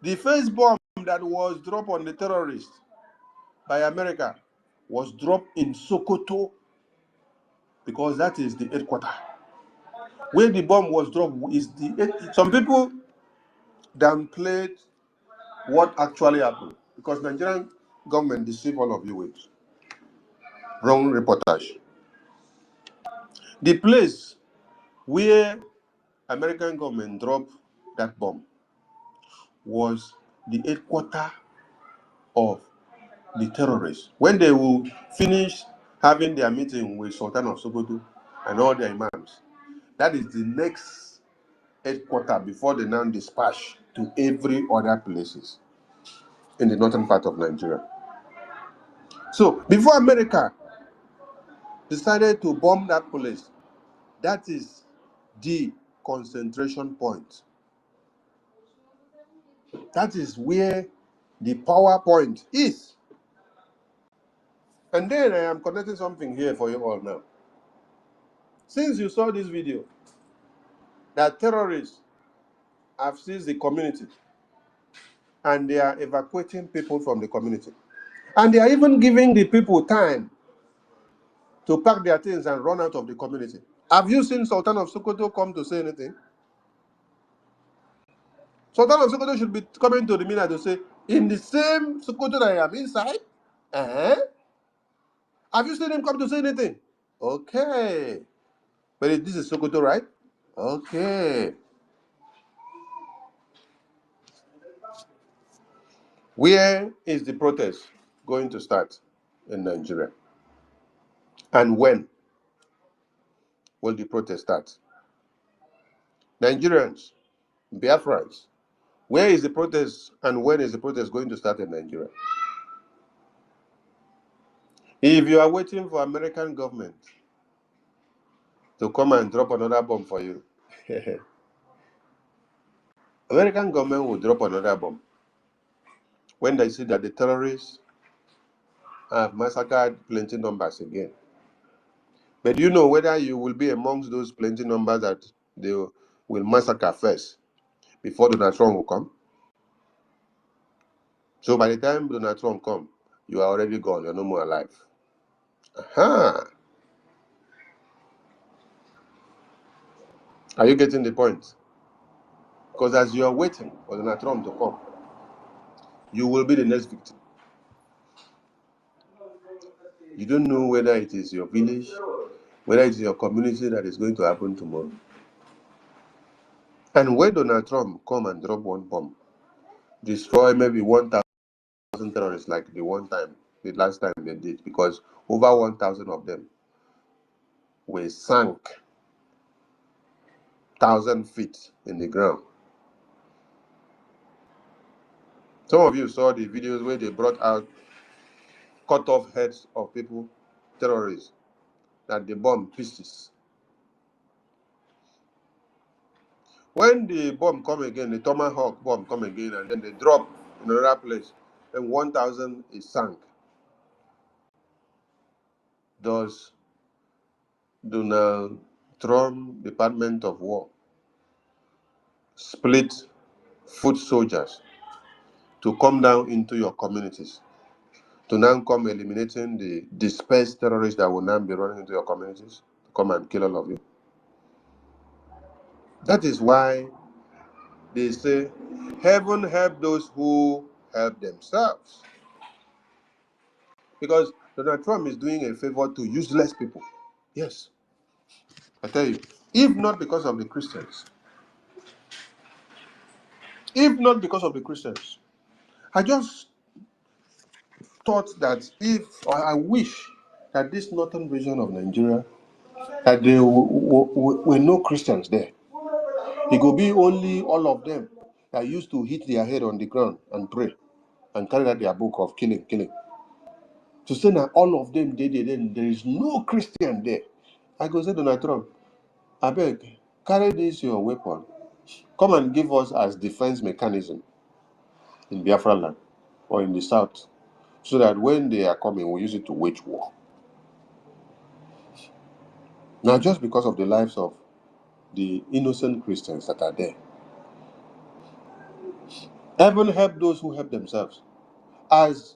The first bomb that was dropped on the terrorists by America was dropped in Sokoto, because that is the headquarters. Where the bomb was dropped is some people downplayed what actually happened, because Nigerian government deceived all of you with wrong reportage. The place where American government dropped that bomb was the headquarters of the terrorists. When they will finish having their meeting with Sultan of Sokoto and all their imams, that is the next headquarters before they now dispatch to every other places in the northern part of Nigeria. So before America decided to bomb that place, that is the concentration point. That is where the power point is. And then I am connecting something here for you all now. Since you saw this video, that terrorists have seized the community and they are evacuating people from the community. And they are even giving the people time to pack their things and run out of the community. Have you seen Sultan of Sokoto come to say anything? Sultan of Sokoto should be coming to the media to say, in the same Sokoto that I am inside? Have you seen him come to say anything? Okay. But this is Sokoto, right? Okay. Where is the protest going to start in Nigeria? And when will the protest start? Nigerians, Biafrans, where is the protest and when is the protest going to start in Nigeria? If you are waiting for American government to come and drop another bomb for you, American government will drop another bomb when they see that the terrorists have massacred plenty numbers again. But do you know whether you will be amongst those plenty numbers that they will massacre first before Donald Trump will come? So by the time Donald Trump comes, you are already gone. You're no more alive. Aha! Are you getting the point? Because as you are waiting for Donald Trump to come, you will be the next victim. You don't know whether it is your village, whether it is your community that is going to happen tomorrow. And when Donald Trump come and drop one bomb, destroy maybe 1,000 terrorists like the last time they did, because over 1,000 of them were sunk 1,000 feet in the ground. Some of you saw the videos where they brought out cut off heads of people, terrorists, that they bomb pieces. When the bomb come again, the Tomahawk bomb come again, and then they drop in another place, and 1,000 is sunk. Does Donald Trump Department of War split foot soldiers to come down into your communities, to now come eliminating the dispersed terrorists that will now be running into your communities, to come and kill all of you? That is why they say, heaven help those who help themselves. Because Donald Trump is doing a favor to useless people. Yes, I tell you, if not because of the Christians, I just thought that I wish that this northern region of Nigeria, that there were no Christians there. It could be only all of them that used to hit their head on the ground and pray and carry out their book of killing. To say that all of them did it, then there is no Christian there. I go say, Donald Trump, I beg, carry this your weapon. Come and give us as defense mechanism in Biafra land or in the south, so that when they are coming, we use it to wage war. Now, just because of the lives of the innocent Christians that are there, Heaven help those who help themselves. As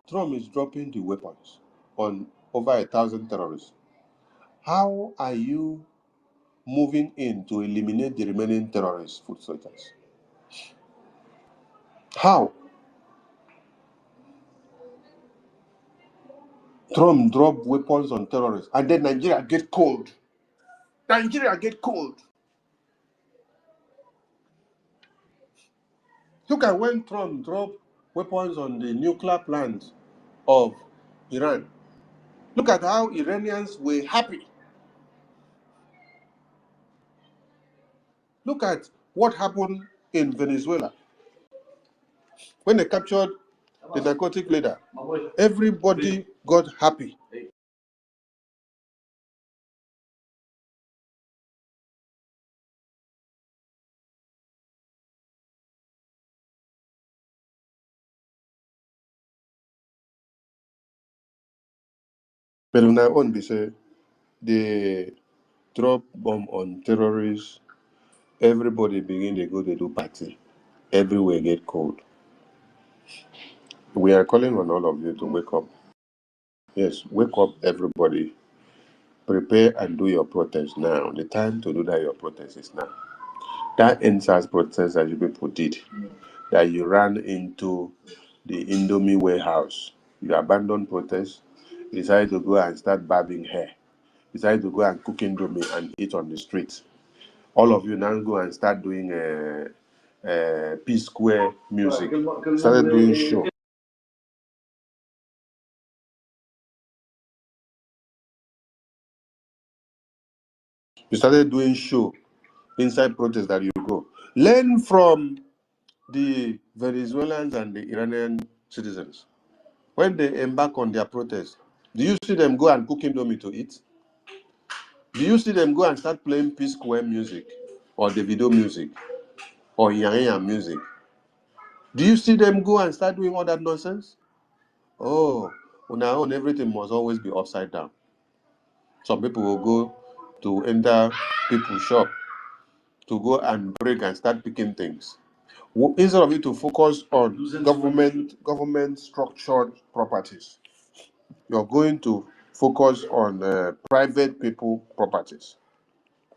Trump is dropping the weapons on over 1,000 terrorists, how are you moving in to eliminate the remaining terrorist foot soldiers? How? Trump drop weapons on terrorists, and then Nigeria get cold. Nigeria get cold. Look at when Trump dropped weapons on the nuclear plant of Iran. Look at how Iranians were happy. Look at what happened in Venezuela when they captured the narcotic leader. Everybody got happy. But on our own, they say they drop bomb on terrorists. Everybody begin to go to do party. Everywhere get cold. We are calling on all of you to wake up. Yes, wake up, everybody. Prepare and do your protest now. The time to do that your protest is now. That NSAS protest that you people did, that you ran into the Indomie warehouse, you abandoned protest, you decided to go and start barbing hair, you decided to go and cook Indomie and eat on the street. All of you now go and start doing P Square music. Started doing show. You started doing show inside protest that you go. Learn from the Venezuelans and the Iranian citizens. When they embark on their protest, do you see them go and cook Indomie to eat? Do you see them go and start playing P Square music or the video music or Yaya music? Do you see them go and start doing all that nonsense? Oh, on our own, everything must always be upside down. Some people will go to enter people's shop to go and break and start picking things. Instead of it to focus on government structured properties, you're going to focus on private people properties.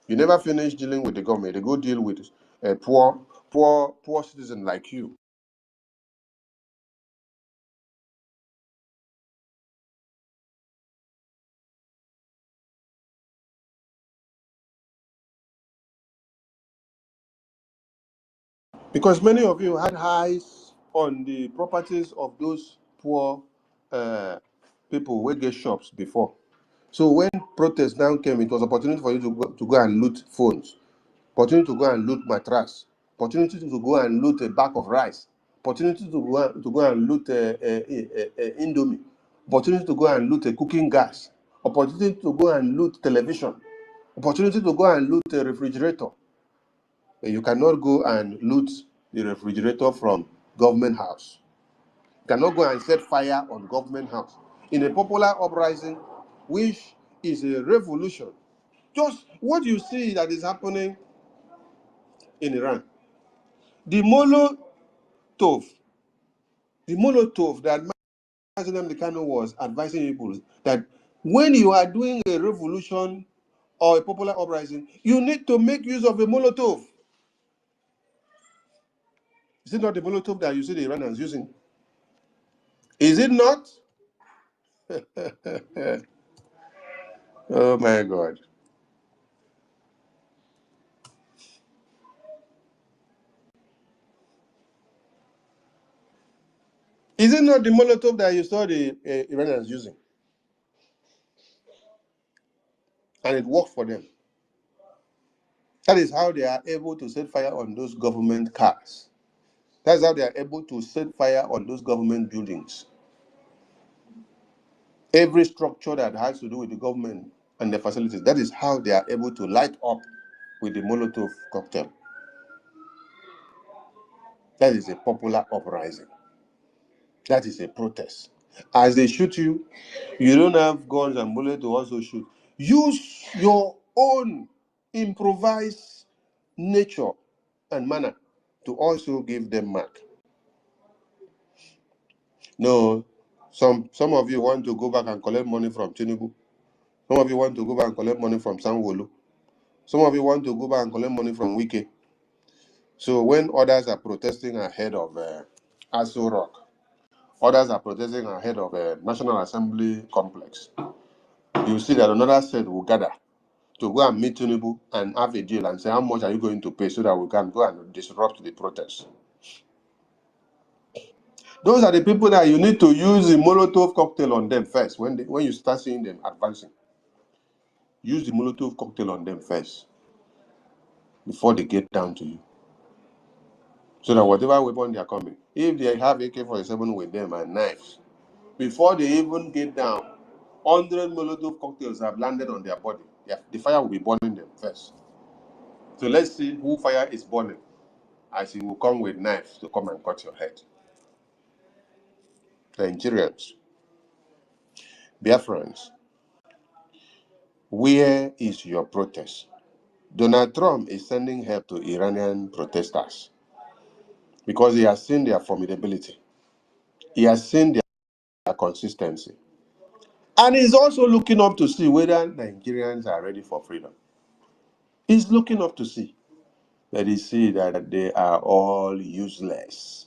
You never finish dealing with the government. They go deal with a poor citizen like you. Because many of you had eyes on the properties of those poor uh, people who get shops before. So when protests now came, it was opportunity for you to go and loot phones, opportunity to go and loot mattress, opportunity to go and loot a bag of rice, opportunity to go and loot Indomie, opportunity to go and loot a cooking gas, opportunity to go and loot television, opportunity to go and loot a refrigerator. You cannot go and loot the refrigerator from government house. You cannot go and set fire on government house. In a popular uprising, which is a revolution, just what you see that is happening in Iran. The Molotov, the Molotov that NNAMDI KANU was advising people that when you are doing a revolution or a popular uprising, you need to make use of a Molotov. Is it not the Molotov that you see the Iranians using? Is it not? Oh my God. Is it not the Molotov that you saw the Iranians using? And it worked for them. That is how they are able to set fire on those government cars. That's how they are able to set fire on those government buildings. Every structure that has to do with the government and the facilities, that is how they are able to light up with the Molotov cocktail. That is a popular uprising. That is a protest. As they shoot you, you don't have guns and bullets to also shoot. Use your own improvised nature and manner to also give them mark. No, some of you want to go back and collect money from Tinubu. Some of you want to go back and collect money from Sanwo-Olu. Some of you want to go back and collect money from Wike. So when others are protesting ahead of Aso Rock, others are protesting ahead of a National Assembly complex, you see that another set will gather to go and meet Tinubu and have a deal and say, how much are you going to pay so that we can go and disrupt the protest? Those are the people that you need to use the Molotov cocktail on them first. When you start seeing them advancing, use the Molotov cocktail on them first before they get down to you. So that whatever weapon they are coming, if they have AK-47 with them and knives, before they even get down, 100 Molotov cocktails have landed on their body. The fire will be burning them first. So let's see who fire is burning, as he will come with knives to come and cut your head. Nigerians, Biafrans, where is your protest? Donald Trump is sending help to Iranian protesters because he has seen their formidability. He has seen their consistency. And he's also looking up to see whether Nigerians are ready for freedom. He's looking up to see. But he sees that they are all useless.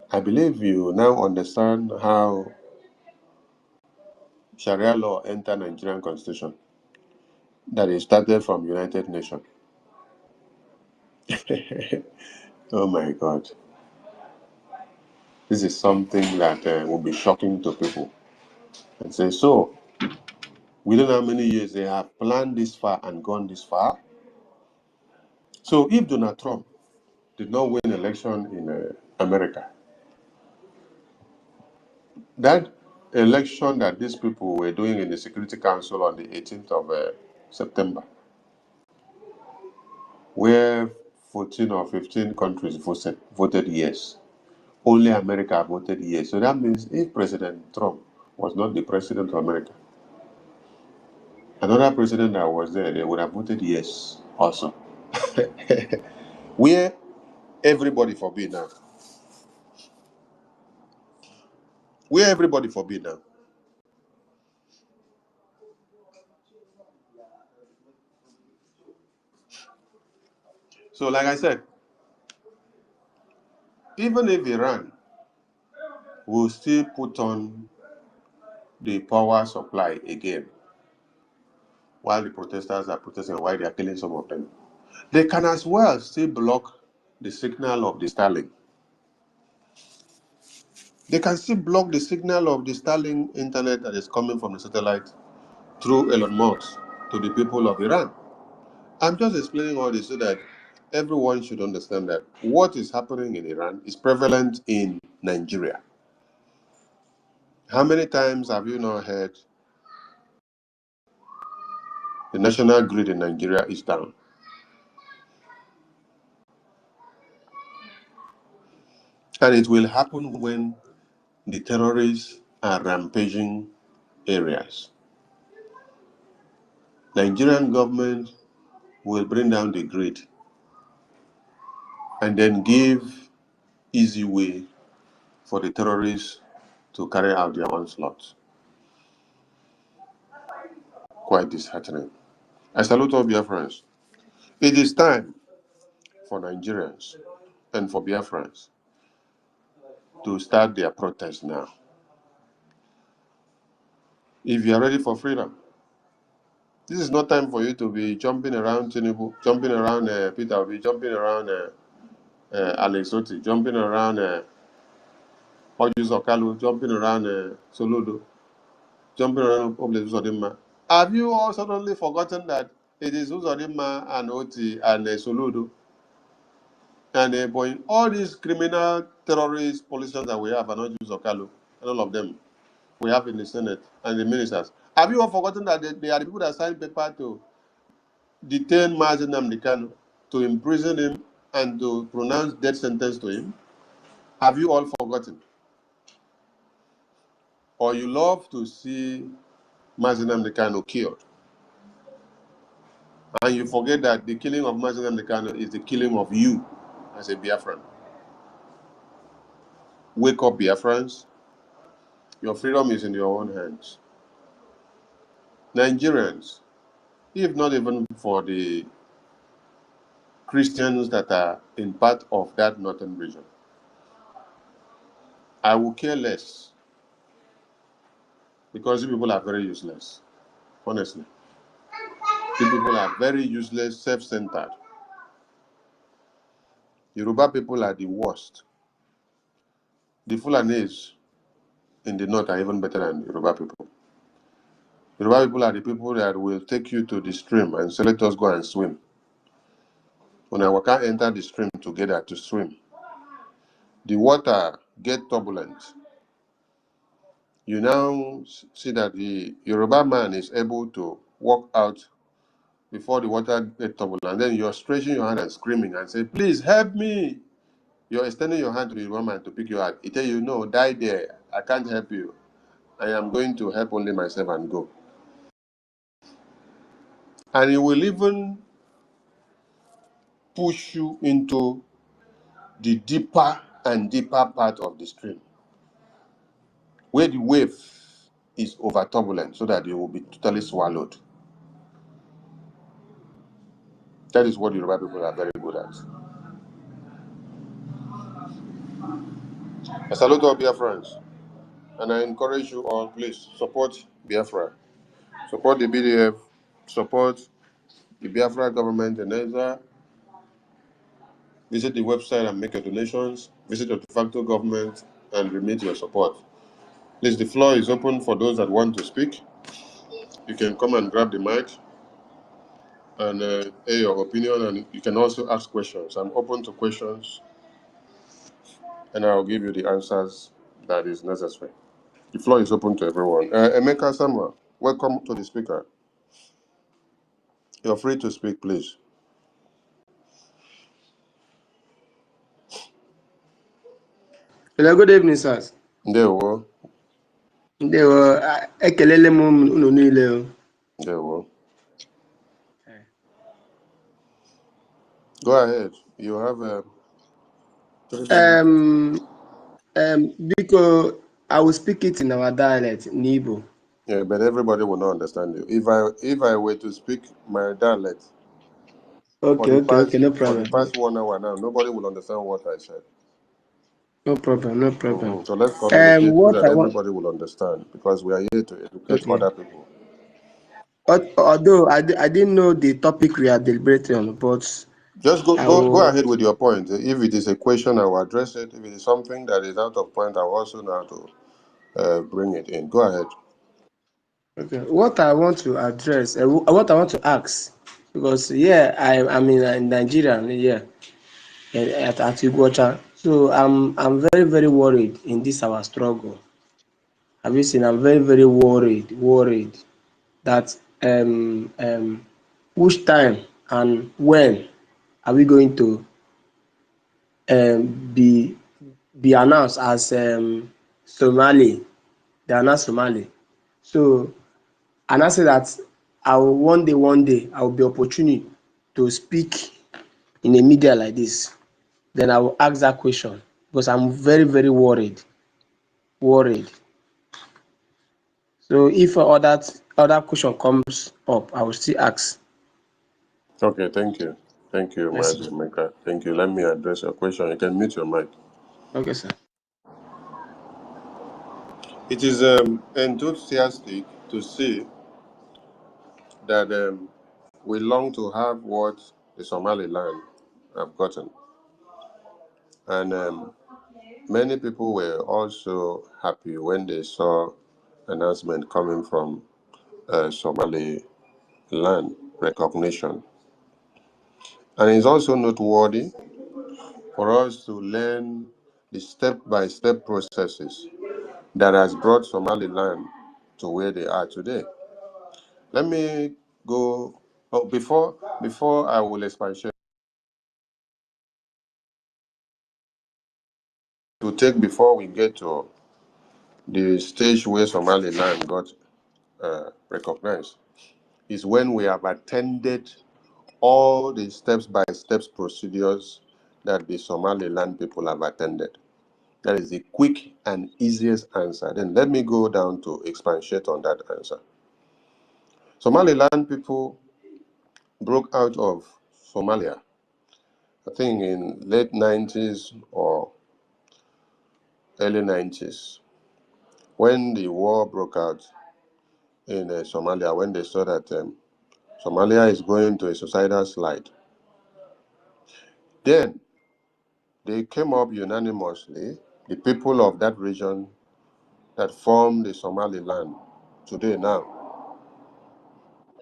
I believe you now understand how Sharia law entered Nigerian constitution. That it started from United Nations. Oh my God. This is something that will be shocking to people. And say, so, we don't know how many years they have planned this far and gone this far. So if Donald Trump did not win election in America, that election that these people were doing in the Security Council on the 18th of September, where 14 or 15 countries voted yes, only America voted yes. So that means if President Trump was not the president of America, another president that was there, they would have voted yes also. Where everybody forbid now. Where everybody forbid now. So like I said, even if Iran will still put on the power supply again, while the protesters are protesting, why they are killing some of them, they can as well still block the signal of the Starlink. They can still block the signal of the Starlink internet that is coming from the satellite through Elon Musk to the people of Iran. I'm just explaining all this so that everyone should understand that what is happening in Iran is prevalent in Nigeria. How many times have you not heard the national grid in Nigeria is down? And it will happen when the terrorists are rampaging areas. Nigerian government will bring down the grid and then give easy way for the terrorists to carry out their onslaught. Quite disheartening. I salute all Biafrans. It is time for Nigerians and for Biafrans to start their protest now. If you are ready for freedom, this is not time for you to be jumping around Tinubu, jumping around Peter Obi, jumping around Alex Oti, jumping around Ojus Okalu, jumping around Soludo, jumping around Obles Uzodimma. Have you all suddenly forgotten that it is Uzodimma and Oti and Soludo and all these criminal terrorist politicians that we have and Ojus Okalu and all of them we have in the Senate and the ministers? Have you all forgotten that they are the people that signed paper to detain NNAMDI KANU, to imprison him and to pronounce death sentence to him? Have you all forgotten? Or you love to see NNAMDI KANU killed. And you forget that the killing of NNAMDI KANU is the killing of you as a Biafran. Wake up, Biafrans. Your freedom is in your own hands. Nigerians, if not even for the Christians that are in part of that northern region, I will care less, because you people are very useless, honestly. You people are very useless, self-centered. Yoruba people are the worst. The Fulanis in the north are even better than Yoruba people. Yoruba people are the people that will take you to the stream and say, let us go and swim. When I can't enter the stream together to swim, the water get turbulent. You now see that the Yoruba man is able to walk out before the water get turbulent, and then you're stretching your hand and screaming and say, please help me. You're extending your hand to the Yoruba man to pick you up. He tell you, no, die there. I can't help you. I am going to help only myself and go. And he will even push you into the deeper and deeper part of the stream, where the wave is over turbulent, so that you will be totally swallowed. That is what the Yoruba people are very good at. I salute all Biafrans, and I encourage you all, please support Biafra, support the BDF, support the Biafra government, and either visit the website and make your donations, visit your de facto government and remit your support. Please, the floor is open for those that want to speak. You can come and grab the mic and air your opinion, and you can also ask questions. I'm open to questions, and I'll give you the answers that is necessary. The floor is open to everyone. Emeka Samuel, welcome to the speaker. You're free to speak, please. Hello, good evening, sirs. Ndewo. Ndewo, ekelele m unu niile o. Ndewo. Go ahead. You have 3 minutes. Biko, I will speak it in our dialect, Nibo. Yeah, but everybody will not understand you. If I were to speak my dialect Okay, no for the problem. past 1 hour now, nobody will understand what I said. No problem. So let's communicate so What that I want, everybody will understand, because we are here to educate okay. other people. Although I didn't know the topic we are deliberating on, but Just go I go go will. ahead with your point. If it is a question, I will address it. If it is something that is out of point, I will also know how to bring it in. Go ahead. Okay, what I want to address, what I want to ask, because I'm in Nigeria, at Iguacha. So I'm very worried in this our struggle. Have you seen? I'm very worried that which time and when are we going to be announced as Somali? They are not Somali. So and I say that I will one day I will be opportunity to speak in a media like this. Then I will ask that question because I'm very worried. So if other question comes up, I will still ask. Okay, thank you. Thank you, Yes, Mazi Meka. Thank you. Let me address your question. You can mute your mic. okay, sir. It is enthusiastic to see that we long to have what the Somaliland have gotten. And many people were also happy when they saw announcement coming from Somaliland recognition. And it's also noteworthy for us to learn the step-by-step processes that has brought Somaliland to where they are today. Let me go before I will expatiate to take before we get to the stage where Somaliland got recognize is when we have attended all the steps-by-step procedures that the Somaliland people have attended. That is the quick and easiest answer. Then let me go down to expatiate on that answer. Somaliland people broke out of Somalia, I think in late 90s or early 90s, when the war broke out in Somalia, when they saw that Somalia is going to a suicidal slide. Then they came up unanimously, the people of that region that form the Somaliland today now.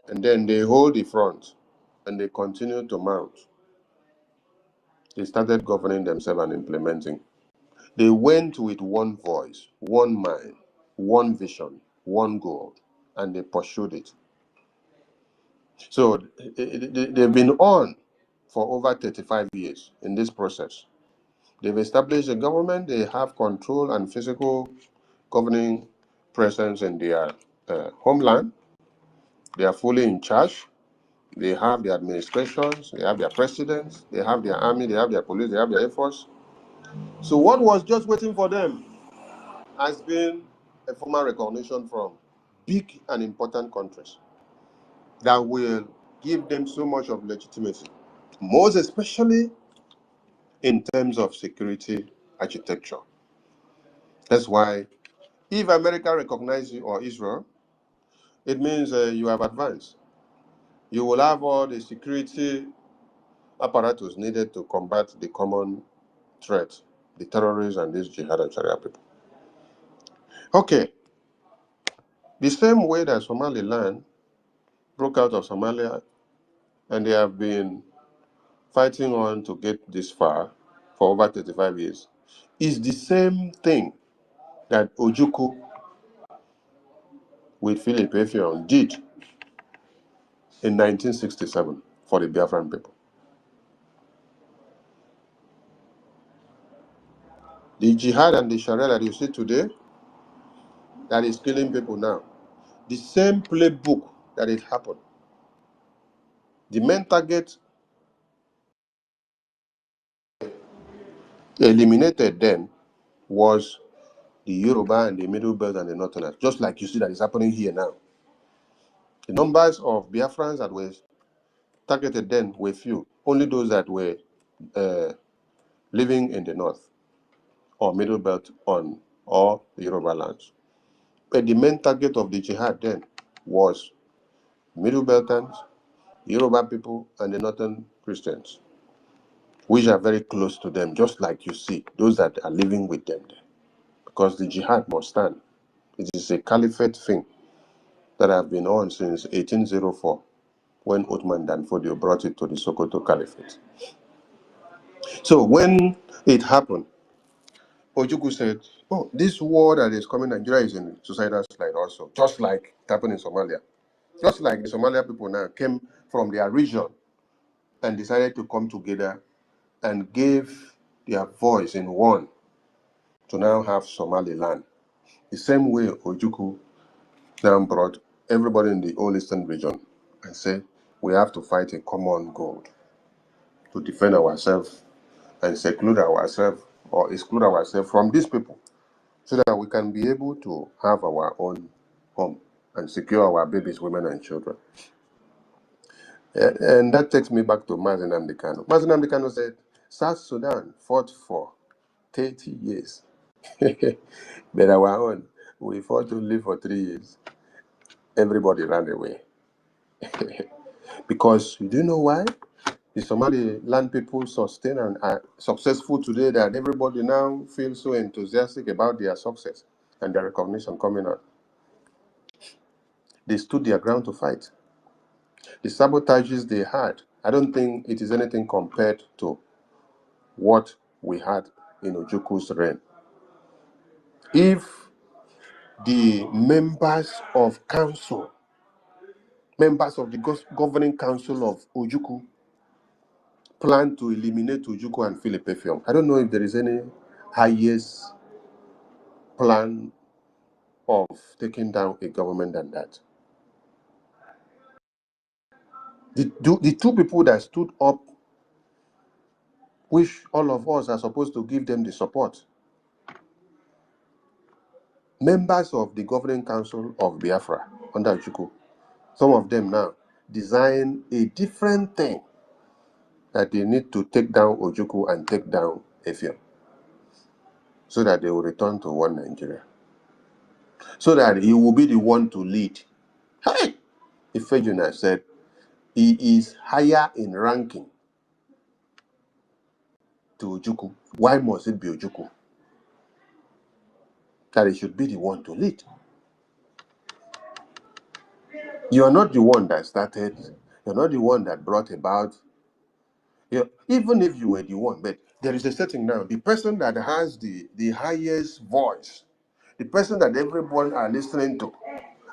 And then they hold the front and they continue to mount. They started governing themselves and implementing. They went with one voice, one mind, one vision, one goal, and they pursued it. So they've been on for over 35 years in this process. They've established a government, they have control and physical governing presence in their homeland. They are fully in charge. They have their administrations, they have their presidents, they have their army, they have their police, they have their air force. So what was just waiting for them has been a formal recognition from big and important countries that will give them so much of legitimacy, most especially in terms of security architecture. That's why if America recognizes you or Israel, it means you have advanced. You will have all the security apparatus needed to combat the common threat, the terrorists and these jihad and Sharia people. Okay, the same way that Somaliland broke out of Somalia and they have been fighting on to get this far for over 35 years, is the same thing that Ojukwu with Philip Effiong did in 1967 for the Biafran people. The jihad and the Sharia that you see today, that is killing people now, the same playbook that it happened. The main target eliminated then was the Yoruba and the Middle Belt and the Northerners, just like you see that is happening here now. The numbers of Biafrans that were targeted then were few, only those that were living in the North or Middle Belt on all the Yoruba lands. But the main target of the jihad then was Middle Beltans, Yoruba people, and the Northern Christians, which are very close to them, just like you see, those that are living with them there. Because the jihad must stand. It is a caliphate thing that have been on since 1804, when Uthman Dan Fodio brought it to the Sokoto Caliphate. So when it happened, Ojukwu said, oh, this war that is coming, Nigeria is in suicidal slide also, just like it happened in Somalia. Just like the Somalia people now came from their region and decided to come together and gave their voice in one to now have Somaliland. The same way Ojukwu now brought everybody in the whole eastern region and said, we have to fight a common goal to defend ourselves and seclude ourselves or exclude ourselves from these people so that we can be able to have our own home and secure our babies, women, and children. And that takes me back to NNAMDI Kanu. NNAMDI Kanu said, South Sudan fought for 30 years. But our own, we fought to live for 3 years. Everybody ran away. Because do you know why? The Somaliland people sustain and are successful today that everybody now feels so enthusiastic about their success and their recognition coming out. They stood their ground to fight. The sabotages they had, I don't think it is anything compared to what we had in Ojukwu's reign. If the members of the governing council of Ojukwu plan to eliminate Ojukwu and Philip Effiong, I don't know if there is any highest plan of taking down a government than that. The two people that stood up, which all of us are supposed to give them the support, members of the governing council of Biafra under Ojukwu, some of them now design a different thing that they need to take down Ojukwu and take down Effiong so that they will return to one Nigeria. So that he will be the one to lead. Hey! Ifejuna said he is higher in ranking to Ojukwu. Why must it be Ojukwu? That he should be the one to lead. You are not the one that started, you're not the one that brought about. Even if you were the one, but there is a setting now. The person that has the highest voice, the person that everyone are listening to,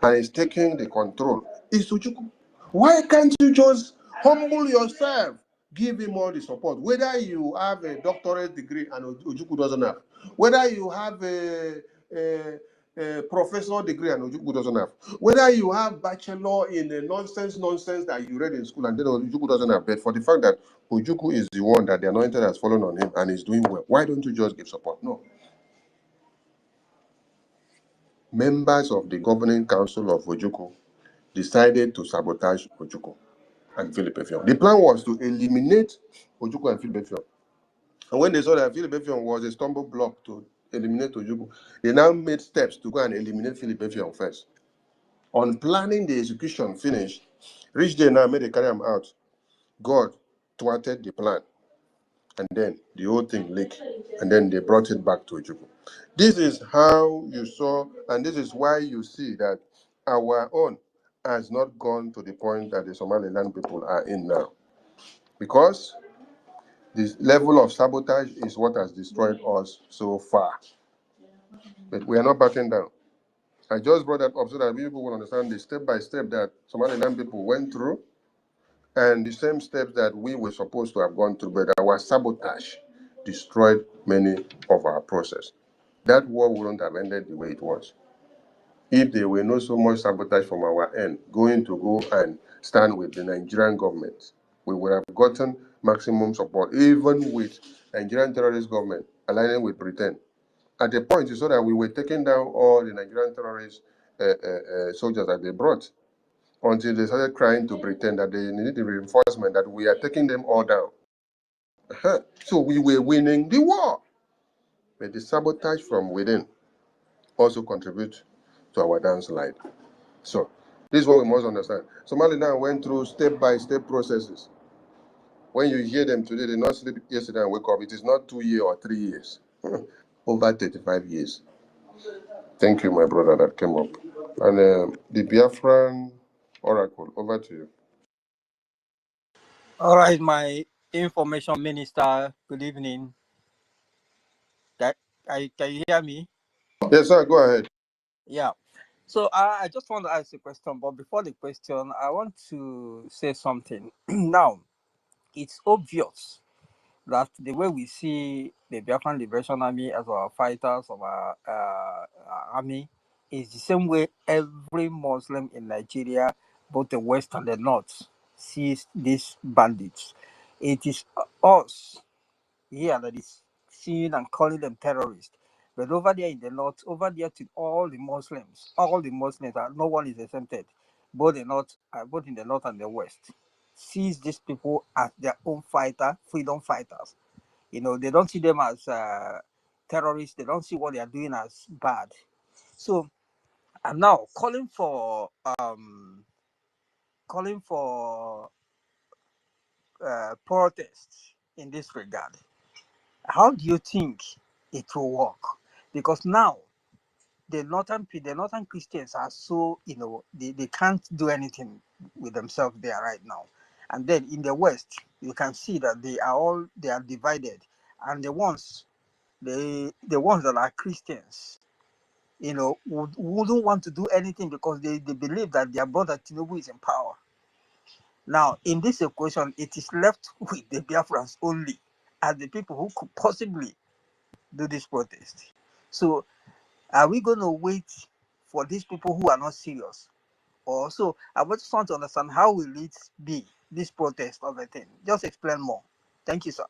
and is taking the control is Ojukwu. Why can't you just humble yourself? Give him all the support. Whether you have a doctorate degree and Ojukwu doesn't have, whether you have a professor degree and Ojukwu doesn't have, whether you have bachelor in the nonsense that you read in school and then Ojukwu doesn't have, but for the fact that Ojukwu is the one that the anointed has fallen on him and is doing well, why don't you just give support? No. Members of the governing council of Ojukwu decided to sabotage Ojukwu and Philip Effiong. The plan was to eliminate Ojukwu and Philip Effiong. And when they saw that Philip Effiong was a stumble block to eliminate Ojukwu, they now made steps to go and eliminate Philip Effiong first. On planning the execution finished, Rich Day now made they carry him out. God thwarted the plan. And then the whole thing leaked. And then they brought it back to Ojukwu. This is how you saw, and this is why you see that our own has not gone to the point that the Somaliland people are in now. Because this level of sabotage is what has destroyed us so far. But we are not backing down. I just brought that up so that people will understand the step by step that Somaliland people went through and the same steps that we were supposed to have gone through, but our sabotage destroyed many of our process. That war wouldn't have ended the way it was if there were not so much sabotage from our end, going to go and stand with the Nigerian government. We would have gotten maximum support, even with Nigerian terrorist government aligning with Britain. At the point, you saw that we were taking down all the Nigerian terrorist soldiers that they brought until they started crying to Britain that they needed the reinforcement, that we are taking them all down. So we were winning the war. But the sabotage from within also contributes to our downslide. So this is what we must understand. Somaliland went through step-by-step processes. When you hear them today, they not sleep yesterday and wake up. It is not 2 years or 3 years. Over 35 years. Thank you, my brother, that came up. And the Biafran Oracle, over to you. All right, my information minister, good evening. Can you hear me? Yes, sir, go ahead. Yeah. So I just want to ask a question, but before the question, I want to say something. Now, it's obvious that the way we see the Biafran Liberation Army as our fighters of our army is the same way every Muslim in Nigeria, both the West and the North, sees these bandits. It is us here that is seeing and calling them terrorists. But over there in the north, over there to all the Muslims, no one is exempted, both in the north and the west, sees these people as their own freedom fighters. They don't see them as terrorists. They don't see what they are doing as bad. So I'm now calling for protests in this regard. How do you think it will work? Because now the northern Christians are so they can't do anything with themselves there right now. And then in the west, you can see that they are divided. And the ones that are Christians, wouldn't want to do anything because they believe that their brother Tinubu is in power. Now, in this equation, it is left with the Biafrans only as the people who could possibly do this protest. So, are we going to wait for these people who are not serious? Or so I just want to understand how will it be this protest of a thing? Just explain more. Thank you, sir.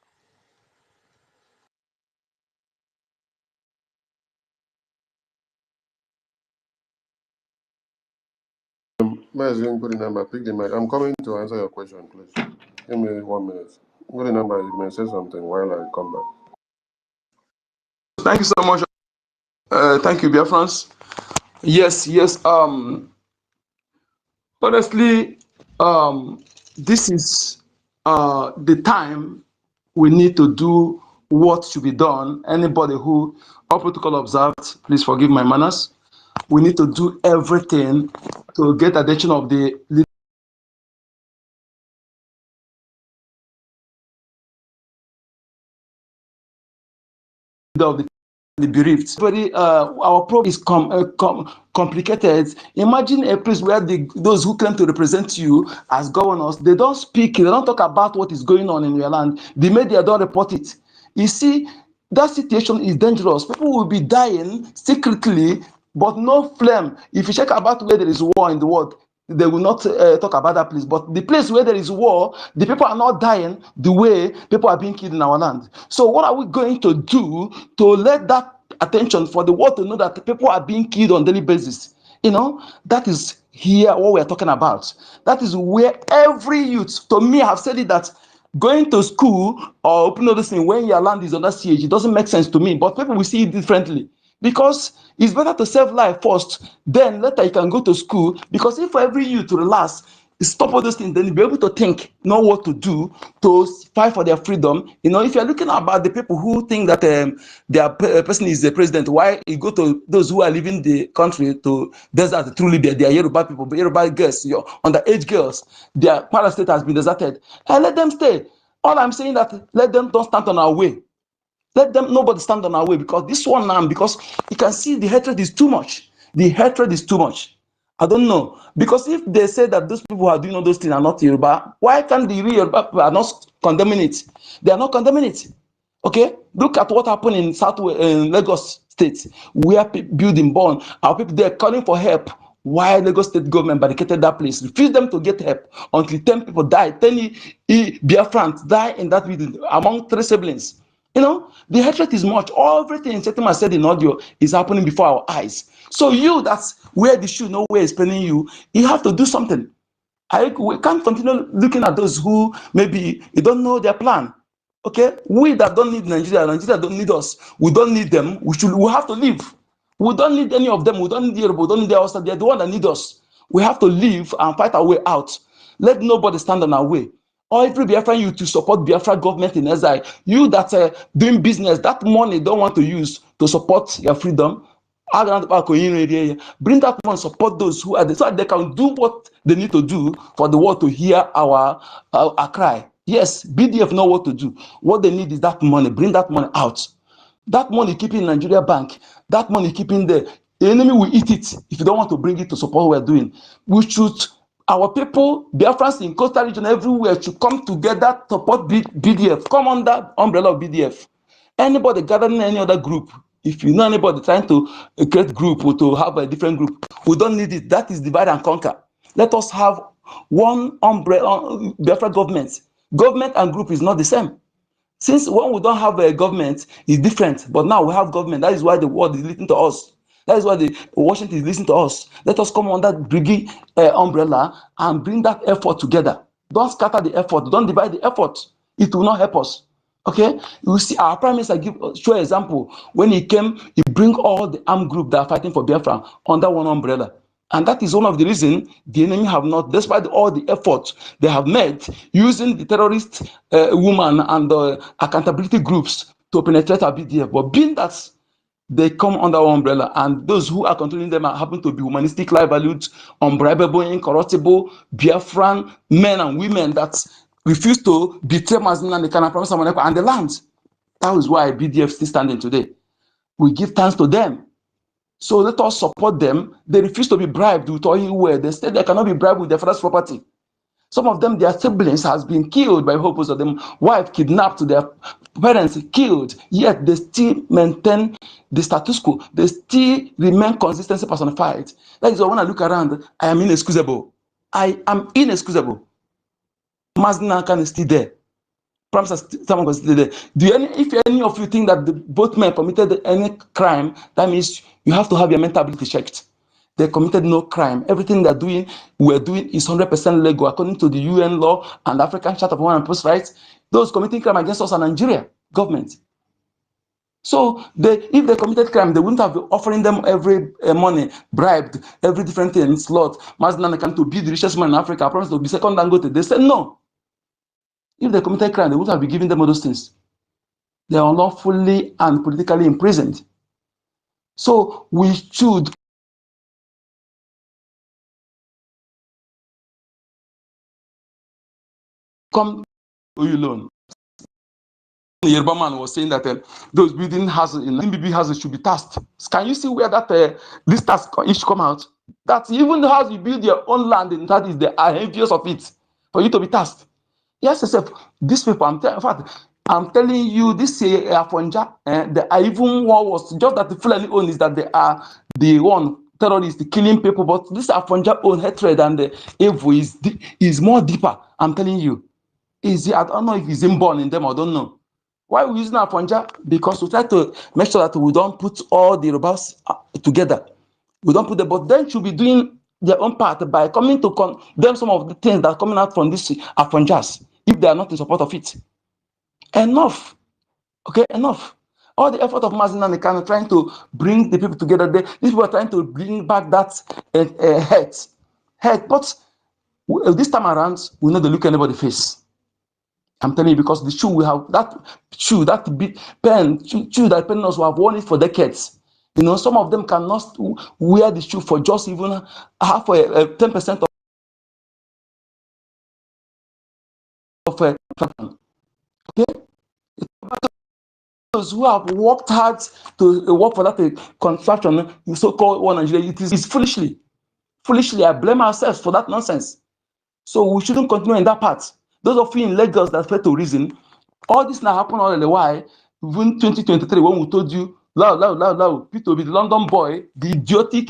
Mazi, put the number, pick the mic. I'm coming to answer your question, please. Give me 1 minute. Put the number, you may say something while I come back. Thank you so much. Thank you, dear friends. Yes, yes. Honestly, this is the time we need to do what should be done. Anybody who, all protocol observed, please forgive my manners. We need to do everything to get attention of the leader of the bereaved. Very, our program is complicated. Imagine a place where those who claim to represent you as governors, they don't speak, they don't talk about what is going on in your land. The media don't report it. You see, that situation is dangerous. People will be dying secretly, but no flame. If you check about where there is war in the world, they will not talk about that place. But the place where there is war, the people are not dying the way people are being killed in our land. So what are we going to do to let that attention for the world to know that people are being killed on a daily basis? You know, that is here what we are talking about. That is where every youth, to me, I have said it that going to school or open all this thing when your land is under siege, it doesn't make sense to me. But people will see it differently. Because it's better to save life first, then later you can go to school. Because if for every you to relax, stop all those things, then you'll be able to think, know what to do to fight for their freedom. You know, if you're looking about the people who think that their person is the president, why you go to those who are leaving the country to desert truly they are Yoruba people, but Yoruba girls, your underage girls, their parent state has been deserted. And let them stay. All I'm saying that let them don't stand on our way. Let them nobody stand on our way because this one now, because you can see the hatred is too much. The hatred is too much. I don't know. Because if they say that those people who are doing all those things are not Yoruba, why can't the real Yoruba people are not condemning it? They are not condemning it. Okay? Look at what happened in in Lagos State, where building born, our people there calling for help. Why Lagos State government barricaded that place, refused them to get help until 10 people died, 10 Biafrans died in that building among 3 siblings. You know, the hatred is much. Everything Setima said in audio is happening before our eyes. So you, that's where the shoe nowhere is paining you. You have to do something. We can't continue looking at those who maybe you don't know their plan. Okay, we that don't need Nigeria, Nigeria don't need us. We don't need them. We have to leave. We don't need any of them. We don't need Europe. We don't need the outside. They're the one that need us. We have to leave and fight our way out. Let nobody stand on our way. Or every Biafran you to support Biafra government in exile. You that doing business, that money don't want to use to support your freedom. Bring that one, support those who are there so that they can do what they need to do for the world to hear our cry. Yes, BDF know what to do. What they need is that money. Bring that money out. That money keeping in Nigeria bank, that money keeping there. The enemy will eat it if you don't want to bring it to support what we're doing. We should, our people, Biafrans in coastal region everywhere should come together to support BDF. Come under umbrella of BDF. Anybody gathering any other group, if you know anybody trying to create group or to have a different group, we don't need it. That is divide and conquer. Let us have one umbrella, Biafra government. Government and group is not the same. Since when we don't have a government, it's different. But now we have government. That is why the world is listening to us. That is why the Washington is listening to us. Let us come under brigade umbrella and bring that effort together. Don't scatter the effort. Don't divide the effort. It will not help us. Okay, you see, our prime minister show example when he came. He bring all the armed group that are fighting for Biafra under one umbrella. And that is one of the reasons the enemy have not, despite all the efforts they have made using the terrorist woman and the accountability groups to penetrate our BDF. But being that they come under one umbrella and those who are controlling them happen to be humanistic, life valued, unbribable, incorruptible, Biafran men and women that refuse to betray Mazin and they can promise someone and the land. That is why BDF is still standing today. We give thanks to them. So let us support them. They refuse to be bribed with all where they say they cannot be bribed with their father's property. Some of them, their siblings has been killed by purpose of them, wife kidnapped, their parents killed, yet they still maintain the status quo. They still remain consistency personified. That is why when I look around, I am inexcusable. I am inexcusable. Mazi Nnamdi Kanu is still there. Someone was still there. If any of you think that both men committed any crime, that means you have to have your mental ability checked. They committed no crime. Everything we're doing is 100% legal according to the UN law and the African Charter of Human and People's Rights. Those committing crime against us are Nigeria government. So if they committed crime, they wouldn't have been offering them every money, bribed, every different thing, slot. Mazi Nnamdi Kanu to be the richest man in Africa, I promise to be second Dangote. They said no. If they committed crime, they wouldn't have been giving them all those things. They are unlawfully and politically imprisoned. So we should come to you alone. The Yoruba man was saying that those building houses in MBB houses should be taxed. Can you see where that this tax should come out? That even the house you build your own land in that is they are envious of it for you to be taxed. Yes, yourself. These people, in fact, I'm telling you, this Afonja, the even one was just that the Fulani own is that they are the one terrorist killing people, but this Afonja own hatred and the evil is more deeper. I'm telling you. I don't know if he's inborn in them, I don't know. Why are we using Afonja? Because we try to make sure that we don't put all the Yorubas together. We don't put them, but then should be doing their own part by coming to condemn some of the things that are coming out from this Afonjas if they are not in support of it. Enough. Okay, enough. All the effort of Mazi Nnamdi Kanu trying to bring the people together, these people are trying to bring back that head. But this time around, we know they look anybody face. I'm telling you, because the shoe we have, that shoe, that big pen, shoe that penance we have worn it for decades. You know, some of them cannot wear the shoe for just even half 10% of a okay. Those who have worked hard to work for that construction, you so-called one Nigeria, it is foolishly. I blame ourselves for that nonsense. So we shouldn't continue in that path. Those of you in Lagos that fail to reason, all this now happened all the while. Even 2023, when we told you, Peter be the London boy, the idiotic,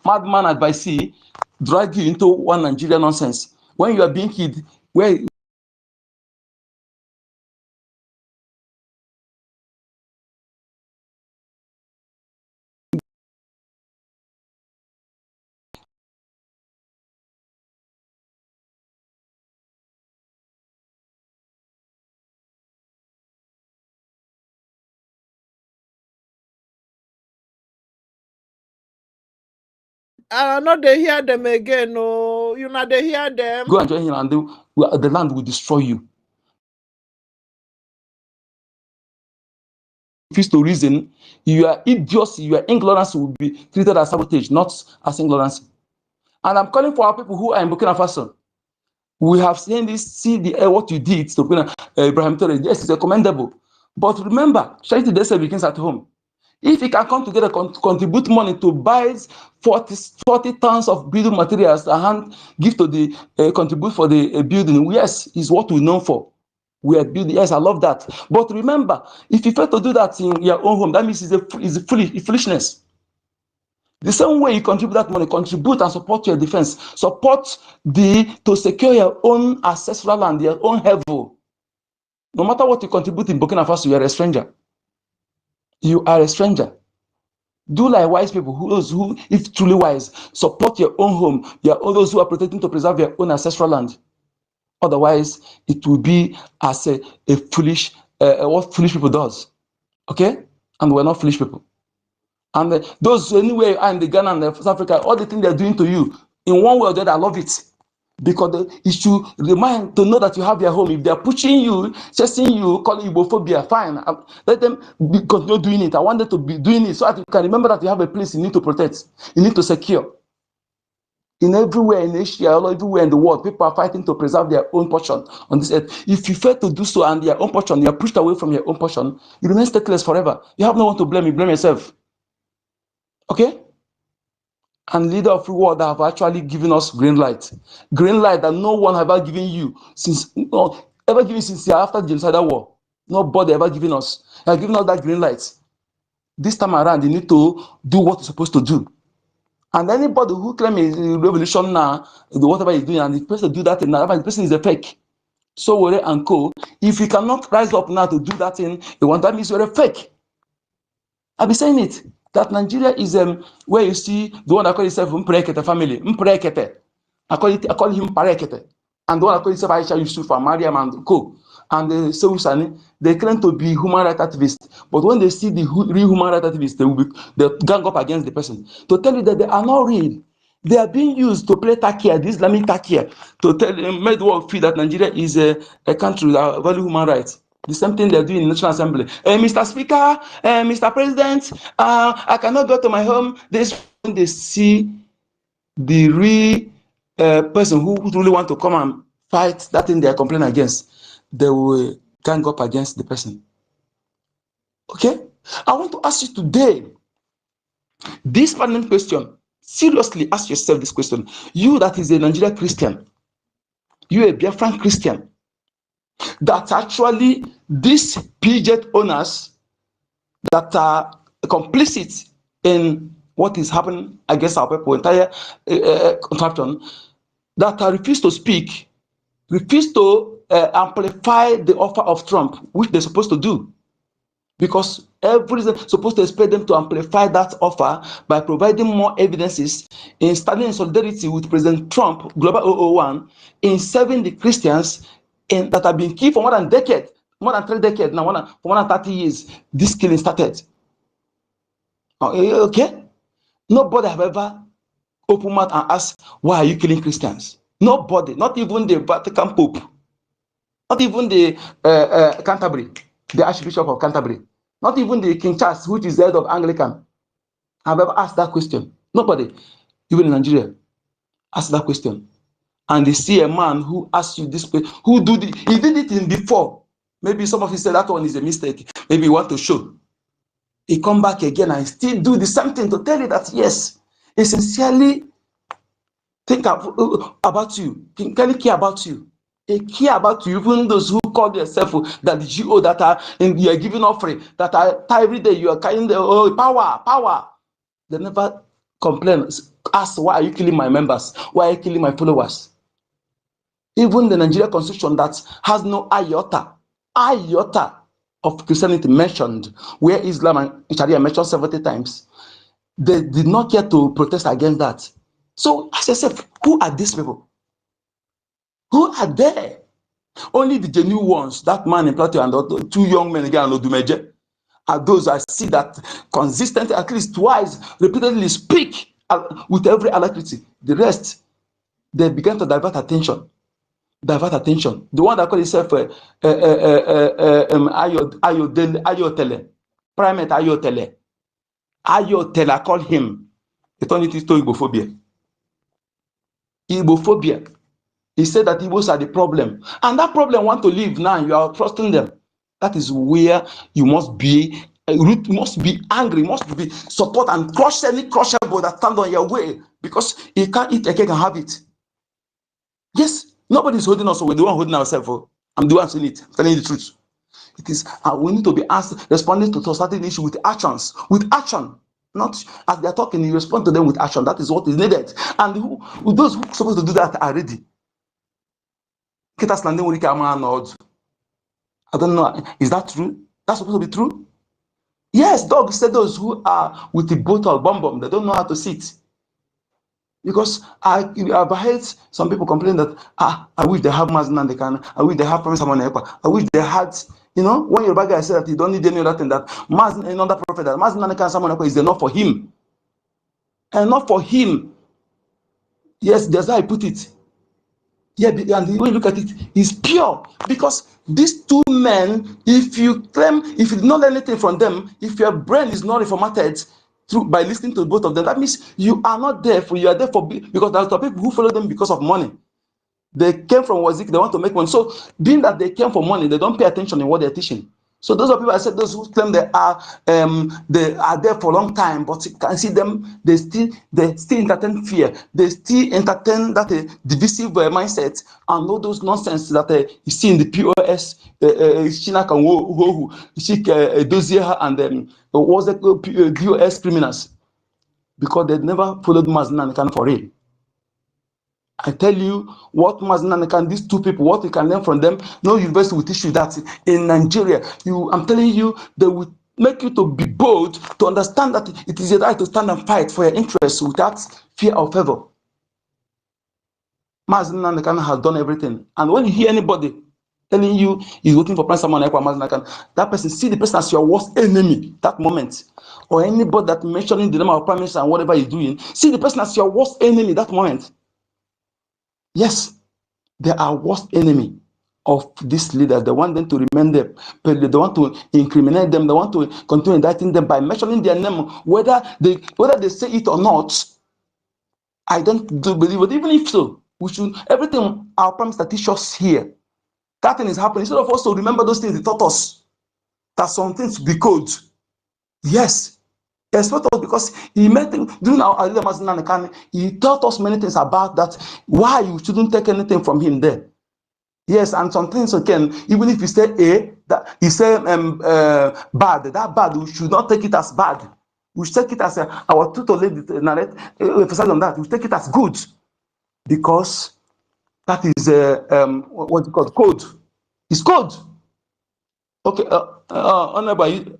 madman at by sea, drag you into one Nigeria nonsense. When you are being hid, where I no dey hear them again. No, you not dey hear them. go and join him, and the land will destroy you. Refuse to reason, your idiocy, your ignorance will be treated as sabotage, not as ignorance. And I'm calling for our people who are in Burkina Faso. We have seen this, see what you did to Ibrahim Traoré. Yes, it's commendable. But remember, charity themselves begins at home. If you can come together, contribute money to buy 40 tons of building materials and give to the contribute for the building, yes, is what we know for. We are building. Yes, I love that. But remember, if you fail to do that in your own home, that means it's foolishness. The same way you contribute that money, contribute and support your defense. Support to secure your own ancestral land, your own heaven. No matter what you contribute in Burkina Faso, you are a stranger. You are a stranger. Do like wise people, who, if truly wise, support your own home, those who are protecting to preserve your own ancestral land. Otherwise, it will be as a foolish, what foolish people does. Okay? And we're not foolish people. And those anywhere in the Ghana and the South Africa, all the things they're doing to you, in one way or the other, I love it. Because it should remind to know that you have your home. If they're pushing you, chasing you, calling you homophobia, fine. Let them continue doing it. I want them to be doing it so that you can remember that you have a place you need to protect, you need to secure. In everywhere in Asia, all everywhere in the world, people are fighting to preserve their own portion on this earth. If you fail to do so and your own portion, you are pushed away from your own portion, you remain stateless forever. You have no one to blame. You blame yourself. Okay? and leader of free world that have actually given us green light. Green light that no one have ever given you since, no, ever given since after the genocidal war. Nobody ever given us. They have given us that green light. This time around, you need to do what you're supposed to do. And anybody who claims a revolution now, whatever he's doing, and the person do that thing now, the person is a fake. So Were and co. If you cannot rise up now to do that thing, that means you're a fake. I've been saying it, that Nigeria is where you see the one that call himself Mprekete family, Mprekete. I call him Parekete. And the one that call himself Aisha Yusuf and Mariam and co. And Sewusani, they claim to be human rights activists. But when they see the real human rights activists, they gang up against the person. To tell you that they are not real. They are being used to play Takia, the Islamic Takia, to make the world feel that Nigeria is a country that values human rights. The same thing they're doing in the National Assembly. Mr. Speaker, Mr. President, I cannot go to my home. When they see the real person who really want to come and fight that thing they are complaining against, they will gang up against the person. Okay? I want to ask you today, this pertinent question. Seriously ask yourself this question. You that is a Nigerian Christian, you a Biafran Christian, that actually these PJ owners that are complicit in what is happening against our people, entire contraption, that refuse to speak, refuse to amplify the offer of Trump, which they're supposed to do. Because everyone is supposed to expect them to amplify that offer by providing more evidences in standing in solidarity with President Trump, Global 001, in serving the Christians that have been killed for more than a decade, more than 3 decades now, for more than 30 years. This killing started. Okay? Nobody have ever opened mouth and asked, why are you killing Christians? Nobody, not even the Vatican Pope, not even the Canterbury, the Archbishop of Canterbury, not even the King Charles, which is the head of Anglican, have ever asked that question. Nobody, even in Nigeria, asked that question. And they see a man who asks you this question, he did it in before. Maybe some of you say that one is a mistake. Maybe you want to show. He come back again and still do the same thing to tell you that yes, he sincerely think about you, sincerely care about you. They care about you, even those who call themselves that the GO that are in you are giving offering, that are every day you are carrying the power. They never complain, ask why are you killing my members? Why are you killing my followers? Even the Nigerian constitution that has no iota of Christianity mentioned, where Islam and Sharia mentioned 70 times, they did not care to protest against that. So ask yourself, who are these people? Who are they? Only the genuine ones, that man in Plateau and the 2 young men again, Odumeje, are those I see that consistently, at least twice, repeatedly speak with every alacrity. The rest, they began to divert attention. The one that called himself Ayotele, Primate Ayotele. Ayotele, I call him. They turned it into Igbophobia. Igbophobia. He said that Igbos are the problem. And that problem want to leave now. You are trusting them. That is where you must be. You must be angry, must be support and crush any crushable that stand on your way. Because you can't eat a cake and have it. Yes, nobody's holding us, so we're the one holding ourselves. I'm the one saying it, telling you the truth. It is, we need to be asked, responding to certain issue with actions. With action. Not as they're talking, you respond to them with action. That is what is needed. And those who are supposed to do that are ready. I don't know. Is that true? That's supposed to be true? Yes, Doug said those who are with the bottle bomb, they don't know how to sit. Because I've heard some people complain that I wish they have Mazin they can. I wish they have Promise Amonekwa. I wish they had, when your guy said that you don't need any other thing, that Mazin, another prophet, that Mazin and Samonekwa is enough for him. Enough for him. Yes, that's how I put it. Yeah, and the way you look at it is pure, because these 2 men, if you did not learn anything from them, if your brain is not reformatted by listening to both of them, that means you are not there for, you are there for, because there's the people who follow them because of money. They came from Wazik, they want to make money. So being that they came for money, they don't pay attention in what they're teaching. So those are people I said those who claim they are there for a long time, but you can see them, they still entertain fear, they still entertain that divisive mindset and all those nonsense that you see in the POS, Chinaka Wohu, Dozier and what's the POS criminals, because they never followed Mazin Kanu for real. I tell you what Mazin and these two people, what you can learn from them. No university will teach you that in Nigeria. I'm telling you, they will make you to be bold, to understand that it is your right to stand and fight for your interests without fear or favor. Mazin Nakan has done everything. And when you hear anybody telling you he's waiting for Prince Samuel Mazin Nakan, that person, see the person as your worst enemy that moment. Or anybody that mentioning the name of Prime Minister and whatever he's doing, see the person as your worst enemy that moment. Yes, they are worst enemy of these leaders. They want them to remain there. They want to incriminate them. They want to continue indicting them by mentioning their name, whether they say it or not. I don't believe it. Even if so, we should, everything our Prime Minister teaches us here, that thing is happening. Instead of us to remember those things, he taught us that some things be code. Yes. He expected us because he made during our Mazin, he taught us many things about that, why you shouldn't take anything from him there. Yes, and some things again, even if you say that you say bad, that bad, we should not take it as bad. We should take it as our tutor lady narrate emphasize on that. We take it as good because that is what you call code. It's code. Okay, Honorable, are you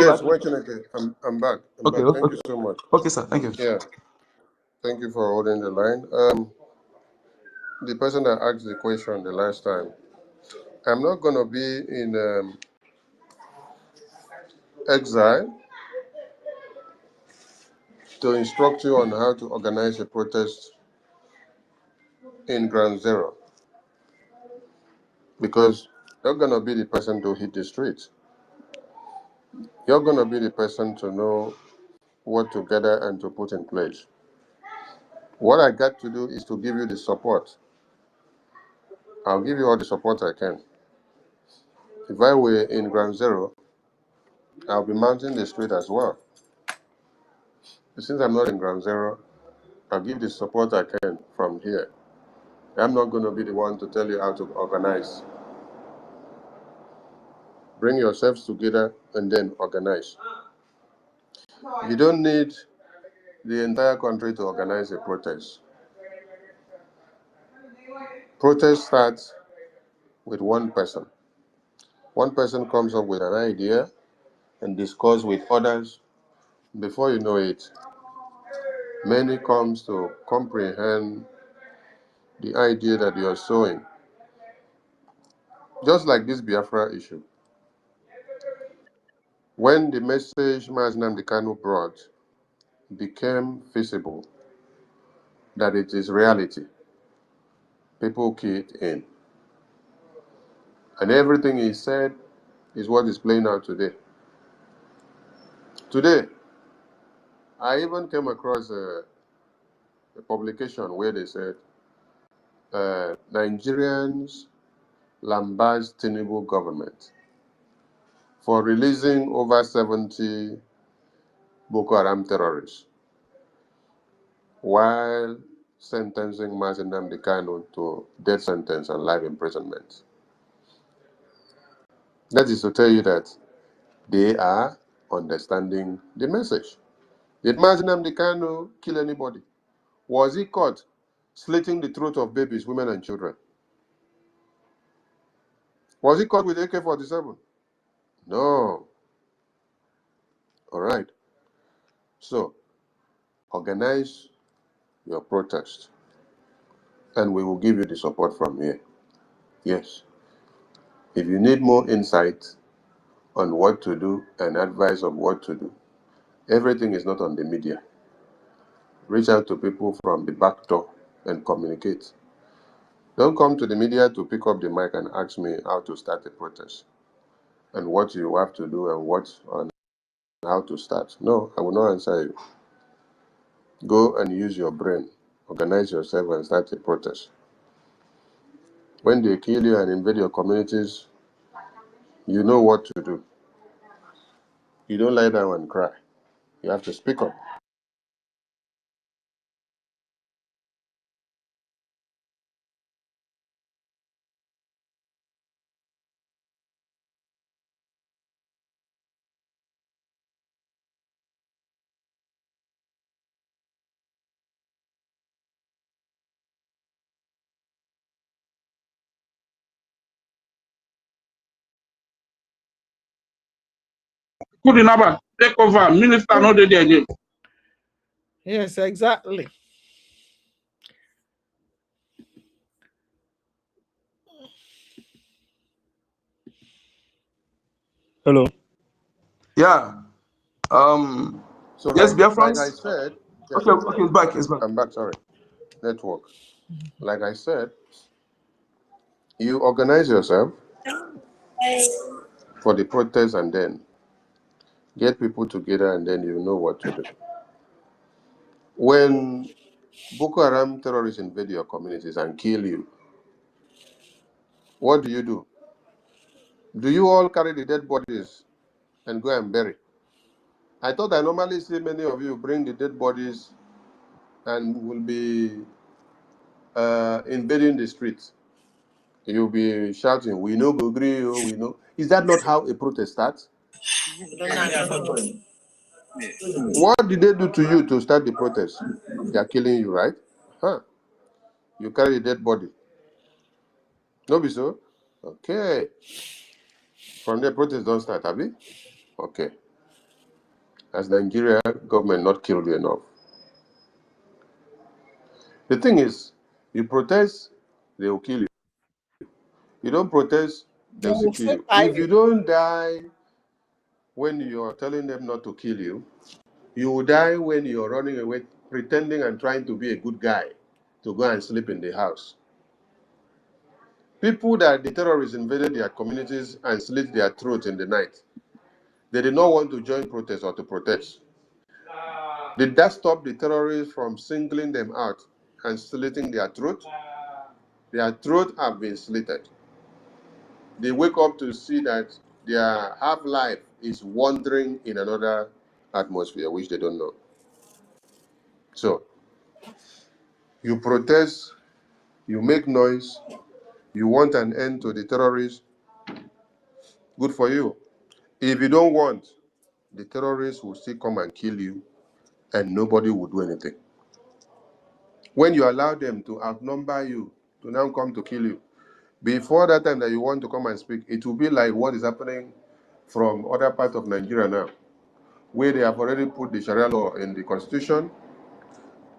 Yes, back? watching again. I'm back. I'm Okay, back. Thank okay, you so much. okay, sir. Thank you. Yeah, thank you for holding the line. The person that asked the question the last time, I'm not going to be in exile to instruct you on how to organize a protest in Ground Zero, because you're going to be the person to hit the streets. You're going to be the person to know what to gather and to put in place. What I got to do is to give you the support. I'll give you all the support I can. If I were in Ground Zero, I'll be mounting the street as well. Since I'm not in Ground Zero, I'll give the support I can from here. I'm not going to be the one to tell you how to organize. Bring yourselves together and then organize. You don't need the entire country to organize a protest. Protest starts with one person. One person comes up with an idea and discuss with others. Before you know it, many comes to comprehend the idea that you are sowing. Just like this Biafra issue. When the message NNAMDI KANU brought became visible, that it is reality, people keyed in. And everything he said is what is playing out today. Today, I even came across a publication where they said Nigerians lambast Tinubu government for releasing over 70 Boko Haram terrorists while sentencing NNAMDI KANU to death sentence and life imprisonment. That is to tell you that they are understanding the message. Did NNAMDI KANU kill anybody? Was he caught slitting the throat of babies, women, and children? Was he caught with AK-47? No. All right. So, organize your protest, and we will give you the support from here. Yes. If you need more insight on what to do and advice of what to do, everything is not on the media. Reach out to people from the back door and communicate. Don't come to the media to pick up the mic and ask me how to start a protest and what you have to do and how to start. No, I will not answer you. Go and use your brain. Organize yourself and start a protest. When they kill you and invade your communities, You know what to do. You don't lie down and cry. You have to speak up. Good enough. Take over. Minister not there again. Yes, exactly. Hello. Yeah. So Yes, like I Biafrans. said, Okay, okay, it's back. It's back. I'm back, sorry. Network. Like I said, you organize yourself for the protest and then get people together and then you know what to do. When Boko Haram terrorists invade your communities and kill you, what do? Do you all carry the dead bodies and go and bury? I thought I normally see many of you bring the dead bodies and will be invading the streets. You'll be shouting, "We know, go agree, oh, we know." Is that not how a protest starts? What did they do to you to start the protest? They are killing you, right? Huh? You carry a dead body. No, be so? Okay. From there, protest don't start, have you? Okay. Has Nigeria government not killed you enough? The thing is, you protest, they will kill you. You don't protest, They they'll still will kill still you. tie If you. you don't die when you're telling them not to kill you, you will die when you're running away, pretending and trying to be a good guy to go and sleep in the house. People that the terrorists invaded their communities and slit their throats in the night, they did not want to join protest or to protest. Did that stop the terrorists from singling them out and slitting their throat? Their throat have been slitted. They wake up to see that their half-life is wandering in another atmosphere, which they don't know. So, you protest, you make noise, you want an end to the terrorists, good for you. If you don't want, the terrorists will still come and kill you, and nobody will do anything. When you allow them to outnumber you, to now come to kill you, before that time that you want to come and speak, it will be like what is happening from other parts of Nigeria now, where they have already put the Sharia law in the constitution,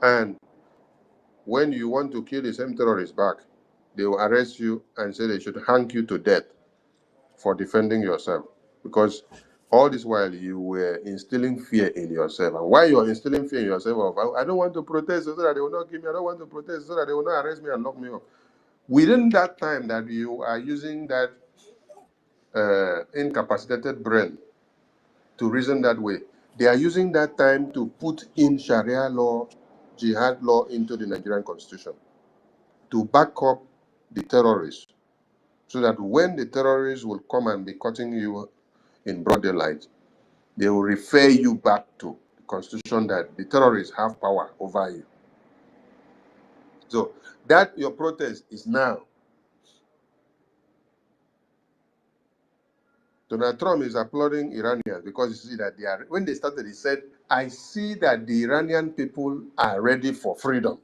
and when you want to kill the same terrorist back, they will arrest you and say they should hang you to death for defending yourself. Because all this while you were instilling fear in yourself. And why you're instilling fear in yourself of, I don't want to protest so that they will not give me, I don't want to protest so that they will not arrest me and lock me up. Within that time that you are using that incapacitated brain to reason that way, they are using that time to put in Sharia law, jihad law into the Nigerian constitution to back up the terrorists, so that when the terrorists will come and be cutting you in broad daylight, they will refer you back to the constitution that the terrorists have power over you. So that your protest is now. Donald Trump is applauding Iranians because you see that when they started, he said, I see that the Iranian people are ready for freedom.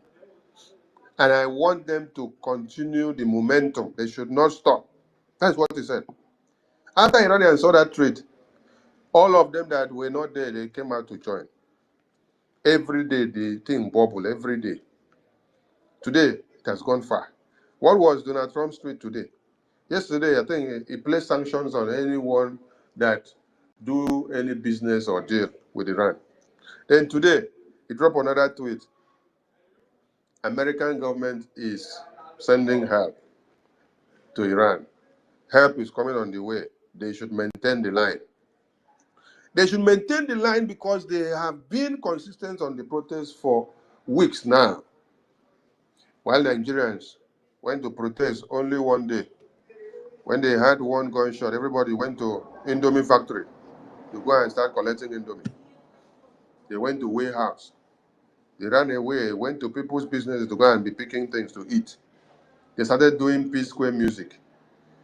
And I want them to continue the momentum. They should not stop. That's what he said. After Iranians saw that tweet, all of them that were not there, they came out to join. Every day, the thing bubble, every day. Today, it has gone far. What was Donald Trump's tweet today? Yesterday, I think he placed sanctions on anyone that do any business or deal with Iran. Then today, he dropped another tweet. American government is sending help to Iran. Help is coming on the way. They should maintain the line. They should maintain the line because they have been consistent on the protest for weeks now. While Nigerians went to protest only one day When they had one gunshot, everybody went to Indomie factory to go and start collecting Indomie. They went to warehouse. They ran away, went to people's businesses to go and be picking things to eat. They started doing P Square music,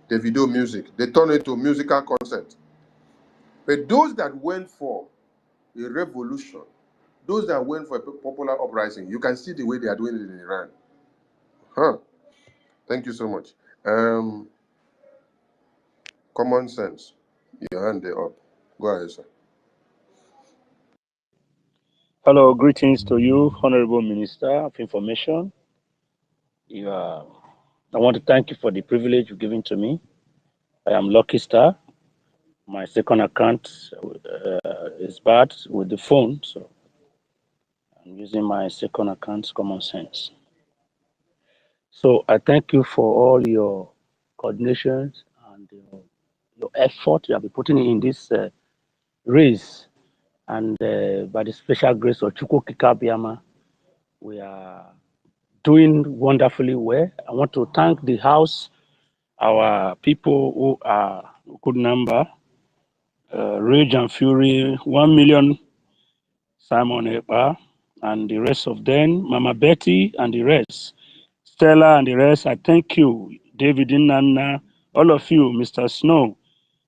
the video music. They turned it to musical concert. But those that went for a revolution, those that went for a popular uprising, you can see the way they are doing it in Iran. Huh. Thank you so much. Common sense. Your hand there up. Go ahead, sir. Hello, greetings to you, Honorable Minister of Information. I want to thank you for the privilege you've given to me. I am Lucky Star. My second account is bad with the phone, so I'm using my second account, Common Sense. So I thank you for all your coordinations and your effort you have been putting in this race. And by the special grace of Chukwu Kikabiama, we are doing wonderfully well. I want to thank the House, our people who are good number, Rage and Fury, 1 million, Simon Epa, and the rest of them, Mama Betty and the rest, Stella and the rest. I thank you, David Nana, all of you, Mr. Snow.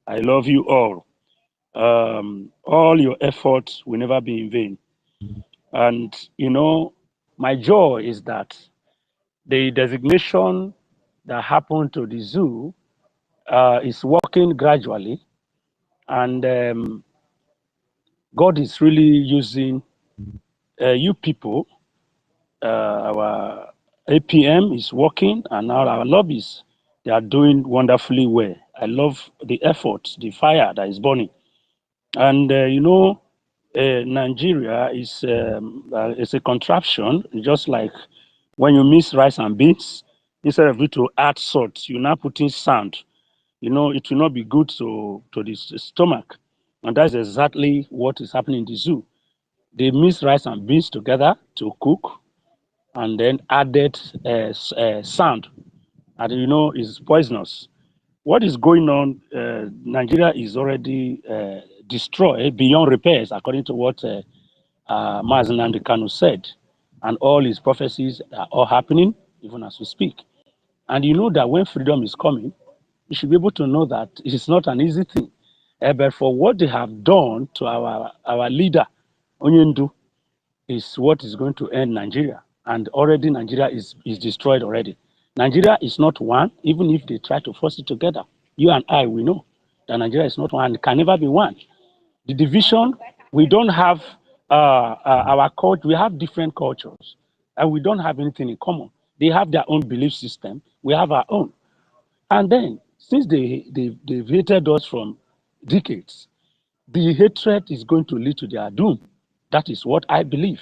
I love you all. All your efforts will never be in vain. And, you know, my joy is that the designation that happened to the zoo is working gradually, and God is really using you people. Our APM is working, and now our lobbies, they are doing wonderfully well. I love the effort, the fire that is burning. And you know, Nigeria is a contraption, just like when you mix rice and beans, instead of you to add salt, you now put in sand. You know, it will not be good to the stomach. And that's exactly what is happening in the zoo. They mix rice and beans together to cook and then added sand. And you know, it's poisonous. What is going on? Nigeria is already destroyed beyond repairs, according to what NNAMDI KANU said. And all his prophecies are all happening, even as we speak. And you know that when freedom is coming, you should be able to know that it is not an easy thing. But for what they have done to our leader, Onyendu, is what is going to end Nigeria. And already Nigeria is destroyed already. Nigeria is not one, even if they try to force it together. You and I, we know that Nigeria is not one, can never be one. The division, we don't have our culture, we have different cultures, and we don't have anything in common. They have their own belief system, we have our own. And then, since they've hated us from decades, the hatred is going to lead to their doom. That is what I believe.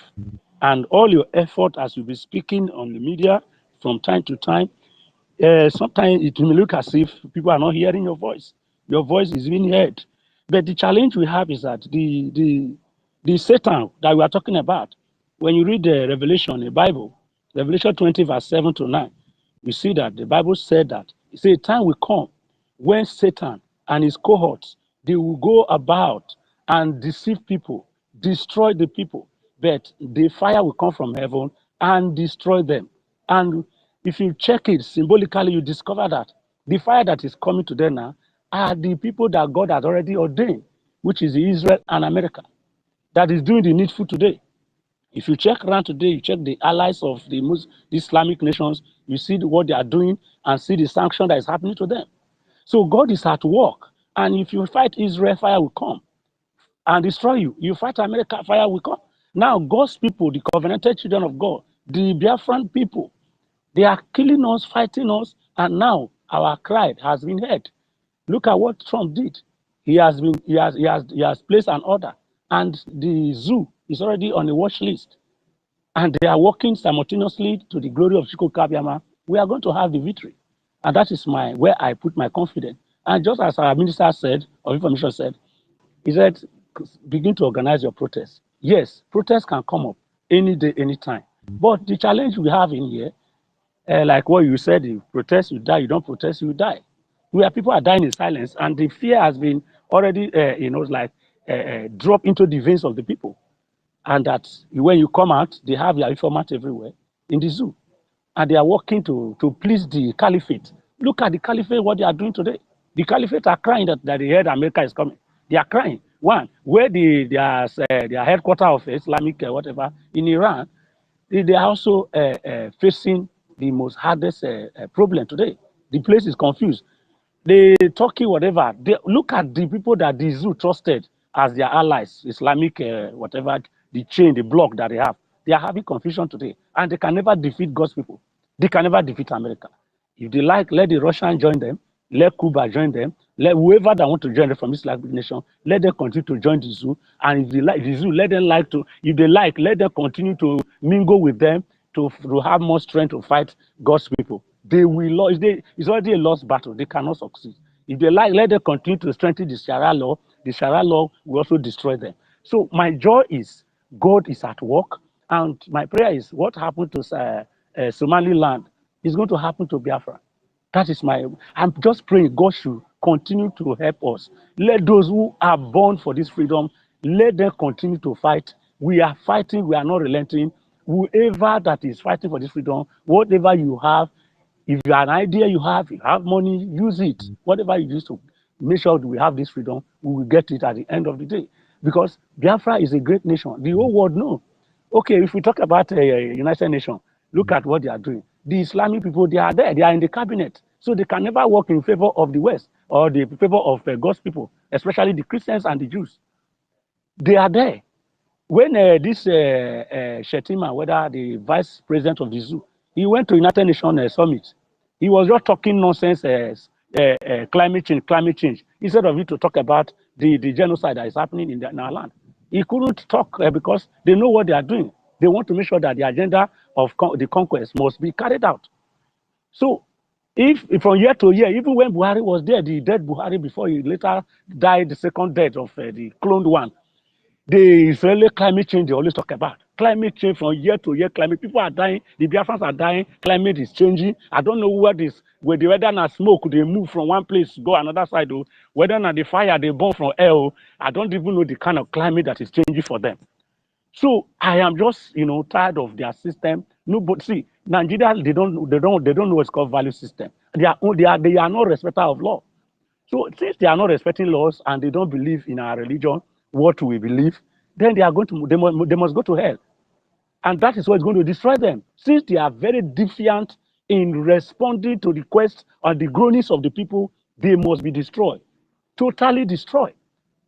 And all your effort as you be speaking on the media from time to time, sometimes it may look as if people are not hearing your voice. Your voice is being heard. But the challenge we have is that the Satan that we are talking about, when you read the Revelation, the Bible, Revelation 20, verse 7 to 9, you see that the Bible said that it said a time will come when Satan and his cohorts, they will go about and deceive people, destroy the people, but the fire will come from heaven and destroy them. And if you check it symbolically, you discover that the fire that is coming to them now are the people that God has already ordained, which is Israel and America, that is doing the needful today. If you check around today, you check the allies of the Islamic nations, you see what they are doing and see the sanction that is happening to them. So God is at work. And if you fight Israel, fire will come and destroy you. You fight America, fire will come. Now, God's people, the covenanted children of God, the Biafran people, they are killing us, fighting us, and now our cry has been heard. Look at what Trump did. He has placed an order, and the zoo is already on the watch list. And they are working simultaneously to the glory of Chukwu Kabiama. We are going to have the victory. And that is where I put my confidence. And just as our minister said, or information said, he said, begin to organize your protest. Yes, protests can come up any day, anytime. But the challenge we have in here, like what you said, you protest, you die, you don't protest, you die. where people are dying in silence, and the fear has been already, drop into the veins of the people. And that when you come out, they have their informant everywhere in the zoo, and they are working to please the caliphate. Look at the caliphate, what they are doing today. The caliphate are crying that they heard America is coming. They are crying. One, where their headquarters of Islamic whatever in Iran, they are also facing the most hardest problem today. The place is confused. The Turkey, whatever, they look at the people that the zoo trusted as their allies, Islamic, whatever, the chain, the block that they have. They are having confusion today, and they can never defeat God's people. They can never defeat America. If they like, let the Russians join them, let Cuba join them, let whoever that want to join them from Islamic nation, let them continue to join the zoo. And if they like the zoo, let them like to, if they like, let them continue to mingle with them to have more strength to fight God's people. They will lose. It's already a lost battle. They cannot succeed. If they like, let them continue to strengthen the Sharia law. The Sharia law will also destroy them. So my joy is God is at work, and my prayer is what happened to Somaliland is going to happen to Biafra. That is my. I'm just praying God should continue to help us. Let those who are born for this freedom, let them continue to fight. We are fighting. We are not relenting. Whoever that is fighting for this freedom, whatever you have, if you have an idea you have money, use it. Whatever you use to make sure that we have this freedom, we will get it at the end of the day. Because Biafra is a great nation. The whole world knows. Okay, if we talk about United Nations, look at what they are doing. The Islamic people, they are there. They are in the cabinet. So they can never work in favor of the West or the favor of God's people, especially the Christians and the Jews. They are there. When this Shetima, whether the vice president of the zoo, he went to United Nations summit. He was just talking nonsense, climate change, instead of it to talk about the genocide that is happening in our land. He couldn't talk because they know what they are doing. They want to make sure that the agenda of the conquest must be carried out. So if from year to year, even when Buhari was there, the dead Buhari before he later died, the second death of the cloned one, the Israeli climate change they always talk about. Climate change from year to year, climate. People are dying, the Biafrans are dying, climate is changing. I don't know where this, whether not smoke, they move from one place to go another side, or whether not the fire they burn from air. I don't even know the kind of climate that is changing for them. So I am just, tired of their system. No, but see, Nigeria, they don't know what's called value system. They are not respecter of law. So since they are not respecting laws and they don't believe in our religion, what we believe, then they must go to hell. And that is what's going to destroy them. Since they are very defiant in responding to the requests and the groanings of the people, they must be destroyed. Totally destroyed.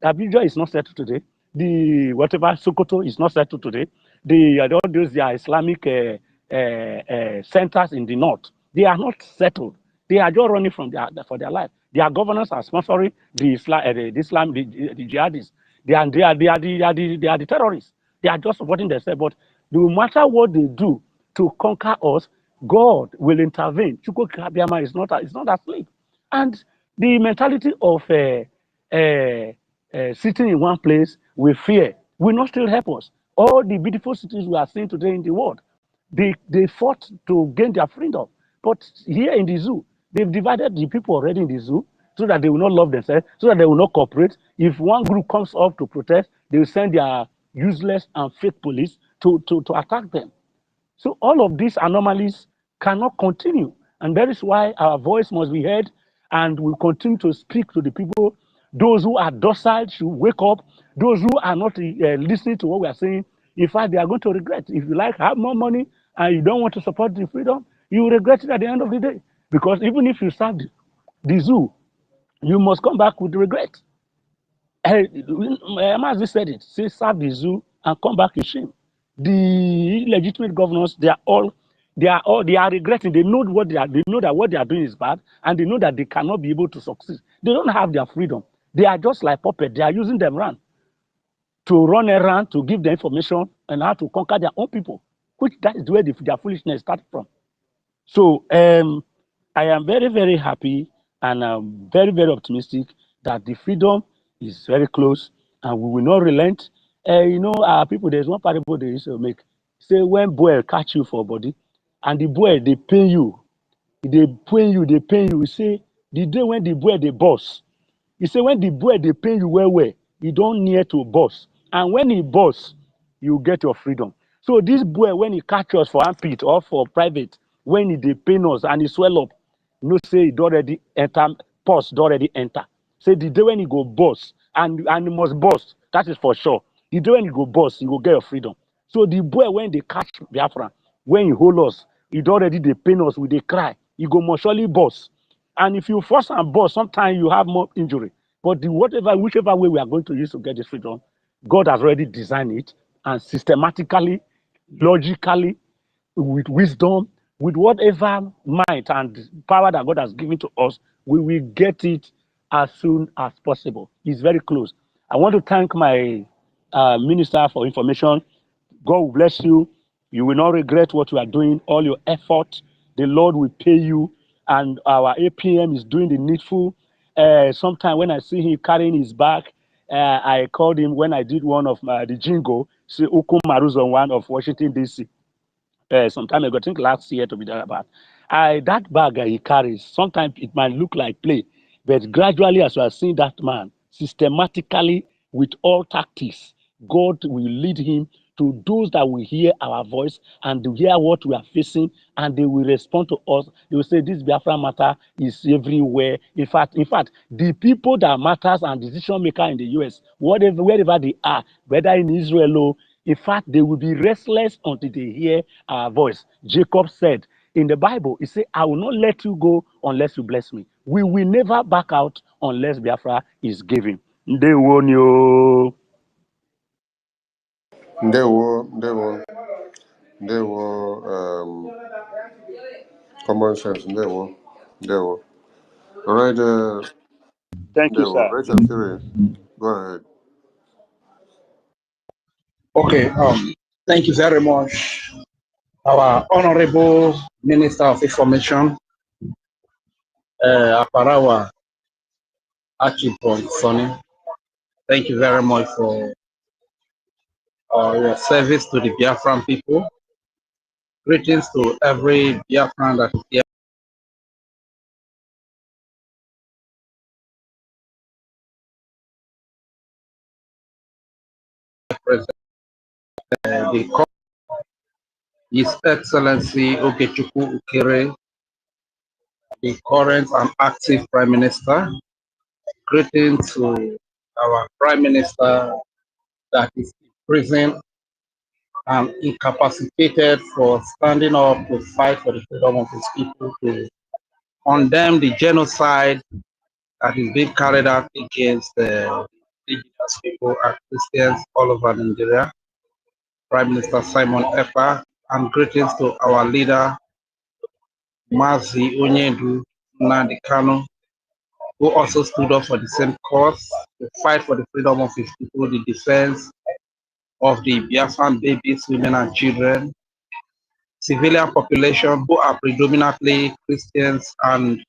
Abuja is not settled today. The whatever Sokoto is not settled today. All those their Islamic centers in the north, they are not settled. They are just running for their life. Their governors are sponsoring the jihadists. They are the terrorists. They are just supporting themselves. But no matter what they do to conquer us, God will intervene. Chukwu Kabiyama is not asleep. And the mentality of sitting in one place with fear will not still help us. All the beautiful cities we are seeing today in the world, they fought to gain their freedom. But here in the zoo, they've divided the people already in the zoo so that they will not love themselves, so that they will not cooperate. If one group comes up to protest, they will send their useless and fake police to attack them. So all of these anomalies cannot continue. And that is why our voice must be heard, and we'll continue to speak to the people. Those who are docile should wake up. Those who are not listening to what we are saying, in fact, they are going to regret. If you like have more money and you don't want to support the freedom, you will regret it at the end of the day. Because even if you serve the zoo, you must come back with regret. Mazi said it. Say, serve the zoo and come back in shame. The illegitimate governors, they are regretting. They know what they are. They know that what they are doing is bad, and they know that they cannot be able to succeed. They don't have their freedom. They are just like puppets. They are using them to run around, to give them information and how to conquer their own people, which that is where their foolishness started from. So I am very, very happy, and I'm very, very optimistic that the freedom is very close and we will not relent. Our people, there's one parable they used to make. Say when boy catch you for body and the boy, they pain you. They pain you, they pain you. Say The day when the boy dey burst, he say when the boy dey pain you well well, e don near to burst, and when e burst, you get your freedom. So this boy, when he catch us for armpit or for private, when e dey pain us and e swell up, you know say e don already enter, pus don already enter. Say the day when e go burst, and e must burst, that is for sure. The day when e go burst, you go get your freedom. So the boy, when they catch Biafra, when he hold us, he don already dey pain us, we dey cry, e go must surely burst. And if you force and burst, sometimes you have more injury. But whichever way we are going to use to get this freedom, God has already designed it, and systematically, logically, with wisdom, with whatever might and power that God has given to us, we will get it as soon as possible. It's very close. I want to thank my Minister for Information. God will bless you. You will not regret what you are doing, all your effort. The Lord will pay you. And our APM is doing the needful. Sometime when I see him carrying his bag, I called him when I did one of the jingle, see Ukum Maruzon, one of Washington, D.C. Some time ago, I think last year to be there about. That bag he carries, sometimes it might look like play, but gradually, as we are seeing that man, systematically, with all tactics, God will lead him to those that will hear our voice and to hear what we are facing, and they will respond to us. They will say, "This Biafra matter is everywhere." In fact, the people that matters and decision maker in the U.S., wherever they are, whether in Israel or in fact, they will be restless until they hear our voice. Jacob said in the Bible, he said, "I will not let you go unless you bless me." We will never back out unless Biafra is given. Ndewo ni o. Ndewo, common sense, Ndewo. All right, Thank you, Ndewo, sir. Rachel Fury, go ahead. Okay, thank you very much. Our Honorable Minister of Information, Aparawa Archibald Sonny, thank you very much for your service to the Biafran people. Greetings to every Biafran that is here present. His Excellency Okechukwu Ukere, the current and active Prime Minister. Greetings to our Prime Minister that is in prison and incapacitated for standing up to fight for the freedom of his people, to condemn the genocide that is being carried out against the indigenous people and Christians all over Nigeria. Prime Minister Simon Ekpa, and greetings to our leader, Mazi Onyedu NNAMDI Kanu, who also stood up for the same cause, to fight for the freedom of his people, the defense of the Biafran babies, women and children, civilian population who are predominantly Christians and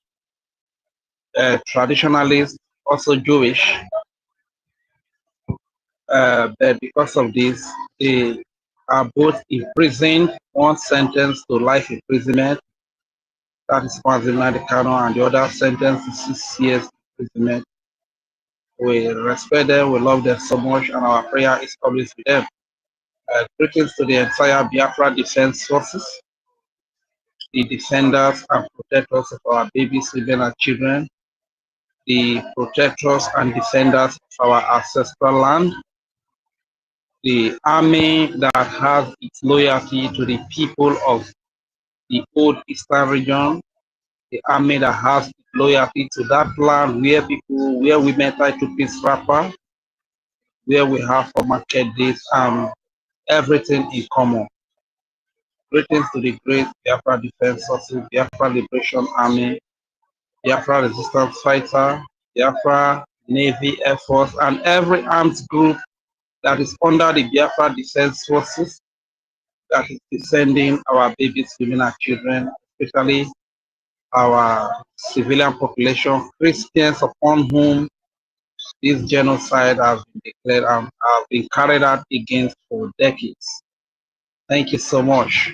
traditionalists, also Jewish. But because of this, they are both imprisoned, one sentenced to life imprisonment, that is NNAMDI Kanu, and the other sentenced to 6 years imprisonment. We respect them, we love them so much, and our prayer is always with them. Greetings to the entire Biafra Defense Forces, the defenders and protectors of our babies, women, and children, the protectors and defenders of our ancestral land, the army that has its loyalty to the people of the old Eastern region, the army that has loyalty to that land where women tie to peace wrapper, where we have for market days, everything in common. Greetings to the great Biafra Defense Forces, Biafra Liberation Army, Biafra Resistance Fighter, Biafra Navy, Air Force, and every armed group that is under the Biafra Defense Forces that is defending our babies, women, and children, especially our civilian population, Christians upon whom this genocide has been declared and have been carried out against for decades. Thank you so much.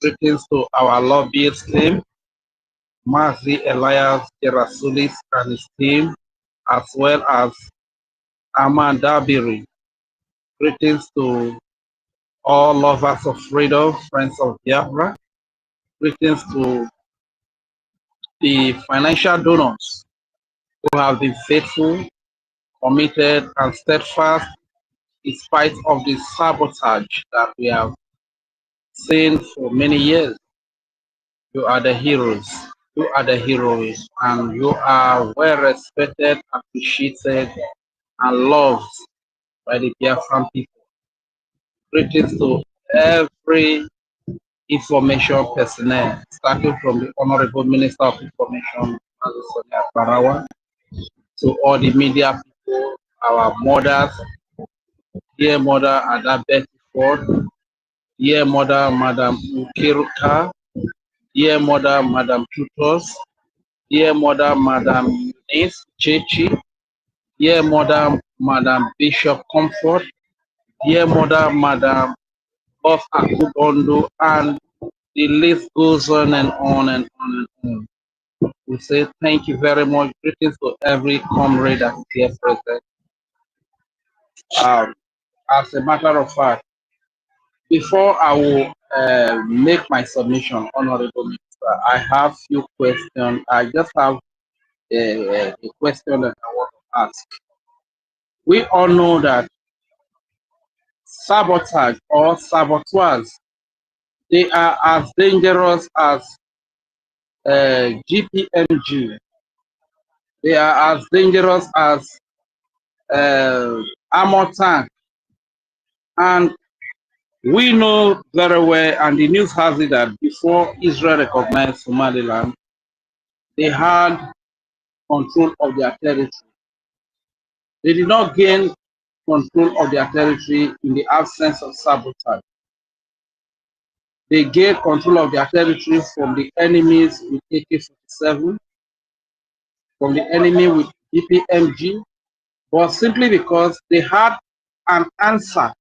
Greetings to our lobbyist team, Mazi Elias Gerasulis and his team, as well as Amanda Biri. Greetings to all lovers of freedom, friends of Biafra. Greetings to the financial donors who have been faithful, committed, and steadfast in spite of the sabotage that we have seen for many years. You are the heroes. You are the heroes, and you are well respected, appreciated, and loved by the Biafran people. Greetings to every information personnel, starting from the Honorable Minister of Information, Sonia Barawa, to all the media people, our mothers, dear mother Ada Betty Ford, dear mother Madam Ukiruka, dear mother Madam Tutos, dear mother Madam Eunice Chechi, dear mother Madam Bishop Comfort, dear mother Madam Boss Akubondo, and the list goes on and on and on and on. We say thank you very much. Greetings to every comrade that is here present. As a matter of fact, before I will make my submission, Honorable Minister, I have few questions. I just have a question that I want to ask. We all know that sabotage or saboteurs, they are as dangerous as GPMG. They are as dangerous as armor tank. And we know very well, and the news has it, that before Israel recognized Somaliland, they had control of their territory. They did not gain control of their territory in the absence of sabotage. They gained control of their territory from the enemies with AK-47, from the enemy with GPMG, but simply because they had an answer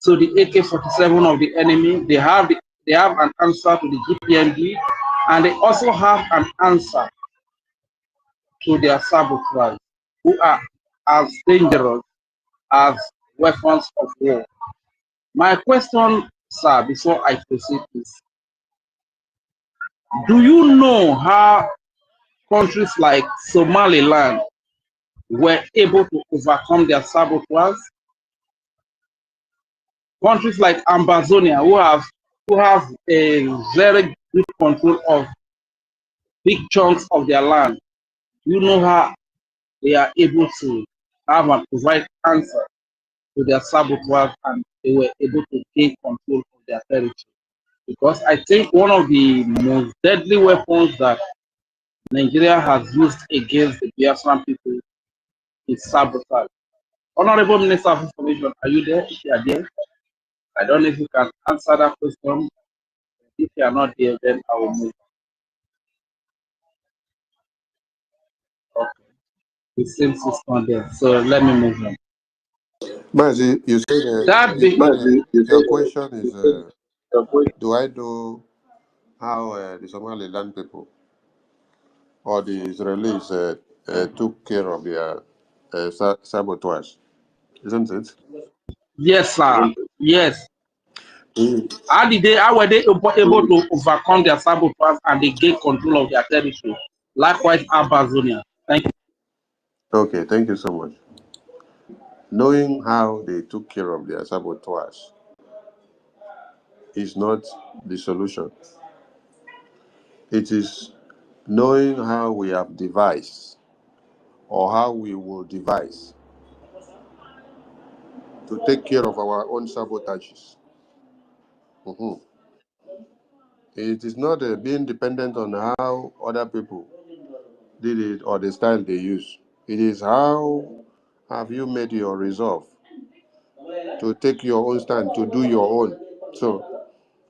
to the AK-47 of the enemy, they have an answer to the GPMG, and they also have an answer to their saboteurs, who are as dangerous as weapons of war. My question, sir, before I proceed is, do you know how countries like Somaliland were able to overcome their saboteurs? Countries like Ambazonia, who have a very good control of big chunks of their land, you know how they are able to have and provide answer to their saboteurs, and they were able to gain control of their territory. Because I think one of the most deadly weapons that Nigeria has used against the Biafran people is sabotage. Honorable Minister of Information, are you there? If you are there, I don't know if you can answer that question. If you are not there, then I will move. Okay. It seems it's not there. So let me move on. Mazi, you said That be your question is, do I know how the Somaliland people or the Israelis took care of their saboteurs, isn't it? yes, sir. Yes. Mm. How were they able to overcome their saboteurs and they gain control of their territory? Likewise, Amazonia. Thank you. Okay, thank you so much. Knowing how they took care of their saboteurs is not the solution. It is knowing how we have devised or how we will devise to take care of our own sabotages. Mhm. It is not being dependent on how other people did it or the style they use. It is how have you made your resolve to take your own stand, to do your own. So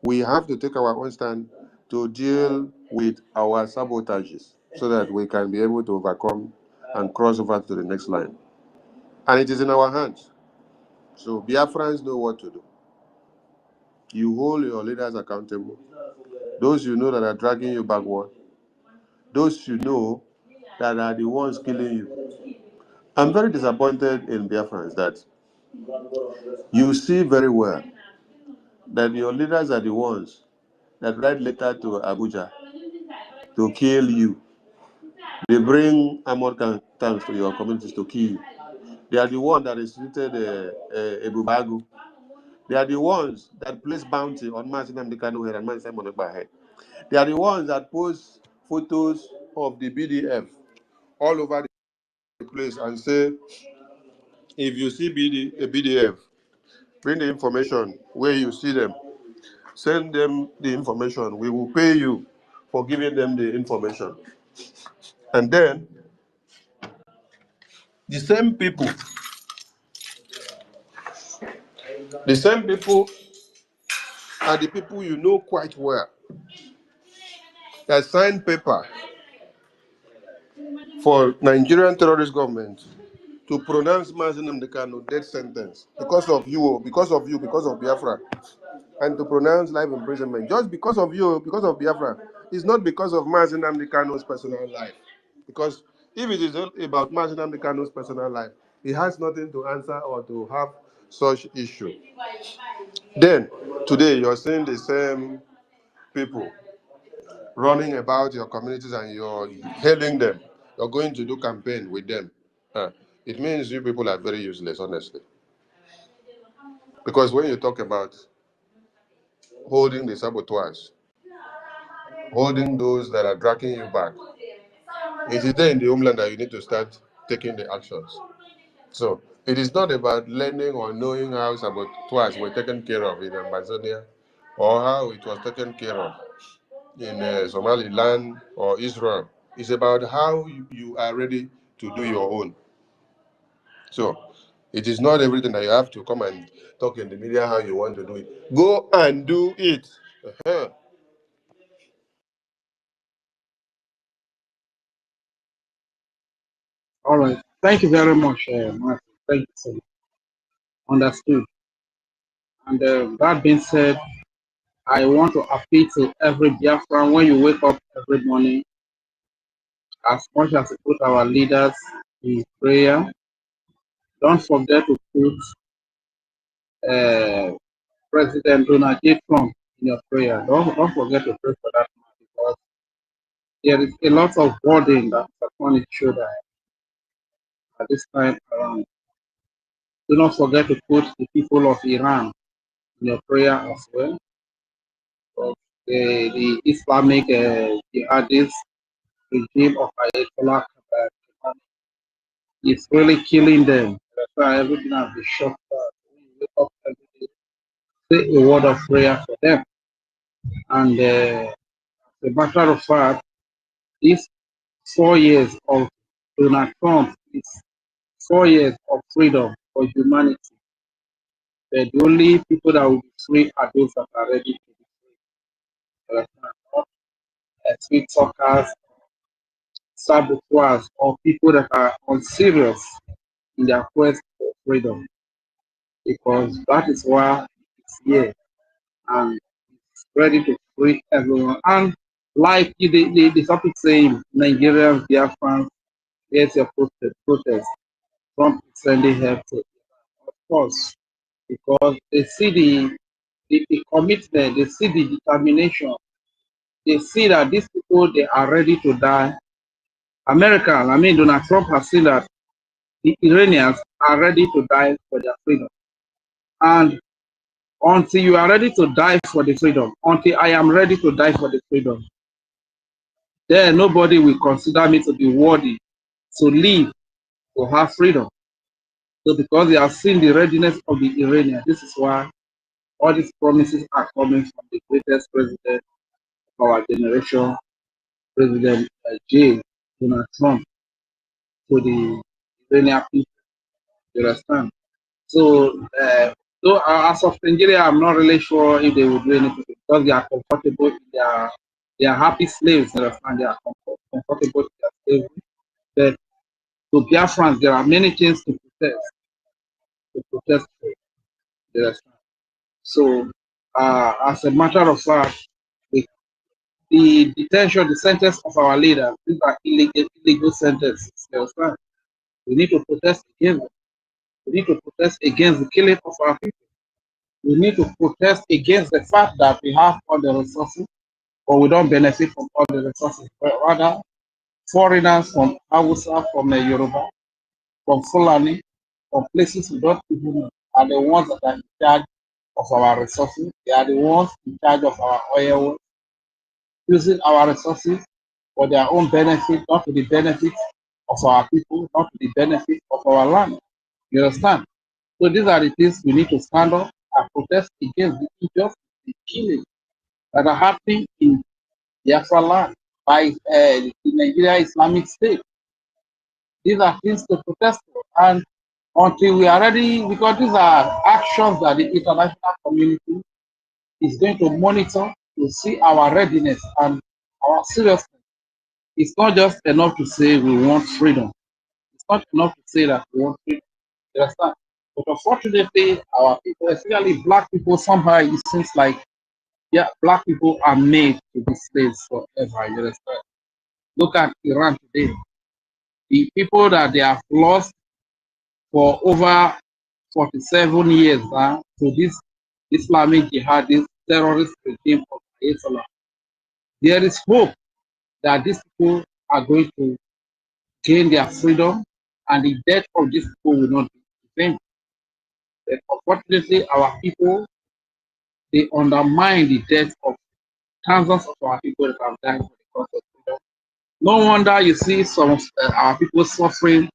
we have to take our own stand to deal with our sabotages so that we can be able to overcome and cross over to the next line. And it is in our hands. So Biafrans know what to do. You hold your leaders accountable. Those you know that are dragging you backward, those you know that are the ones killing you. I'm very disappointed in Biafrans that you see very well that your leaders are the ones that write letter to Abuja to kill you. They bring armored tanks to your communities to kill you. They are the ones that instituted Ebubagu. They are the ones that place bounty on NNAMDI Kanu head and Simon head. They are the ones that post photos of the BDF all over the place and say, if you see BDF, bring the information where you see them. Send them the information. We will pay you for giving them the information. And then the same people, the same people are the people you know quite well that signed paper for Nigerian terrorist government to pronounce Mazi Kanu death sentence because of Biafra, and to pronounce life imprisonment just because of you, because of Biafra. It's not because of Mazi Kanu's personal life. Because if it is about Mazi Kanu's personal life, he has nothing to answer or to have such issue. Then today you're seeing the same people running about your communities and you're hailing them. You're going to do campaign with them. It means you people are very useless, honestly. Because when you talk about holding the saboteurs, holding those that are dragging you back, it is there in the homeland that you need to start taking the actions. So it is not about learning or knowing how saboteurs were taken care of in Amazonia or how it was taken care of in Somaliland or Israel. It's about how you are ready to do your own. So it is not everything that you have to come and talk in the media how you want to do it. Go and do it. Uh-huh. All right. Thank you very much, Martin. Thank you so much. Understood. And that being said, I want to appeal to every Biafran when you wake up every morning, as much as we put our leaders in prayer, don't forget to put President Donald J. Trump in your prayer. Don't forget to pray for that man, because there is a lot of burden that's upon his shoulder at this time around. Do not forget to put the people of Iran in your prayer as well. Of the Islamic jihadist regime of Ayatollah Khamenei is really killing them. That's why everything has been shut down. When you wake up every day, say a word of prayer for them. And as a matter of fact, these 4 years of Donald Trump is 4 years of freedom for humanity. But the only people that will be free are those that are ready to be free. Not street talkers, saboteurs, or people that are unserious in their quest for freedom. Because that is why it's here and it's ready to free everyone. And like the topic saying, Nigerians, Biafrans, here's your protest. Trump is sending help to, of course, because they see the commitment, they see the determination, they see that these people, they are ready to die. Donald Trump has seen that the Iranians are ready to die for their freedom. And until you are ready to die for the freedom, until I am ready to die for the freedom, then nobody will consider me to be worthy to live, to have freedom. So because they have seen the readiness of the Iranians, this is why all these promises are coming from the greatest president of our generation, President J. Donald Trump, to the Iranian people. You understand? So, though as of Nigeria, I'm not really sure if they will do anything because they are comfortable. They are happy slaves. You understand? They are comfortable in their slavery. But to Biafrans, there are many things to protest. For. You understand? So, as a matter of fact, the detention, the sentence of our leaders. These are illegal sentences. You understand? We need to protest against them. We need to protest against the killing of our people. We need to protest against the fact that we have all the resources, but we don't benefit from all the resources. But rather, foreigners from Hausa, from Yoruba, from Fulani, from places we don't even know, are the ones that are in charge of our resources. They are the ones in charge of our oil, using our resources for their own benefit, not to the benefit of our people, not to the benefit of our land. You understand? So these are the things we need to stand up and protest against the injustice, the killing that are happening in Biafra land by the Nigeria Islamic State. These are things to protest for. And until we are ready, because these are actions that the international community is going to monitor to see our readiness and our seriousness. It's not just enough to say we want freedom. It's not enough to say that we want freedom. You understand? But unfortunately, our people, especially black people, somehow it seems like, yeah, black people are made to be slaves forever. You understand? Look at Iran today. The people that they have lost for over 47 years now to this Islamic jihadist terrorist regime of Islam. There is hope that these people are going to gain their freedom and the death of these people will not be the same. But unfortunately, our people, they undermine the death of thousands of our people that have died for the cause of freedom. No wonder you see some of our people suffering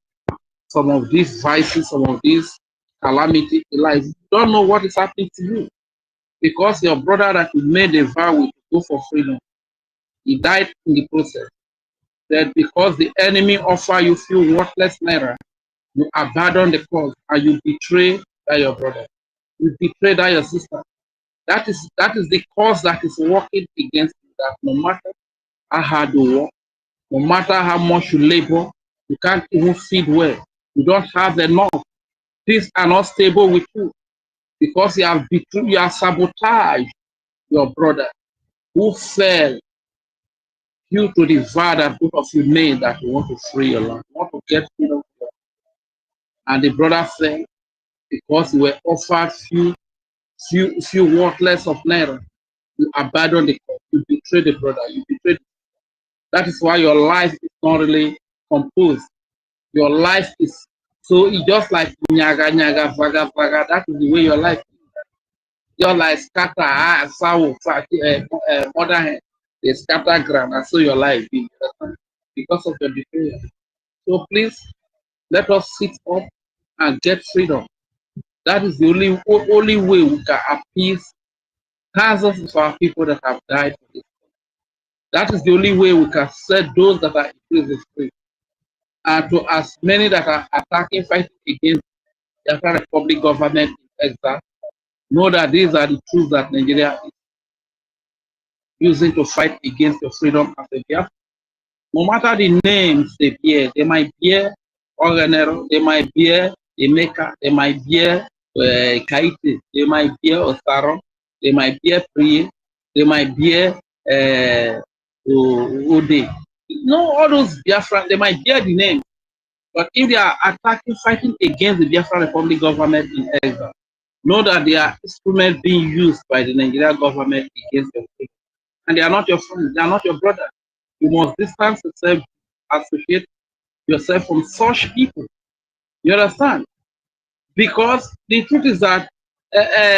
some of these vices, some of these calamity in life. You don't know what is happening to you because your brother that you made a vow with to go for freedom, he died in the process. That because the enemy offer you few worthless naira, you abandon the cause and you betray that your brother. You betray that your sister. That is the cause that is working against you. That no matter how hard you work, no matter how much you labor, you can't even feed well. You don't have enough. Things are not stable with you because you have betrayed, you have sabotaged your brother who fell due to the vow that both of you made that you want to free your land, you want to get freedom. And the brother fell because you were offered few worthless of naira. You abandon the cause, you betray the brother, you betray. That is why your life is not really composed. Your life is so it's just like nyaga nyaga vaga vaga. That is the way your life is. Just like scatter sour mother hen, they scatter ground, and so your life is because of your betrayal. So please let us sit up and get freedom. That is the only way we can appease thousands of our people that have died for this. That is the only way we can set those that are in prison free. And to as many that are attacking, fighting against the African Republic government in exile, know that these are the tools that Nigeria is using to fight against your freedom as a Biafra. No matter the names they might bear Oganero, they might bear Emeka, they might bear Kaite, they might bear Osaro, they might bear Priye, they might bear Ode. No, all those Biafra, they might bear the name, but if they are attacking, fighting against the Biafra Republic government in exile, know that they are instruments being used by the Nigerian government against your people. And they are not your friends, they are not your brother. You must distance yourself, associate yourself from such people. You understand? Because the truth is that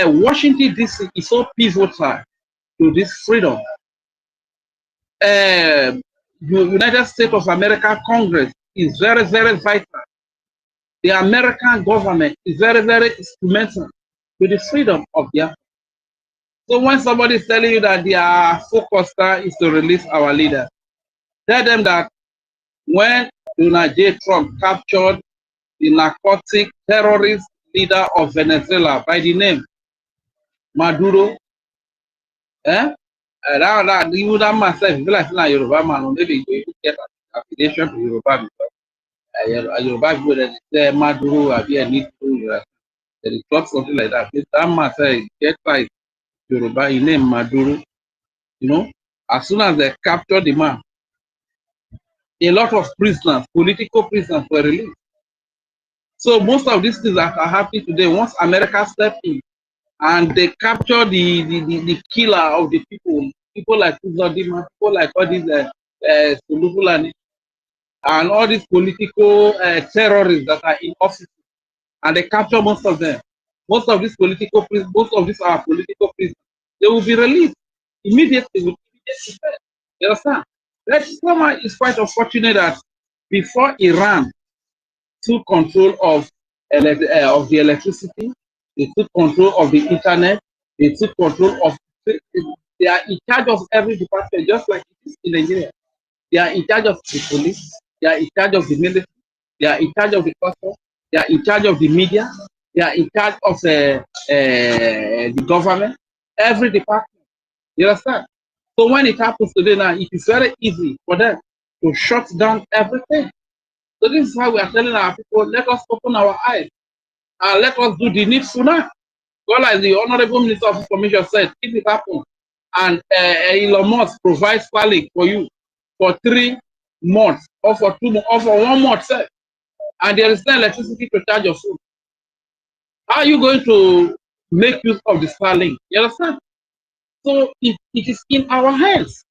Washington DC is so pivotal to this freedom. United States of America Congress is very, very vital. The American government is very, very instrumental to the freedom of their. So when somebody is telling you that their focus is to release our leaders, tell them that when Donald J. Trump captured the narcotic terrorist leader of Venezuela by the name Maduro, that even that man said, if you like a Yoruba man, maybe you get an affiliation to Yoruba because Yoruba people that say Maduro, I need to they talk something like that. That man said, get like Yoruba, his name Maduro, you know. As soon as they captured the man, a lot of prisoners, political prisoners, were released. So most of these things that are happening today, once America stepped in and they capture the killer of the people like Uzodima, people like all these Sulufulani, and all these political terrorists that are in office, and they capture most of them. Most of these political prisoners, most of these are political prisoners, they will be released immediately with immediate effect. You understand? That Islam is quite unfortunate that before Iran took control of the electricity, they took control of the internet, they took control of, they are in charge of every department, just like it is in Nigeria. They are in charge of the police, they are in charge of the military, they are in charge of the custom, they are in charge of the media, they are in charge of the government, every department. You understand? So when it happens today now, it is very easy for them to shut down everything. So this is why we are telling our people, let us open our eyes and let us do the needful now. God, like the Honorable Minister of Information said, if it happens and Elon Musk provides Starlink for you for 3 months or for 2 months or for 1 month, sir, and there is no electricity to charge your phone, how are you going to make use of the Starlink? You understand? So it is in our hands.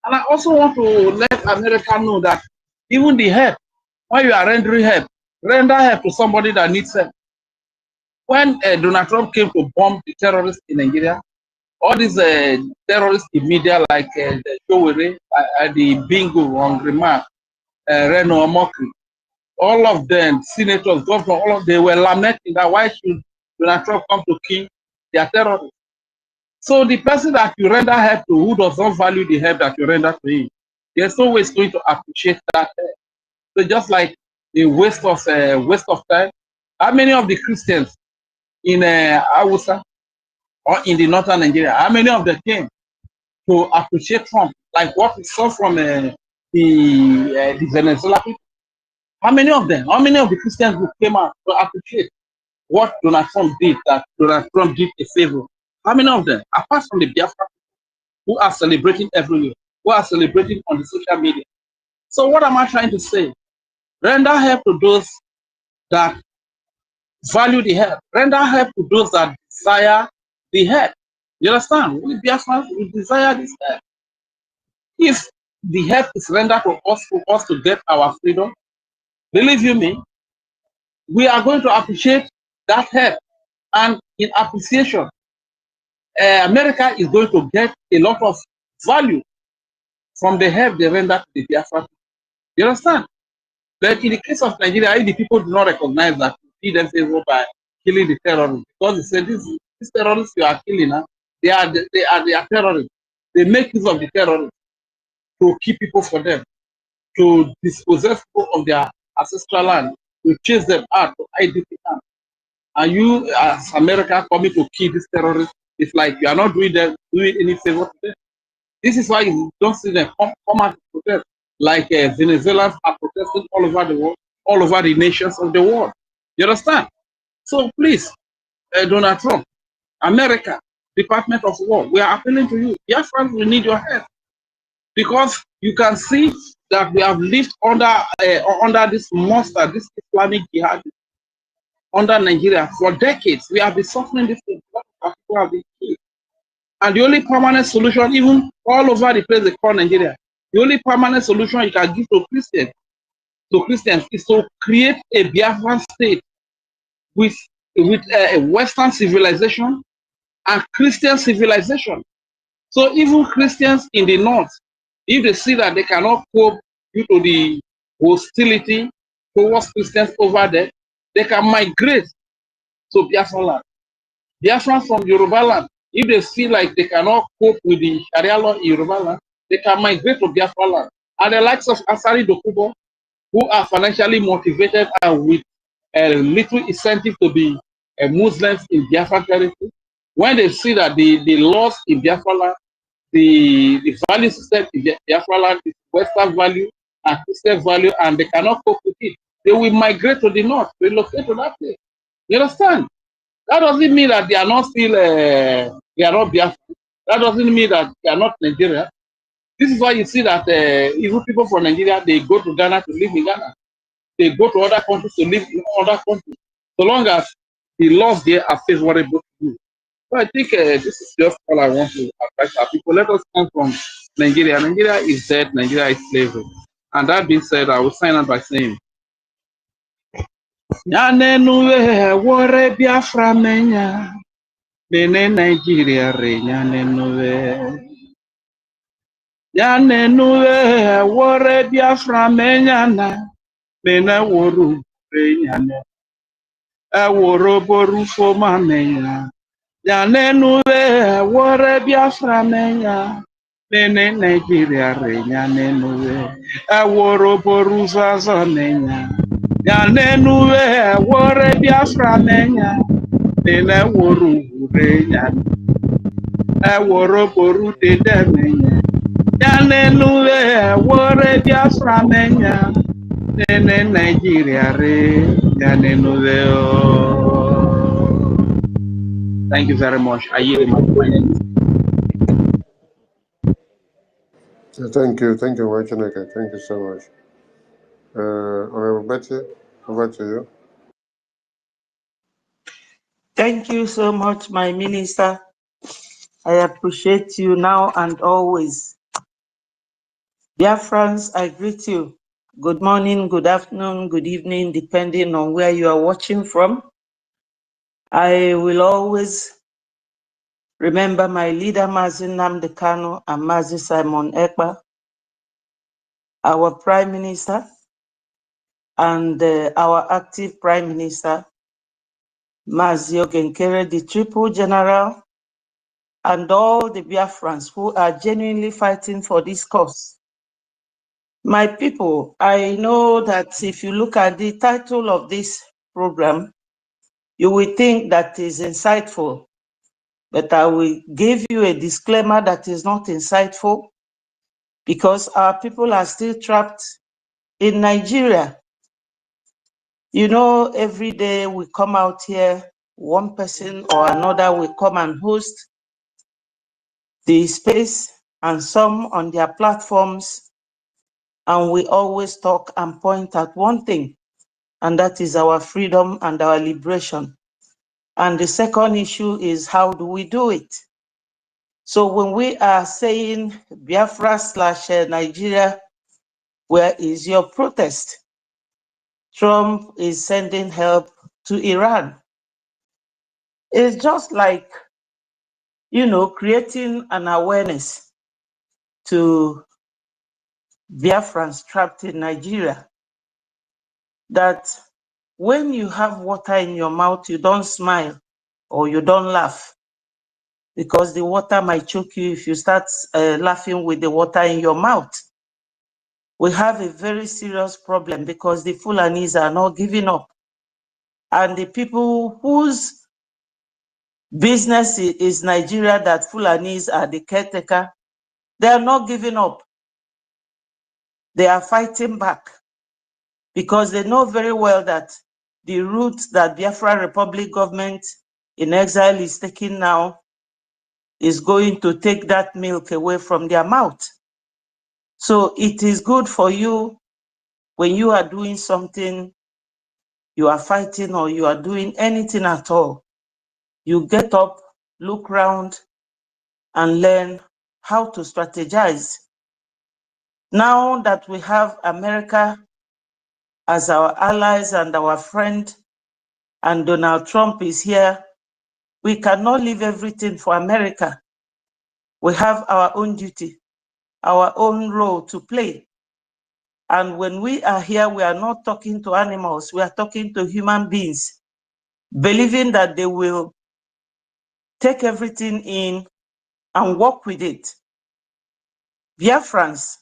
And I also want to let America know that even the help, when you are rendering help, render help to somebody that needs help. When Donald Trump came to bomb the terrorists in Nigeria, all these terrorists in media like the Showere, the Bingo, Hungry Man, Reno Mokri, all of them, senators, governors, all of them were lamenting that why should Donald Trump come to kill their terrorists? So the person that you render help to, who does not value the help that you render to him, there's no way he's going to appreciate that help. So just like a waste of time. How many of the Christians in Hausa or in the northern Nigeria, how many of them came to appreciate Trump, like what we saw from the Venezuela people? How many of them? How many of the Christians who came out to appreciate what Donald Trump did, that Donald Trump did a favor? How many of them, apart from the Biafra, who are celebrating everywhere, who are celebrating on the social media? So what am I trying to say? Render help to those that value the help. Render help to those that desire the help. You understand? We Biafrans, we desire this help. If the help is rendered to us for us to get our freedom, believe you me, we are going to appreciate that help. And in appreciation, America is going to get a lot of value from the help they render to the Biafra. You understand? But in the case of Nigeria, the people do not recognize that we see them favor by killing the terrorists, because they say these terrorists you are killing, they are terrorists. They make use of the terrorists to keep people for them, to dispossess people of their ancestral land, to chase them out to IDP land. And you, as America, coming to kill these terrorists, it's like you are not doing any favor to them. This is why you don't see them come out to protest, like Venezuelans are protesting all over the world, all over the nations of the world. You understand? So please, Donald Trump, America, Department of War, we are appealing to you. Yes, friends, we need your help, because you can see that we have lived under this monster, this Islamic jihad, under Nigeria for decades. We have been suffering this thing. People have been killed. And the only permanent solution, even all over the place they call Nigeria, the only permanent solution you can give to Christians is to create a Biafran state with a Western civilization and Christian civilization. So even Christians in the north, if they see that they cannot cope due to the hostility towards Christians over there, they can migrate to Biafra land. Biafrans from Yoruba land, if they feel like they cannot cope with the Sharia law in Yoruba land, they can migrate to Biafra land. And the likes of Asari Dokubo, who are financially motivated and with a little incentive to be Muslims in Biafra territory, when they see that the laws in Biafra land, the value system in Biafra land is Western value and Christian value, and they cannot cope with it, they will migrate to the north, relocate to that place. You understand? That doesn't mean that they are not still, they are not Biafra. That doesn't mean that they are not Nigeria. This is why you see that even people from Nigeria, they go to Ghana to live in Ghana. They go to other countries to live in other countries. So long as the laws there are favorable to you. So I think this is just all I want to advise our people. Let us come from Nigeria. Nigeria is dead. Nigeria is slavery. And that being said, I will sign up by saying, Nyanenuwe wore Biafra menya, bene Nigeria re nyanenuwe. Nyanenuwe wore Biafra menya na, bene woru re nyane. Eworo boru foma menya. Nyanenuwe wore Biafra menya, bene Nigeria re nyanenuwe. Eworo boru zaza menya. Nyanenuwe wore Biafra menya, bene woru re nyane. Eworo boru dede menya. Nyanenuwe wore Biafra menya, bene Nigeria re nyanenuwe o. Thank you very much. I yield my point. Thank you, Wachineke. Thank you so much. Honorable Betty, over to you. Thank you so much, my minister. I appreciate you now and always. Dear friends, I greet you. Good morning, good afternoon, good evening, depending on where you are watching from. I will always remember my leader, NNAMDI KANU, and Mazi Simon Ekpa, our Prime Minister, and our active Prime Minister, Mazi Ogenkere, the Triple General, and all the Biafrans who are genuinely fighting for this cause. My people, I know that if you look at the title of this program, you will think that is insightful, but I will give you a disclaimer that is not insightful because our people are still trapped in Nigeria. You know, every day we come out here, one person or another will come and host the space and some on their platforms, and we always talk and point at one thing, and that is our freedom and our liberation. And the second issue is how do we do it? So when we are saying Biafra / Nigeria, where is your protest? Trump is sending help to Iran. It's just like, you know, creating an awareness to Biafrans trapped in Nigeria that when you have water in your mouth, you don't smile or you don't laugh because the water might choke you if you start laughing with the water in your mouth. We have a very serious problem because the Fulanis are not giving up. And the people whose business is Nigeria, that Fulanis are the caretaker, they are not giving up. They are fighting back because they know very well that the route that Biafra Republic government in exile is taking now is going to take that milk away from their mouth. So it is good for you when you are doing something, you are fighting or you are doing anything at all, you get up, look around, and learn how to strategize. Now that we have America as our allies and our friend, and Donald Trump is here, we cannot leave everything for America. We have our own duty, our own role to play. And when we are here, we are not talking to animals, we are talking to human beings, believing that they will take everything in and work with it. Biafrans,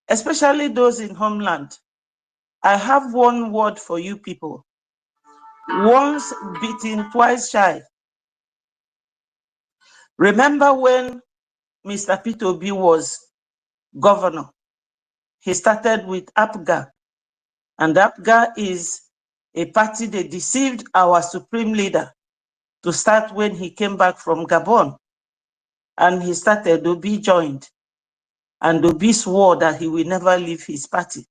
especially those in homeland, I have one word for you people. Once bitten, twice shy. Remember when Mr. Peter Obi was governor, he started with APGA, and APGA is a party that deceived our supreme leader to start when he came back from Gabon, and he started, Obi joined. and Obi swore that he will never leave his party.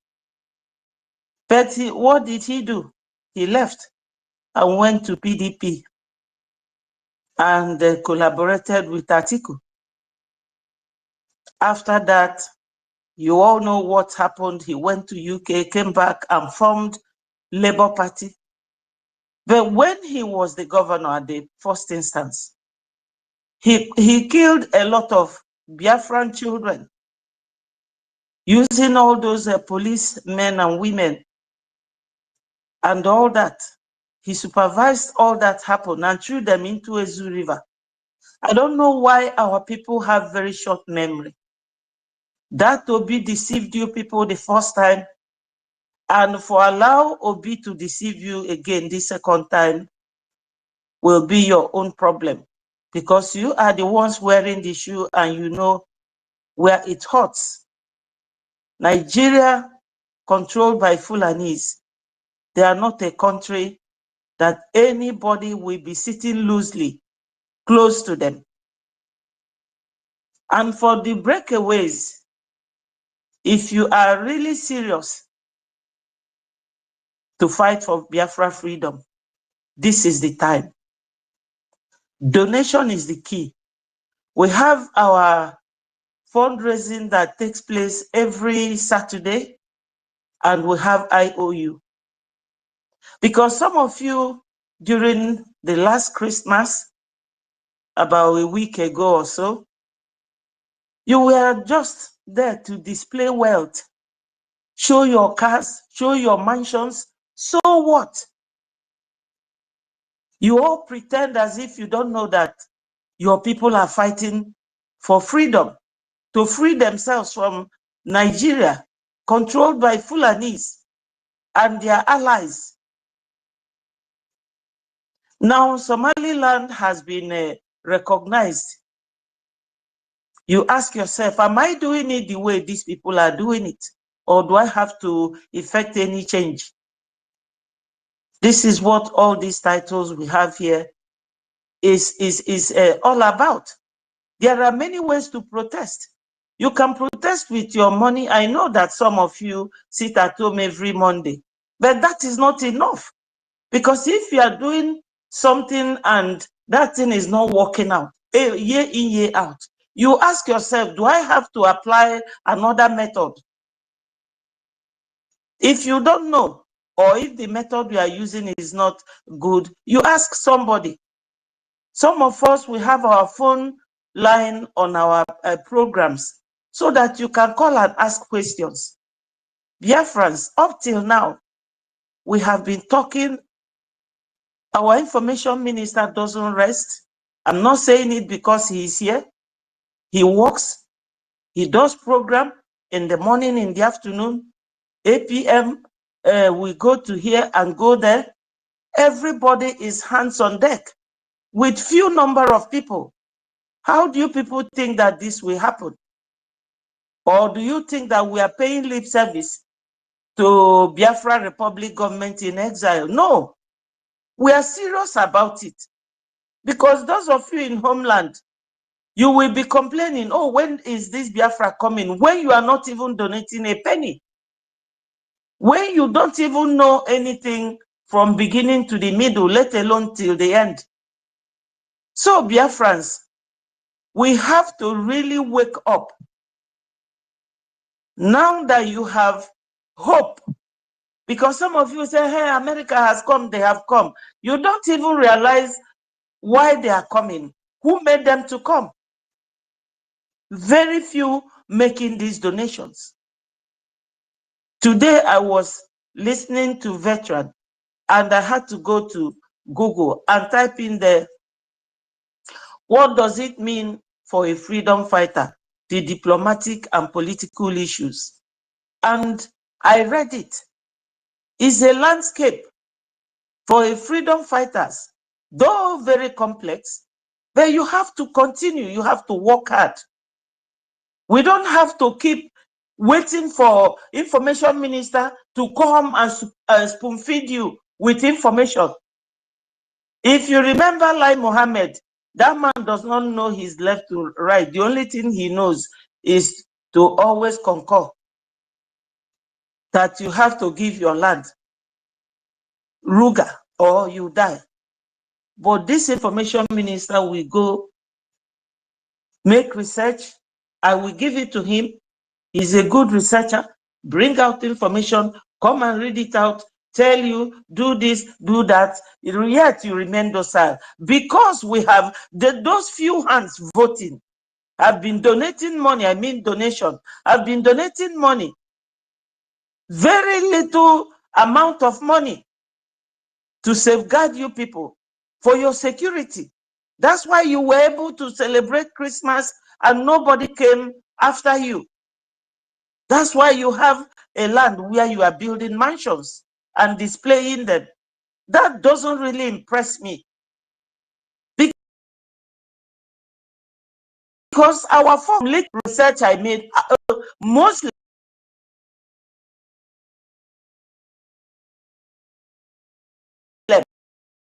But what did he do? He left and went to PDP and collaborated with Atiku. After that, you all know what happened. He went to UK, came back and formed Labour Party. But when he was the governor at the first instance, he killed a lot of Biafran children using all those police men and women and all that. He supervised all that happen and threw them into Ezu River. I don't know why our people have very short memory. That Obi deceived you people the first time, and for allow Obi to deceive you again the second time will be your own problem, because you are the ones wearing the shoe and you know where it hurts. Nigeria, controlled by Fulanis, they are not a country that anybody will be sitting loosely close to them. And for the breakaways, if you are really serious to fight for Biafra freedom, this is the time. Donation is the key. We have our fundraising that takes place every Saturday, and we have IOU. Because some of you, during the last Christmas, about a week ago or so, you were just there to display wealth, show your cars, show your mansions. So what? You all pretend as if you don't know that your people are fighting for freedom, to free themselves from Nigeria, controlled by Fulanis and their allies. Now, Somaliland has been recognized. You ask yourself, am I doing it the way these people are doing it? Or do I have to effect any change? This is what all these titles we have here is all about. There are many ways to protest. You can protest with your money. I know that some of you sit at home every Monday, but that is not enough. Because if you are doing something and that thing is not working out, year in, year out, you ask yourself, do I have to apply another method? If you don't know, or if the method you are using is not good, you ask somebody. Some of us, we have our phone line on our programs so that you can call and ask questions. Biafrans, up till now, we have been talking. Our information minister doesn't rest. I'm not saying it because he is here. He works, he does program in the morning, in the afternoon, 8 p.m. We go to here and go there. Everybody is hands on deck with few number of people. How do you people think that this will happen? Or do you think that we are paying lip service to Biafra Republic government in exile? No, we are serious about it. Because those of you in homeland, you will be complaining, oh, when is this Biafra coming? When you are not even donating a penny. When you don't even know anything from beginning to the middle, let alone till the end. So Biafrans, we have to really wake up. Now that you have hope, because some of you say, hey, America has come, they have come. You don't even realize why they are coming. Who made them to come? Very few making these donations. Today I was listening to Veteran and I had to go to Google and type in there, what does it mean for a freedom fighter, the diplomatic and political issues? And I read it. It's a landscape for a freedom fighters, though very complex, but you have to continue, you have to work hard. We don't have to keep waiting for information minister to come and spoon feed you with information. If you remember Lai Mohammed, that man does not know his left to right. The only thing he knows is to always concur that you have to give your land, Ruga, or you die. But this information minister will go make research. I will give it to him. He's a good researcher. Bring out information, come and read it out, tell you, do this, do that. Yet you remain docile. Because we have those few hands voting, have been donating money, I mean donation, have been donating money, very little amount of money to safeguard you people for your security. That's why you were able to celebrate Christmas and nobody came after you. That's why you have a land where you are building mansions and displaying them. That doesn't really impress me. Because our form research I made, mostly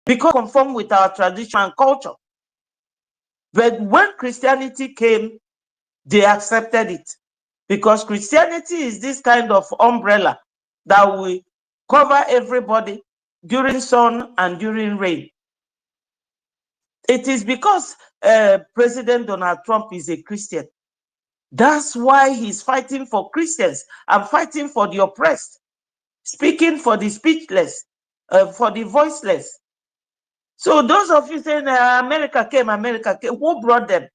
because conform with our tradition and culture. But when Christianity came, they accepted it. Because Christianity is this kind of umbrella that will cover everybody during sun and during rain. It is because President Donald Trump is a Christian. That's why he's fighting for Christians and fighting for the oppressed, speaking for the speechless, for the voiceless. So those of you saying America came, who brought them?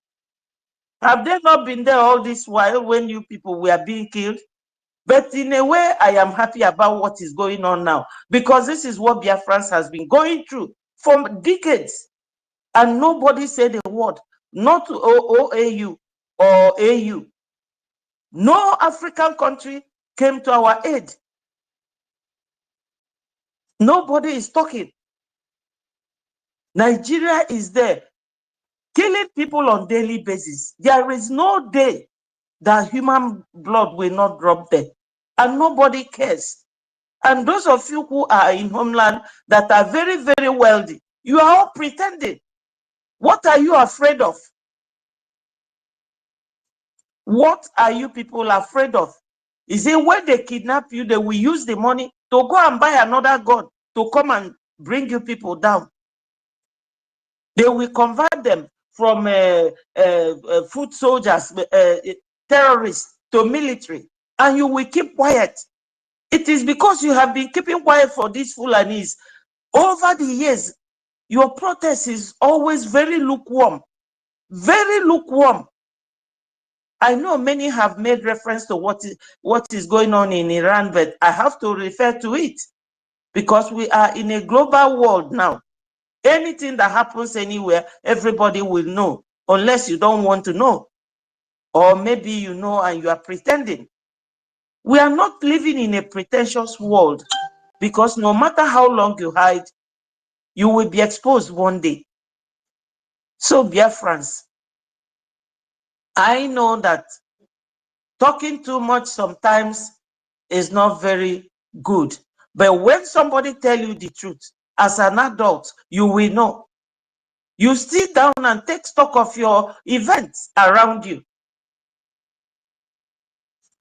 Have they not been there all this while when you people were being killed? But in a way, I am happy about what is going on now, because this is what Biafrans has been going through for decades. And nobody said a word, not OAU or AU. No African country came to our aid. Nobody is talking. Nigeria is there, killing people on a daily basis. There is no day that human blood will not drop there, and nobody cares. And those of you who are in homeland that are very, very wealthy, you are all pretending. What are you afraid of? What are you people afraid of? Is it when they kidnap you, they will use the money to go and buy another god to come and bring you people down? They will convert them from foot soldiers, terrorists, to military, and you will keep quiet. It is because you have been keeping quiet for these Fulanis. Over the years, your protest is always very lukewarm. Very lukewarm. I know many have made reference to what is going on in Iran, but I have to refer to it because we are in a global world now. Anything that happens anywhere, everybody will know, unless you don't want to know. Or maybe you know and you are pretending. We are not living in a pretentious world, because no matter how long you hide, you will be exposed one day. So, Biafrans, I know that talking too much sometimes is not very good. But when somebody tells you the truth, as an adult, you will know. You sit down and take stock of your events around you.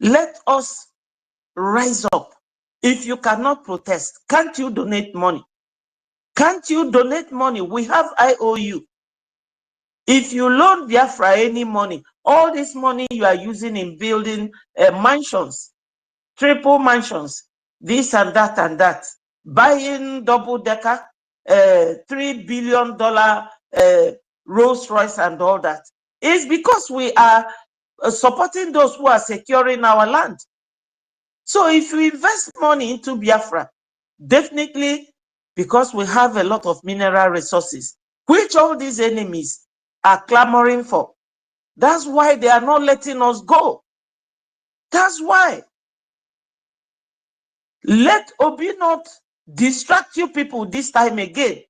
Let us rise up. If you cannot protest, can't you donate money? Can't you donate money? We have IOU. If you loan Biafra any money, all this money you are using in building mansions, triple mansions, this and that, buying double-decker, $3 billion Rolls Royce and all that, is because we are supporting those who are securing our land. So if you invest money into Biafra, definitely, because we have a lot of mineral resources, which all these enemies are clamoring for. That's why they are not letting us go. That's why. Let Obi not distract you people this time again,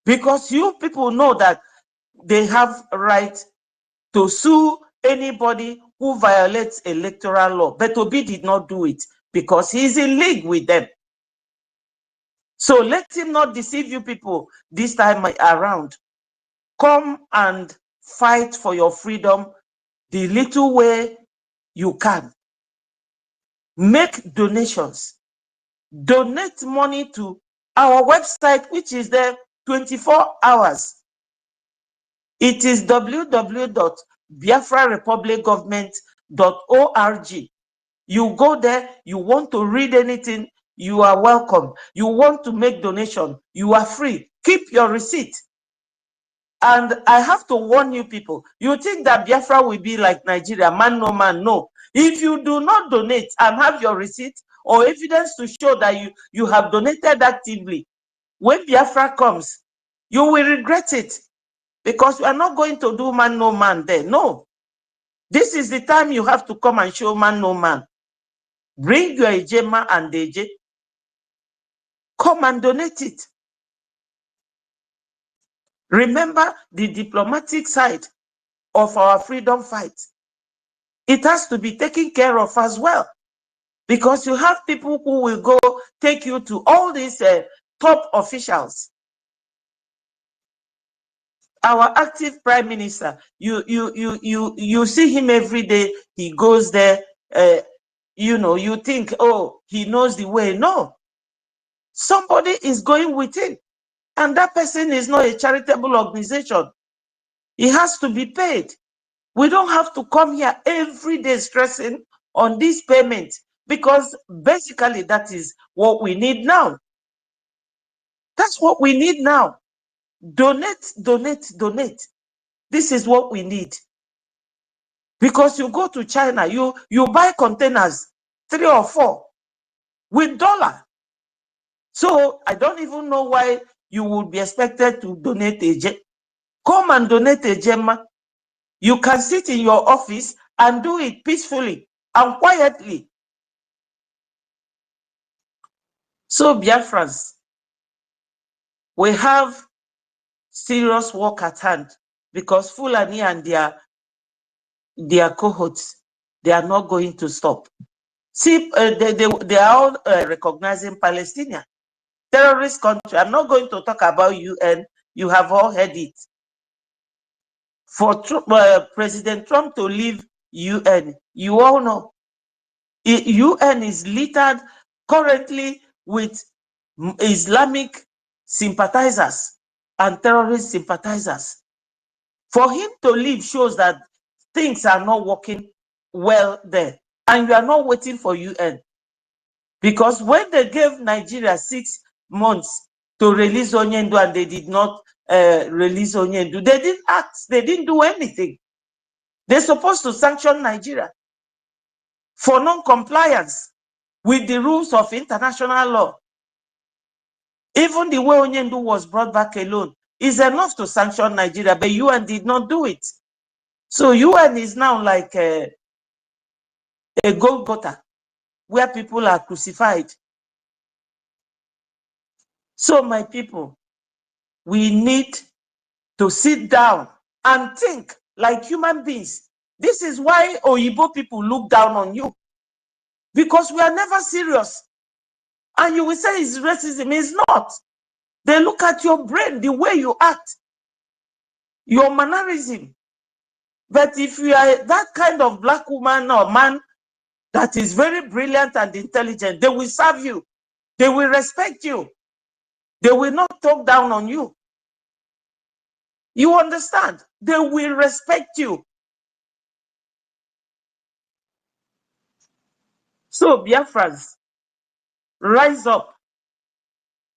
because you people know that they have right to sue anybody who violates electoral law. But Obi did not do it because he's in league with them. So let him not deceive you people this time around. Come and fight for your freedom the little way you can. Make donations. Donate money to our website, which is there 24 hours. It is www.biafrarepublicgovernment.org. You go there, you want to read anything, you are welcome. You want to make donation, you are free. Keep your receipt. And I have to warn you people, you think that Biafra will be like Nigeria, man no man, no. If you do not donate and have your receipt or evidence to show that you have donated actively, when Biafra comes, you will regret it, because we are not going to do man no man there. No. This is the time you have to come and show man no man. Bring your Ejema and Deje. Come and donate it. Remember the diplomatic side of our freedom fight. It has to be taken care of as well, because you have people who will go take you to all these top officials. Our active prime minister, you see him every day. He goes there. You know, you think, oh, he knows the way. No, somebody is going with him, and that person is not a charitable organization. He has to be paid. We don't have to come here every day stressing on this payment, because basically that is what we need now. That's what we need now. Donate, donate, donate. This is what we need. Because you go to China, you buy containers, 3 or 4, with dollar. So I don't even know why you would be expected to donate a gem. Come and donate a gem. You can sit in your office and do it peacefully and quietly. So Biafrans, we have serious work at hand, because Fulani and their cohorts, they are not going to stop. See, they are all recognizing Palestinian terrorist country. I'm not going to talk about UN. You have all heard it. For President Trump to leave UN, you all know, UN is littered currently with Islamic sympathizers and terrorist sympathizers. For him to leave shows that things are not working well there. And you are not waiting for UN. Because when they gave Nigeria 6 months to release Onyendu and they did not release Onyendu, they didn't act, they didn't do anything. They're supposed to sanction Nigeria for non-compliance with the rules of international law. Even the way Onyendu was brought back alone is enough to sanction Nigeria, but UN did not do it. So UN is now like a Golgotha, where people are crucified. So my people, we need to sit down and think like human beings. This is why Oyibo people look down on you, because we are never serious. And you will say it's racism. It's not. They look at your brain, the way you act, your mannerism. But if you are that kind of black woman or man that is very brilliant and intelligent, they will serve you. They will respect you. They will not talk down on you. You understand? They will respect you. So, Biafrans, rise up.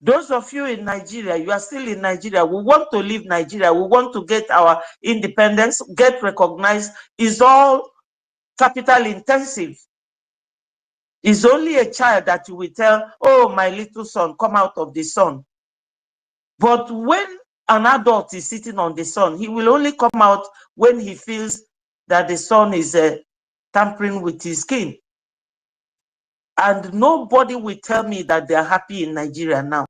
Those of you in Nigeria, you are still in Nigeria. We want to leave Nigeria. We want to get our independence, get recognized. It's all capital intensive. It's only a child that you will tell, oh, my little son, come out of the sun. But when an adult is sitting on the sun, he will only come out when he feels that the sun is tampering with his skin. And nobody will tell me that they are happy in Nigeria now.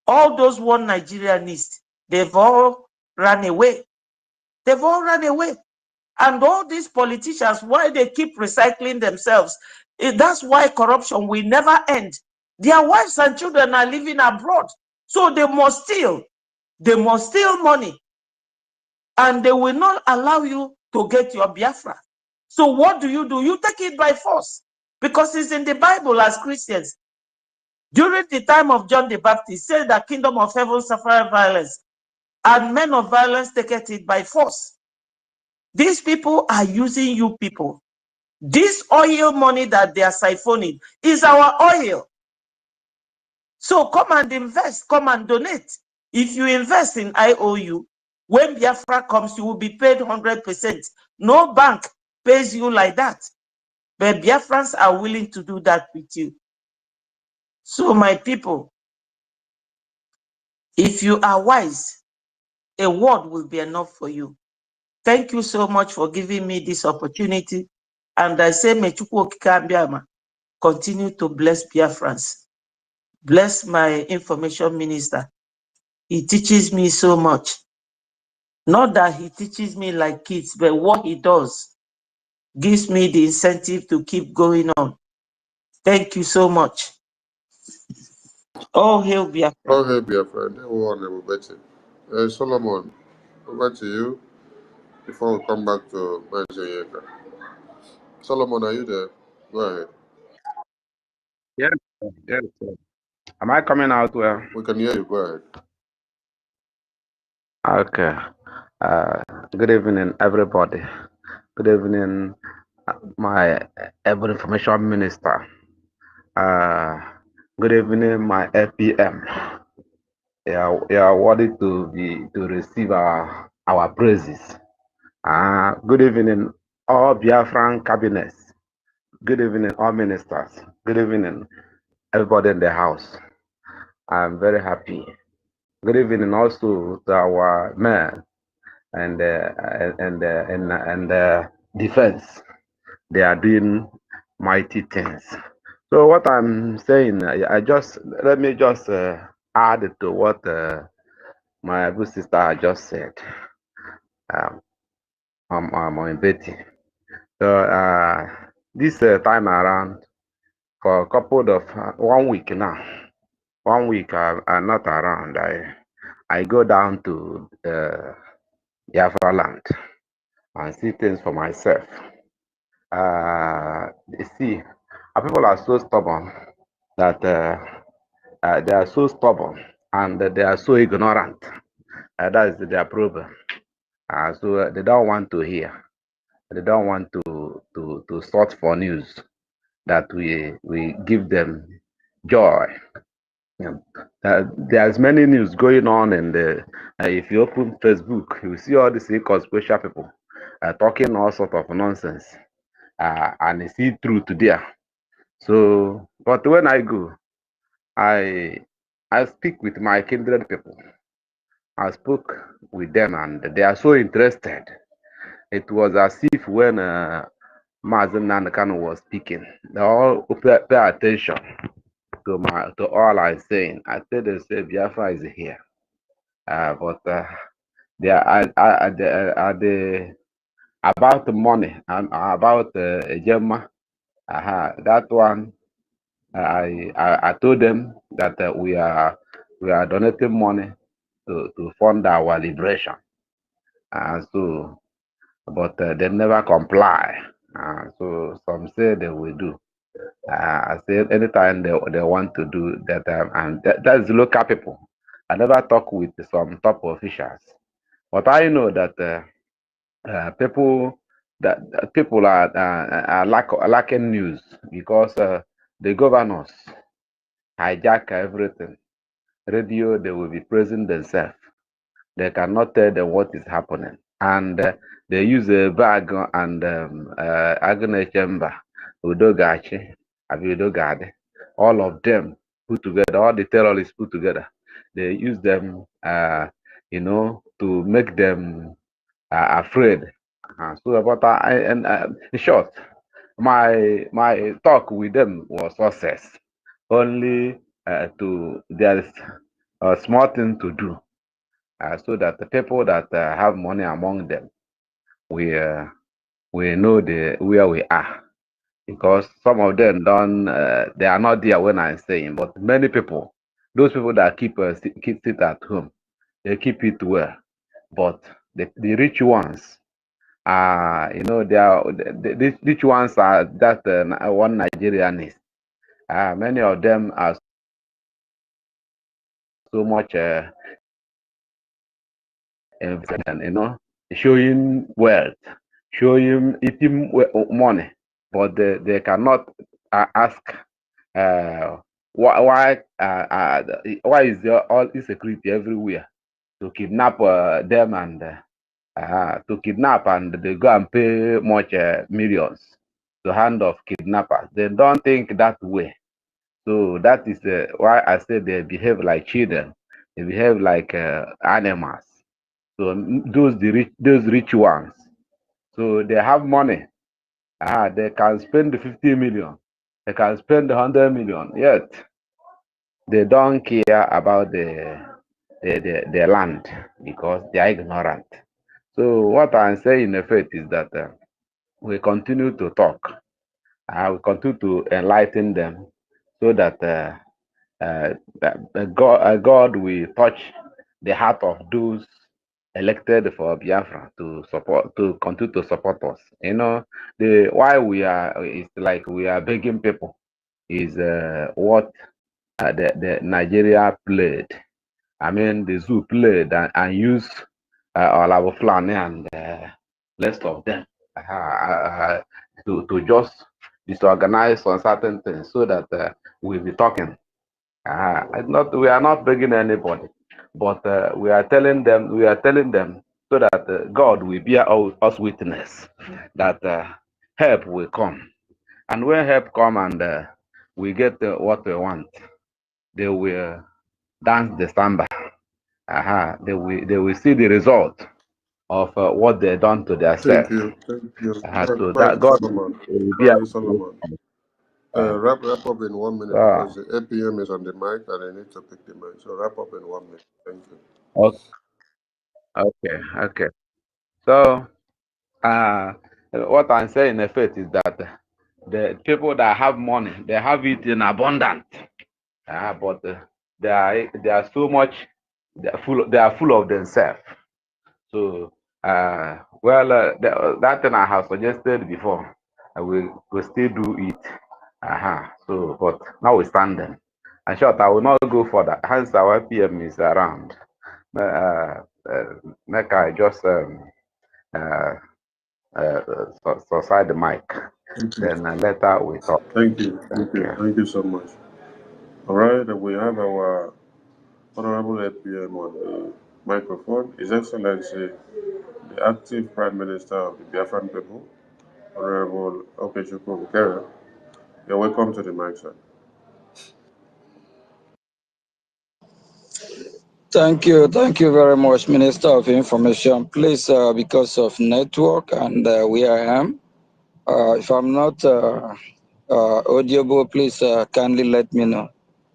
All those one Nigerianists, they've all run away. They've all run away. And all these politicians, why they keep recycling themselves, that's why corruption will never end. Their wives and children are living abroad. So they must steal. They must steal money. And they will not allow you to get your Biafra. So what do? You take it by force, because it's in the Bible as Christians. During the time of John the Baptist, said the kingdom of heaven suffered violence, and men of violence take it by force. These people are using you people. This oil money that they are siphoning is our oil. So come and invest, come and donate. If you invest in IOU, when Biafra comes, you will be paid 100%. No bank pays you like that. But Biafrans are willing to do that with you. So my people, if you are wise, a word will be enough for you. Thank you so much for giving me this opportunity. And I say, may Chukwu Okike Abiama continue to bless Biafrans. Bless my information minister. He teaches me so much. Not that he teaches me like kids, but what he does gives me the incentive to keep going on. Thank you so much. Oh, hail Biafra. Oh, hey, Biafra. We'll bet you. Solomon, over to you before we come back to Manjayeka. Solomon, are you there? Go ahead. Yes, sir. Yes, sir. Am I coming out well? We can hear you. Go ahead. Okay. Good evening, everybody. Good evening, my Urban Information Minister. Good evening, my FPM. You are worthy to receive our praises. Good evening, all Biafran cabinets. Good evening, all ministers. Good evening, everybody in the house. I'm very happy. Good evening also to our men and defense. They are doing mighty things. So what I'm saying, let me just add to what my good sister just said. On Betty. So this time around, for a couple of 1 week now, 1 week I'm not around. I go down to Biafra land and see things for myself. See, people are so stubborn that they are so stubborn and they are so ignorant. That is their problem. So they don't want to hear. They don't want to sort for news that we give them joy. There's many news going on, and if you open Facebook, you see all these conspiracy people talking all sort of nonsense, and you see truth there. So, but when I go, I speak with my kindred people. I spoke with them, and they are so interested. It was as if when Mazen NNAMDI KANU was speaking, they all pay attention to all I'm saying. I tell them, say Biafra is here, but they are the about the money and about Ejema. That one, I told them that we are donating money to fund our liberation, so but they never comply. So some say they will do. I said anytime they want to do that, and that's local people. I never talk with some top officials, but I know that people are lacking news because the governors hijack everything. Radio, they will be praising themselves. They cannot tell them what is happening, and they use a bag and Agnes Chamber, Udogachi, Abidogade, all of them put together, all the terrorists put together. They use them, to make them afraid. So, but in short, my talk with them was success. Only there's a small thing to do. So that the people that have money among them, we know where we are, because some of them don't they are not there when I'm saying, but many people, those people that keep sit at home, they keep it well, but the rich ones You know, they are these ones are that one Nigerianist. Many of them are so much and you know, showing wealth, showing eating money, but they cannot ask why is there all insecurity everywhere to kidnap them and to kidnap, and they go and pay much millions to hand of kidnappers. They don't think that way. So that is why I say they behave like children. They behave like animals. So those rich ones. So they have money. They can spend 50 million. They can spend 100 million. Yet they don't care about the land because they are ignorant. So what I'm saying in effect is that we continue to talk. We continue to enlighten them so that God will touch the heart of those elected for Biafra to continue to support us. You know, the why we are, it's like we are begging people is what the Nigeria played. I mean, the zoo played and used Olavo Flani and rest of them to just disorganize on certain things so that we'll be talking. We are not begging anybody, but we are telling them so that God will bear us witness that help will come. And when help come and we get what we want, they will dance the samba. They will see the result of what they done to Thank themselves. you. Thank you. So that Brother God Solomon. will be Brother able Solomon. to. Wrap up in 1 minute So, because the APM is on the mic and I need to pick the mic. So wrap up in 1 minute. Thank you. okay. So what I'm saying in effect is that the people that have money, they have it in abundance. But they are so much they are full of themselves. So that thing I have suggested before, I will still do it. So but notwithstanding, in short, I will not go further. Hence our PM is around. Make I just uh, aside the mic. Thank you. Then later we talk. Thank you. Thank Thank you. you. Thank you so much. All right. We have our Honorable APM on the microphone. His Excellency, the active Prime Minister of the Biafran people, Honorable Okechukwu Bukere. You're welcome to the mic, sir. Thank you very much, Minister of Information. Please, because of network and where I am, if I'm not audible, please kindly let me know.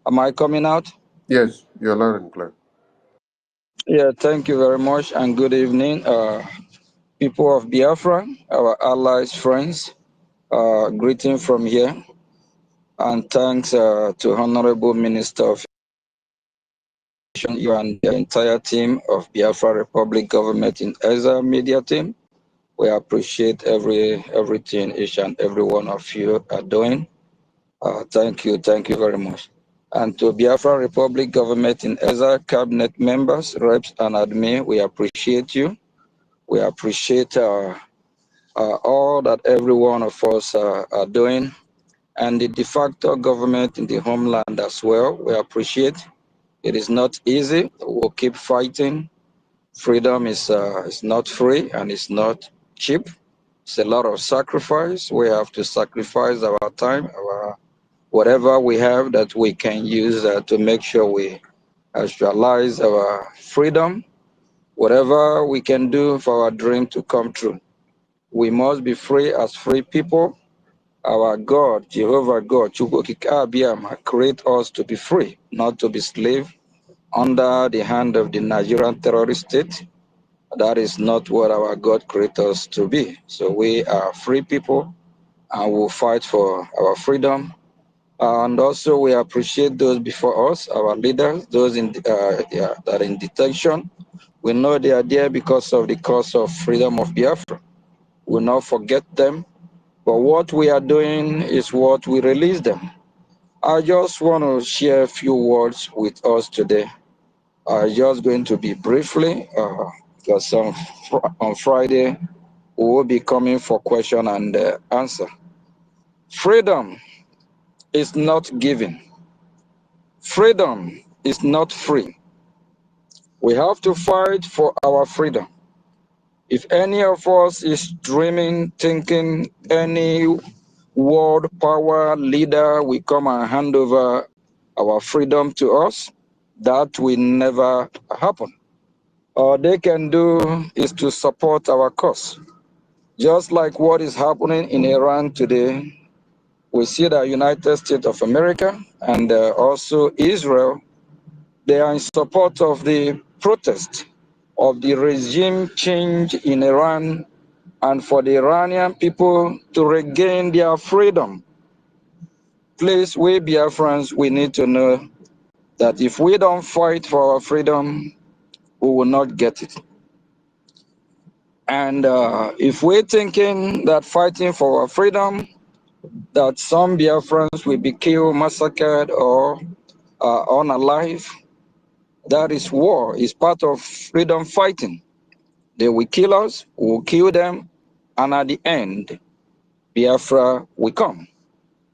Am I coming out? Yes, you're loud and clear. Yeah, thank you very much and good evening, people of Biafra, our allies, friends. Greeting from here, and thanks to Honorable Minister of you and the entire team of Biafra Republic Government in EZA Media Team. We appreciate everything each and every one of you are doing. Thank you very much. And to Biafra Republic Government in EZA cabinet members, reps, and admin, we appreciate you. We appreciate all that every one of us are doing, and the de facto government in the homeland as well. We appreciate. It is not easy. We'll keep fighting. Freedom is not free and it's not cheap. It's a lot of sacrifice. We have to sacrifice our time, our whatever we have that we can use to make sure we actualize our freedom. Whatever we can do for our dream to come true. We must be free as free people. Our God, Jehovah God, Chukwokika create us to be free, not to be slave under the hand of the Nigerian terrorist state. That is not what our God created us to be. So we are free people and we'll fight for our freedom. And also we appreciate those before us, our leaders, those that are in detention. We know they are there because of the cause of freedom of Biafra. will not forget them. But what we are doing is what we release them. I just want to share a few words with us today. I'm just going to be briefly, because on Friday, we will be coming for question and answer. Freedom is not given. Freedom is not free. We have to fight for our freedom. If any of us is dreaming, thinking any world power leader will come and hand over our freedom to us, that will never happen. All they can do is to support our cause. Just like what is happening in Iran today, we see the United States of America and also Israel, they are in support of the protest of the regime change in Iran and for the Iranian people to regain their freedom. Please, we Biafrans, we need to know that if we don't fight for our freedom, we will not get it. And if we're thinking that fighting for our freedom, that some Biafrans will be killed, massacred, or unalive, that is war, is part of freedom fighting. They will kill us, we will kill them, and at the end, Biafra will come.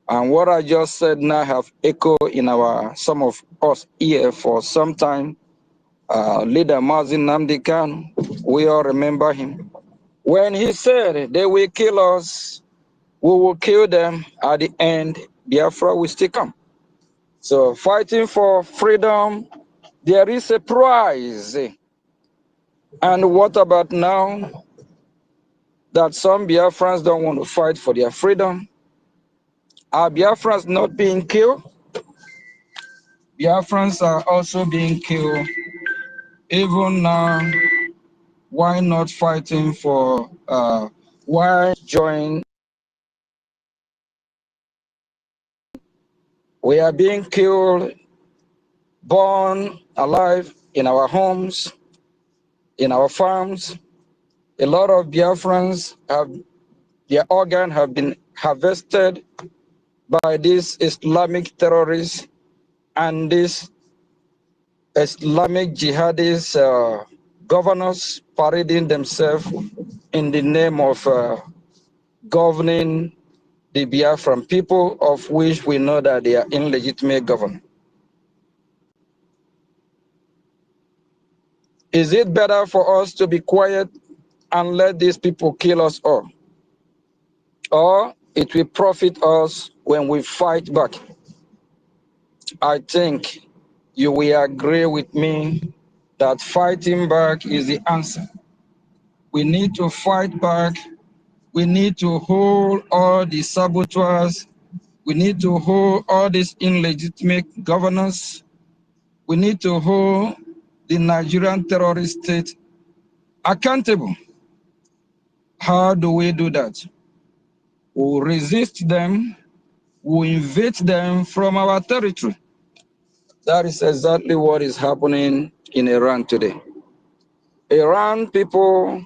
And what I just said now have echo in some of us here for some time. Leader NNAMDI KANU, we all remember him. When he said they will kill us, we will kill them, at the end, Biafra will still come. So fighting for freedom, there is a prize. And what about now that some Biafrans don't want to fight for their freedom? Are Biafrans not being killed? Biafrans are also being killed. Even now, why not fighting for, why join? We are being killed, born alive in our homes, in our farms. A lot of Biafrans their organs have been harvested by these Islamic terrorists and these Islamic jihadist governors parading themselves in the name of governing the Biafran people, of which we know that they are illegitimate governors. Is it better for us to be quiet and let these people kill us all? Or it will profit us when we fight back? I think you will agree with me that fighting back is the answer. We need to fight back. We need to hold all the saboteurs. We need to hold all these illegitimate governors. We need to hold the Nigerian terrorist state accountable. How do we do that? We resist them. We invade them from our territory. That is exactly what is happening in Iran today. Iran people,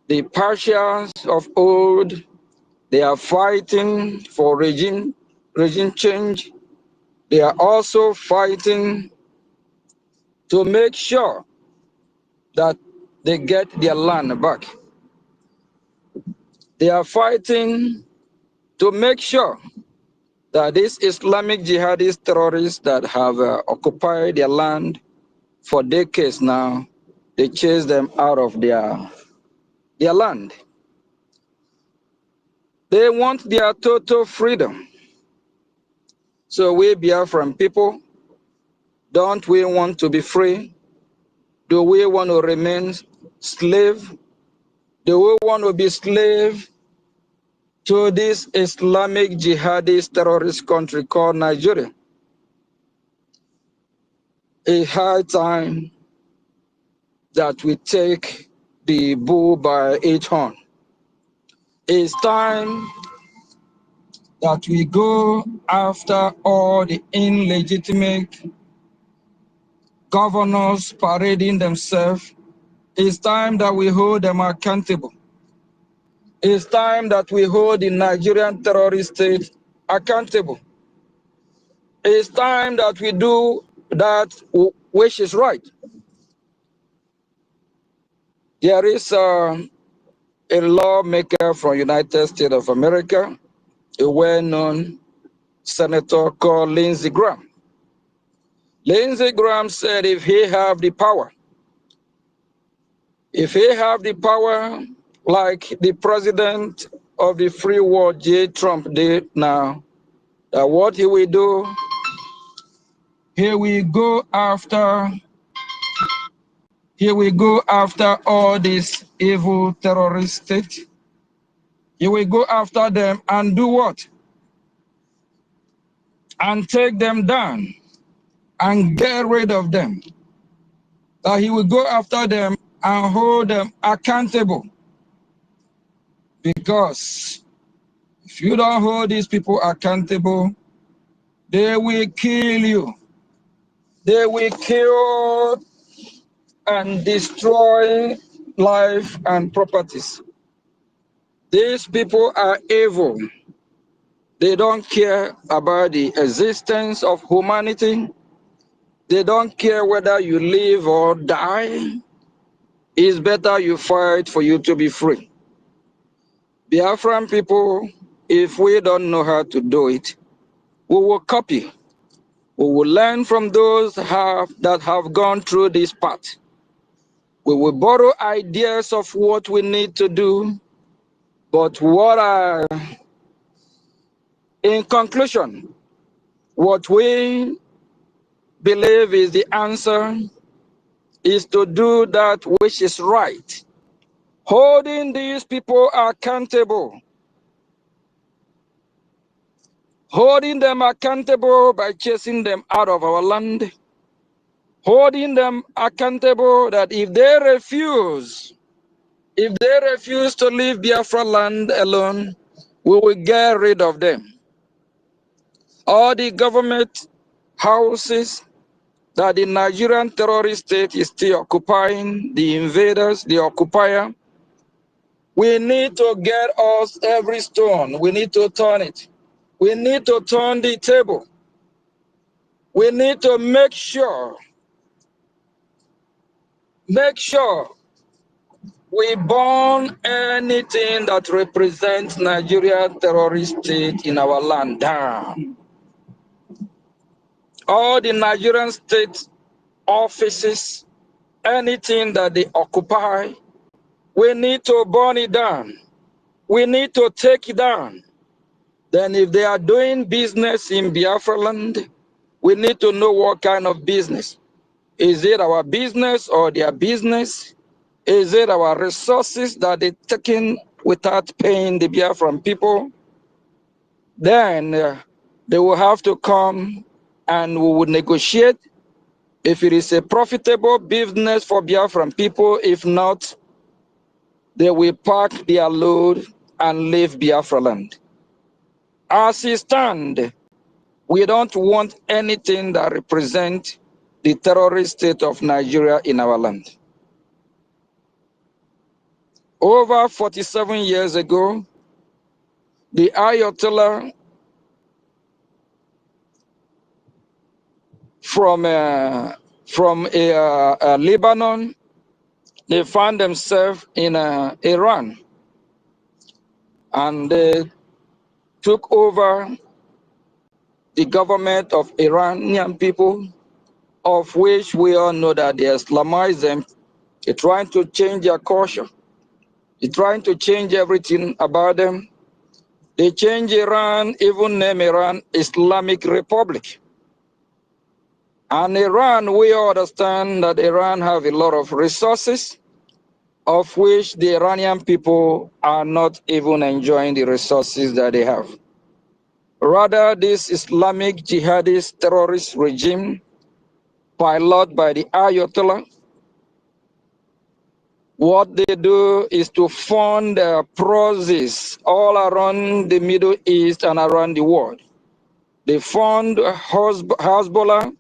the Persians of old, they are fighting for regime change. They are also fighting to make sure that they get their land back. They are fighting to make sure that these Islamic jihadist terrorists that have occupied their land for decades now, they chase them out of their land. They want their total freedom. So we Biafran people, don't we want to be free? Do we want to remain slave? Do we want to be slave to this Islamic jihadist terrorist country called Nigeria? It's high time that we take the bull by its horn. It's time that we go after all the illegitimate governors parading themselves. It's time that we hold them accountable. It's time that we hold the Nigerian terrorist state accountable. It's time that we do that which is right. There is a lawmaker from United States of America, a well-known senator called Lindsey Graham. Lindsey Graham said if he have the power like the president of the free world, J. Trump, did now, that what he will do, he will go after all these evil terrorist states. He will go after them and do what? And take them down and get rid of them. That he will go after them and hold them accountable. Because if you don't hold these people accountable, they will kill you. They will kill and destroy life and properties. These people are evil. They don't care about the existence of humanity. They don't care whether you live or die. It's better you fight for you to be free. Biafran people, if we don't know how to do it, we will copy. We will learn from those that have gone through this path. We will borrow ideas of what we need to do, but in conclusion, what we believe is the answer is to do that which is right. Holding these people accountable. Holding them accountable by chasing them out of our land. Holding them accountable that if they refuse to leave Biafra land alone, we will get rid of them. All the government houses that the Nigerian terrorist state is still occupying, the invaders, the occupier, we need to get us every stone. We need to turn it. We need to turn the table. We need to make sure we burn anything that represents Nigeria terrorist state in our land down. All the Nigerian state offices, anything that they occupy, we need to burn it down. We need to take it down. Then if they are doing business in Biafra land, we need to know what kind of business. Is it our business or their business? Is it our resources that they're taking without paying the Biafran people? Then they will have to come and we will negotiate if it is a profitable business for Biafran people. If not, they will pack their load and leave Biafra land. As it stands, we don't want anything that represents the terrorist state of Nigeria in our land. Over 47 years ago, the Ayatollah from Lebanon, they found themselves in Iran, and they took over the government of Iranian people, of which we all know that they Islamize them. They're trying to change their culture. They're trying to change everything about them. They change Iran, even name Iran Islamic Republic. And Iran, we understand that Iran have a lot of resources, of which the Iranian people are not even enjoying the resources that they have. Rather, this Islamic jihadist terrorist regime, piloted by the Ayatollah, what they do is to fund projects all around the Middle East and around the world. They fund Hezbollah,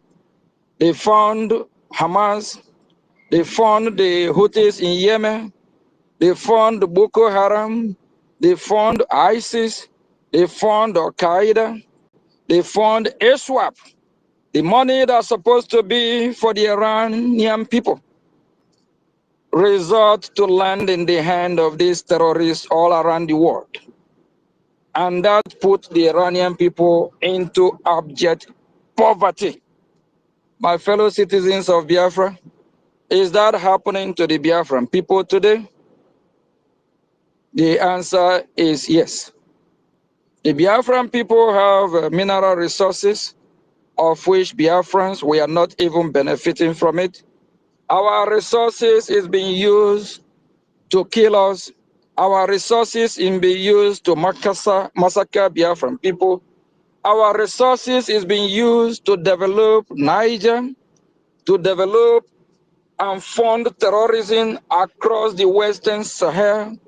they fund Hamas, they fund the Houthis in Yemen, they fund Boko Haram, they fund ISIS, they fund Al-Qaeda, they fund ISWAP. The money that's supposed to be for the Iranian people resort to land in the hand of these terrorists all around the world. And that put the Iranian people into abject poverty. My fellow citizens of Biafra, is that happening to the Biafran people today? The answer is yes. The Biafran people have mineral resources, of which Biafrans, we are not even benefiting from it. Our resources is being used to kill us. Our resources is being used to massacre Biafran people. Our resources is being used to develop Niger, to develop and fund terrorism across the Western Sahel.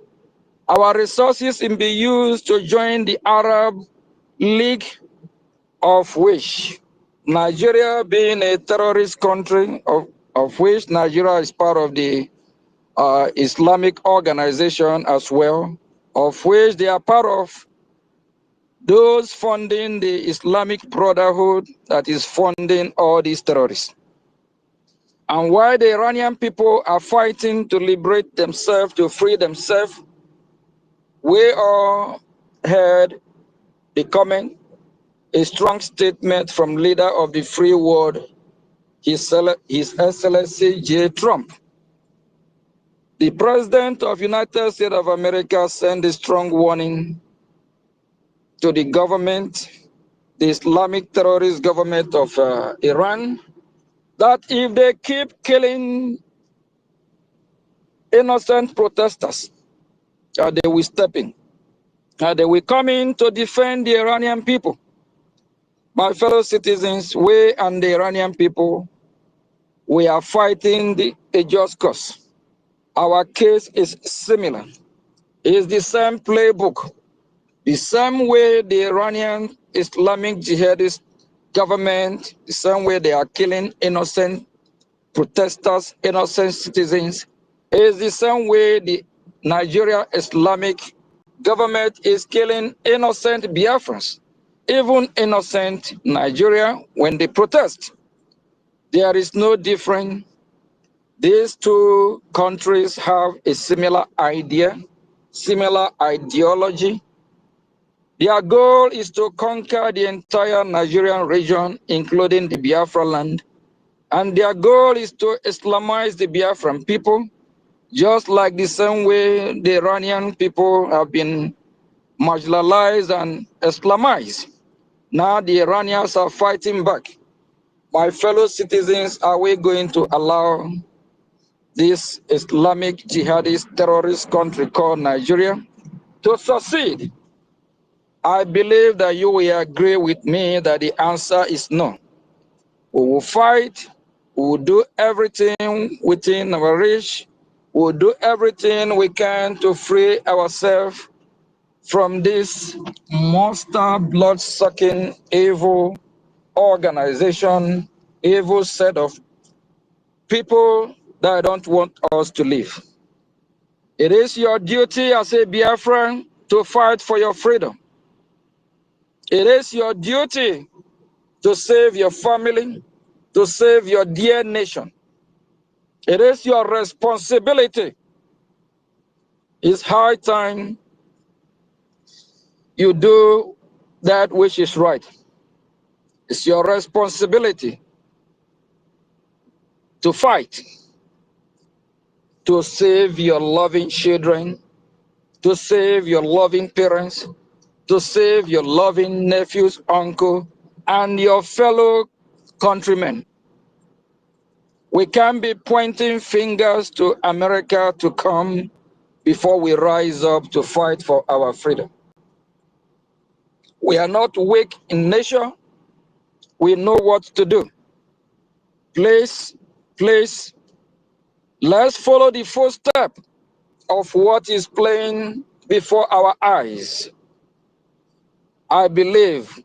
Our resources is being used to join the Arab League, of which Nigeria being a terrorist country, of which Nigeria is part of the Islamic organization as well, of which they are part of those funding the Islamic Brotherhood that is funding all these terrorists. And while the Iranian people are fighting to liberate themselves, to free themselves, we all heard the comment, a strong statement from leader of the free world, His Excellency J. Trump. The President of United States of America sent a strong warning to the government, the Islamic terrorist government of Iran, that if they keep killing innocent protesters, they will step in. They will come in to defend the Iranian people. My fellow citizens, we and the Iranian people, we are fighting a just cause. Our case is similar. It's the same playbook, the same way the Iranian Islamic jihadist government, the same way they are killing innocent protesters, innocent citizens, is the same way the Nigeria Islamic government is killing innocent Biafrans, even innocent Nigeria when they protest. There is no difference. These two countries have a similar idea, similar ideology. Their goal is to conquer the entire Nigerian region, including the Biafra land. And their goal is to Islamize the Biafran people, just like the same way the Iranian people have been marginalized and Islamized. Now the Iranians are fighting back. My fellow citizens, are we going to allow this Islamic jihadist terrorist country called Nigeria to succeed? I believe that you will agree with me that the answer is no. We will fight, we will do everything within our reach, we will do everything we can to free ourselves from this monster, blood-sucking, evil organization, evil set of people that don't want us to live. It is your duty as a Biafran to fight for your freedom. It is your duty to save your family, to save your dear nation. It is your responsibility. It's high time you do that which is right. It's your responsibility to fight, to save your loving children, to save your loving parents, to save your loving nephews, uncle, and your fellow countrymen. We can't be pointing fingers to America to come before we rise up to fight for our freedom. We are not weak in nature. We know what to do. Please, let's follow the footstep of what is playing before our eyes. I believe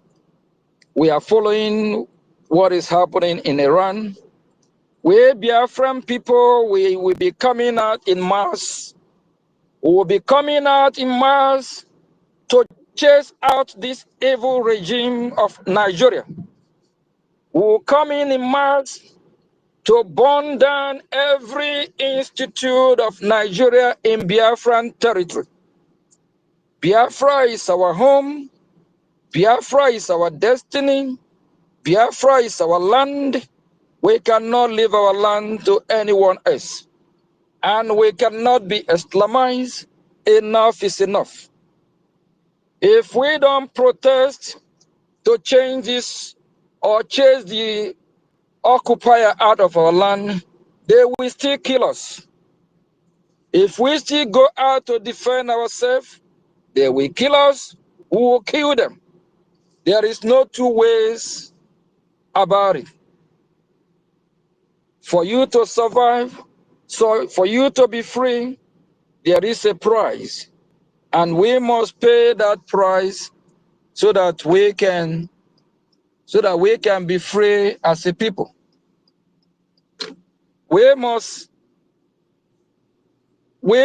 we are following what is happening in Iran. We Biafran people, we will be coming out in mass We will be coming out in mass to chase out this evil regime of Nigeria. We will come in mass to burn down every institute of Nigeria in Biafran territory. Biafra is our home. Biafra is our destiny. Biafra is our land. We cannot leave our land to anyone else. And we cannot be Islamized. Enough is enough. If we don't protest to change this or chase the occupier out of our land, they will still kill us. If we still go out to defend ourselves, they will kill us, we will kill them. There is no two ways about it. For you to survive, so for you to be free, there is a price. And we must pay that price so that we can be free as a people. We must pay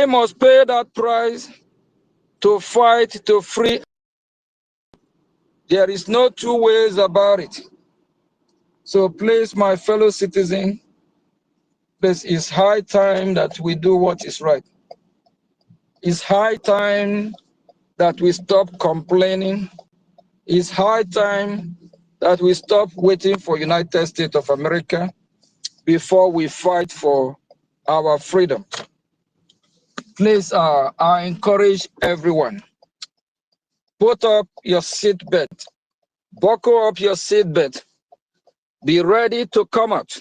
that price to fight to free. There is no two ways about it. So please, my fellow citizens, it's high time that we do what is right. It's high time that we stop complaining. It's high time that we stop waiting for United States of America before we fight for our freedom. Please, I encourage everyone, put up your seatbelt, buckle up your seatbelt, be ready to come out.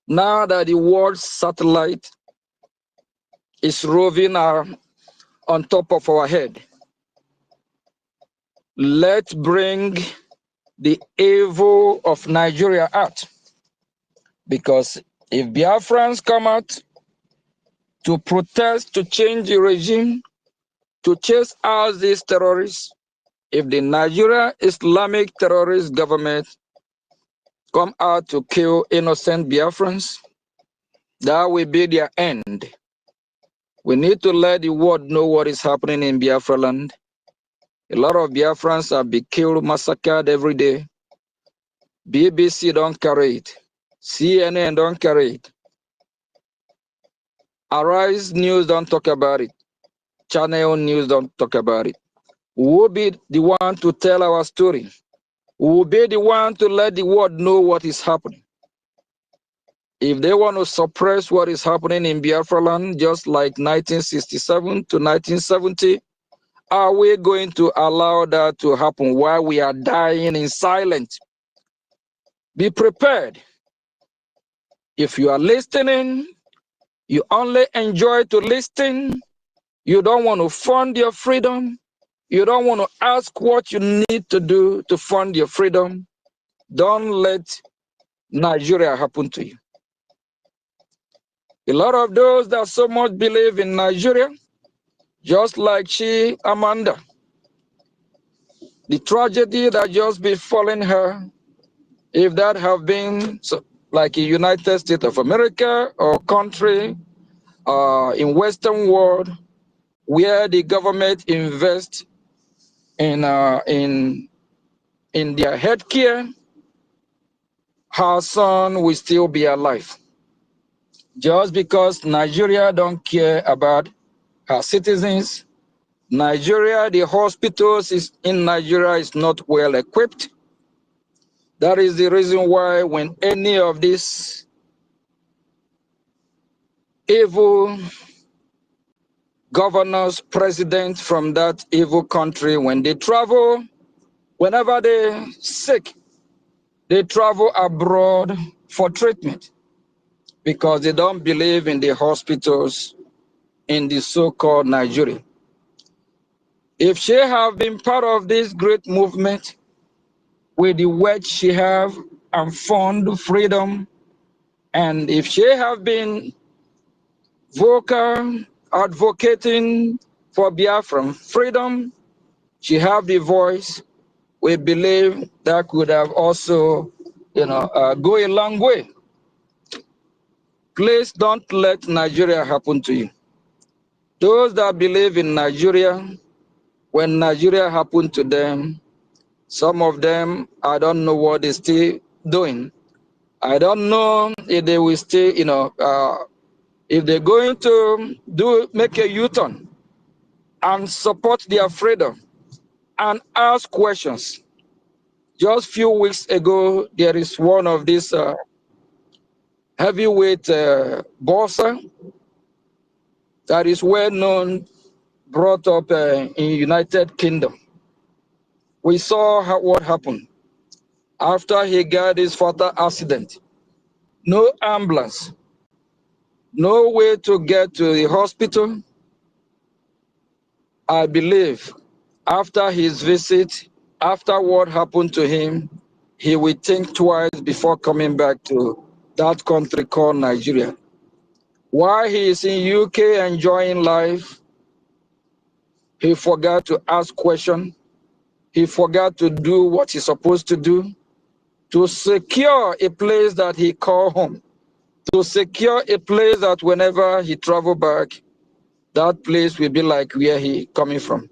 Now that the world satellite is roving on top of our head, let's bring the evil of Nigeria out. Because if Biafrans come out to protest, to change the regime, to chase out these terrorists, if the Nigeria Islamic terrorist government come out to kill innocent Biafrans, that will be their end. We need to let the world know what is happening in Biafra land. A lot of Biafrans are being killed, massacred every day. BBC don't carry it. CNN don't carry it. Arise News don't talk about it. Channel News don't talk about it. We will be the one to tell our story. We will be the one to let the world know what is happening. If they want to suppress what is happening in Biafra land, just like 1967 to 1970, are we going to allow that to happen while we are dying in silence? Be prepared. If you are listening, you only enjoy to listen, you don't want to fund your freedom, you don't want to ask what you need to do to fund your freedom, don't let Nigeria happen to you. A lot of those that so much believe in Nigeria, just like Amanda, the tragedy that just befallen her, if that have been like a United States of America or country in Western world where the government invests in their healthcare, her son will still be alive. Just because Nigeria don't care about her citizens, Nigeria, the hospitals in Nigeria is not well equipped. That is the reason why when any of these evil governors, presidents from that evil country, when they travel, whenever they're sick, they travel abroad for treatment because they don't believe in the hospitals in the so-called Nigeria. If she have been part of this great movement with the words she have and found freedom, and if she have been vocal advocating for Biafran freedom, she have the voice, we believe that could have also, go a long way. Please don't let Nigeria happen to you. Those that believe in Nigeria, when Nigeria happened to them, some of them, I don't know what they're still doing. I don't know if they will still, if they're going to make a U-turn and support their freedom and ask questions. Just few weeks ago, there is one of these heavyweight boxer that is well known, brought up in United Kingdom. We saw what happened after he got his fatal accident. No ambulance, no way to get to the hospital. I believe after his visit, after what happened to him, he will think twice before coming back to that country called Nigeria. While he is in UK enjoying life, he forgot to ask questions. He forgot to do what he's supposed to do, to secure a place that he called home, to secure a place that whenever he travel back, that place will be like where he coming from.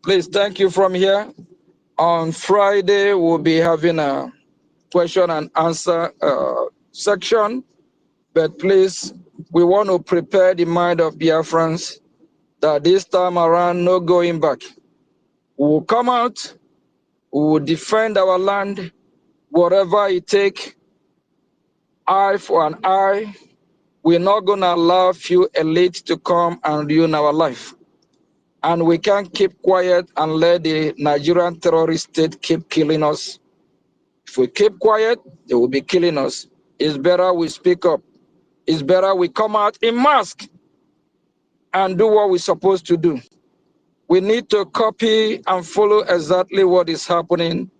Please, thank you from here. On Friday, we'll be having a question and answer section, but please, we want to prepare the mind of Biafrans that this time around, no going back. We will come out, we will defend our land, whatever it takes, eye for an eye. We're not going to allow few elites to come and ruin our life. And we can't keep quiet and let the Nigerian terrorist state keep killing us. If we keep quiet, they will be killing us. It's better we speak up. It's better we come out in mask and do what we're supposed to do. We need to copy and follow exactly what is happening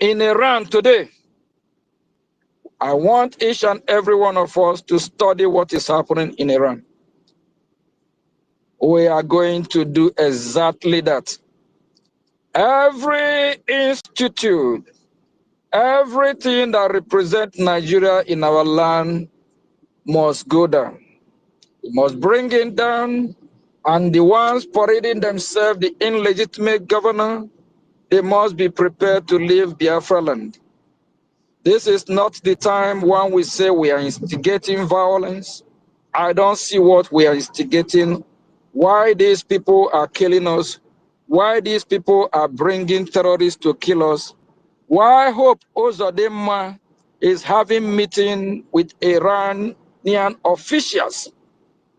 in Iran today. I want each and every one of us to study what is happening in Iran. We are going to do exactly that. Every institute, everything that represents Nigeria in our land must go down. We must bring it down, and the ones parading themselves, the illegitimate governor, they must be prepared to leave Biafra land. This is not the time when we say we are instigating violence. I don't see what we are instigating, why these people are killing us, why these people are bringing terrorists to kill us, why Hope Ozodema is having meeting with Iranian officials,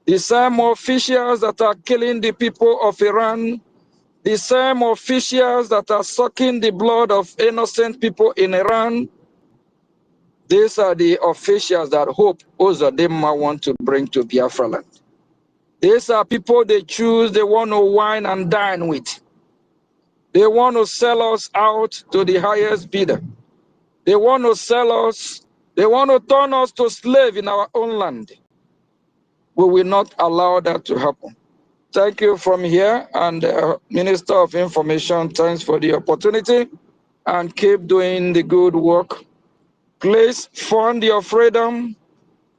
the same officials that are killing the people of Iran, the same officials that are sucking the blood of innocent people in Iran. These are the officials that Hope Ozodema want to bring to Biafra land. These are people they choose, they want to wine and dine with. They want to sell us out to the highest bidder. They want to sell us, they want to turn us to slave in our own land. We will not allow that to happen. Thank you from here, and Minister of Information, thanks for the opportunity, and keep doing the good work. Please fund your freedom.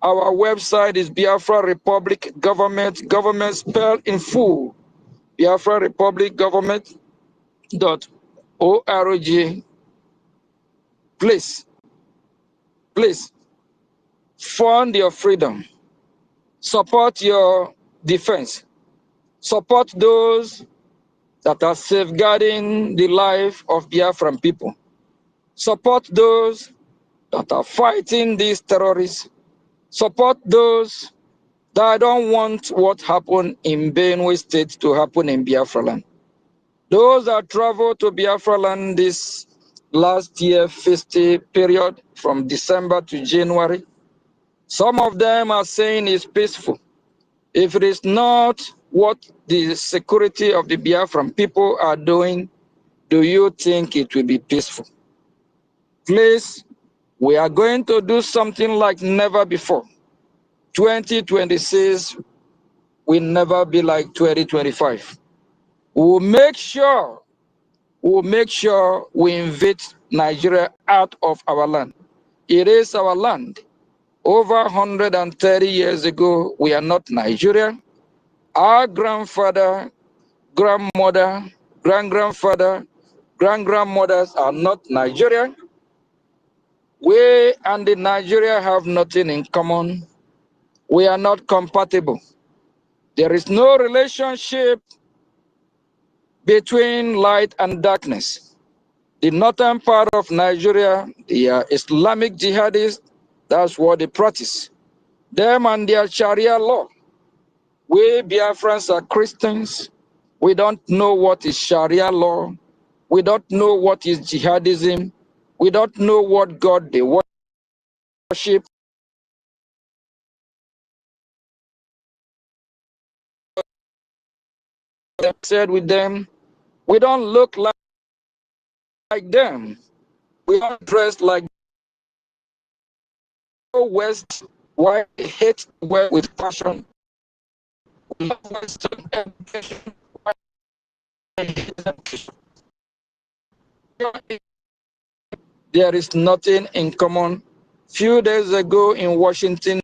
Our website is Biafra Republic Government spelled in full. Biafra Republic Government.org. Please fund your freedom. Support your defense. Support those that are safeguarding the life of Biafran people. Support those that are fighting these terrorists. Support those that don't want what happened in Benue State to happen in Biafra land. Those that traveled to Biafra land this last year festive period from December to January, some of them are saying it's peaceful. If it is not what the security of the Biafran people are doing, do you think it will be peaceful? Please, we are going to do something like never before. 2026 will never be like 2025. We'll make sure we invade Nigeria out of our land. It is our land. Over 130 years ago, we are not Nigeria. Our grandfather, grandmother, grandgrandfather, grandgrandmothers are not Nigerian. We and the Nigeria have nothing in common. We are not compatible. There is no relationship between light and darkness. The northern part of Nigeria, they are Islamic jihadists. That's what they practice. Them and their Sharia law. We Biafrans are Christians. We don't know what is Sharia law. We don't know what is jihadism. We don't know what God they worship. I said with them, we don't look like them. We don't dress like the West. Why they hate the West with passion? We love Western education. Why they hate education? There is nothing in common. Few days ago in Washington,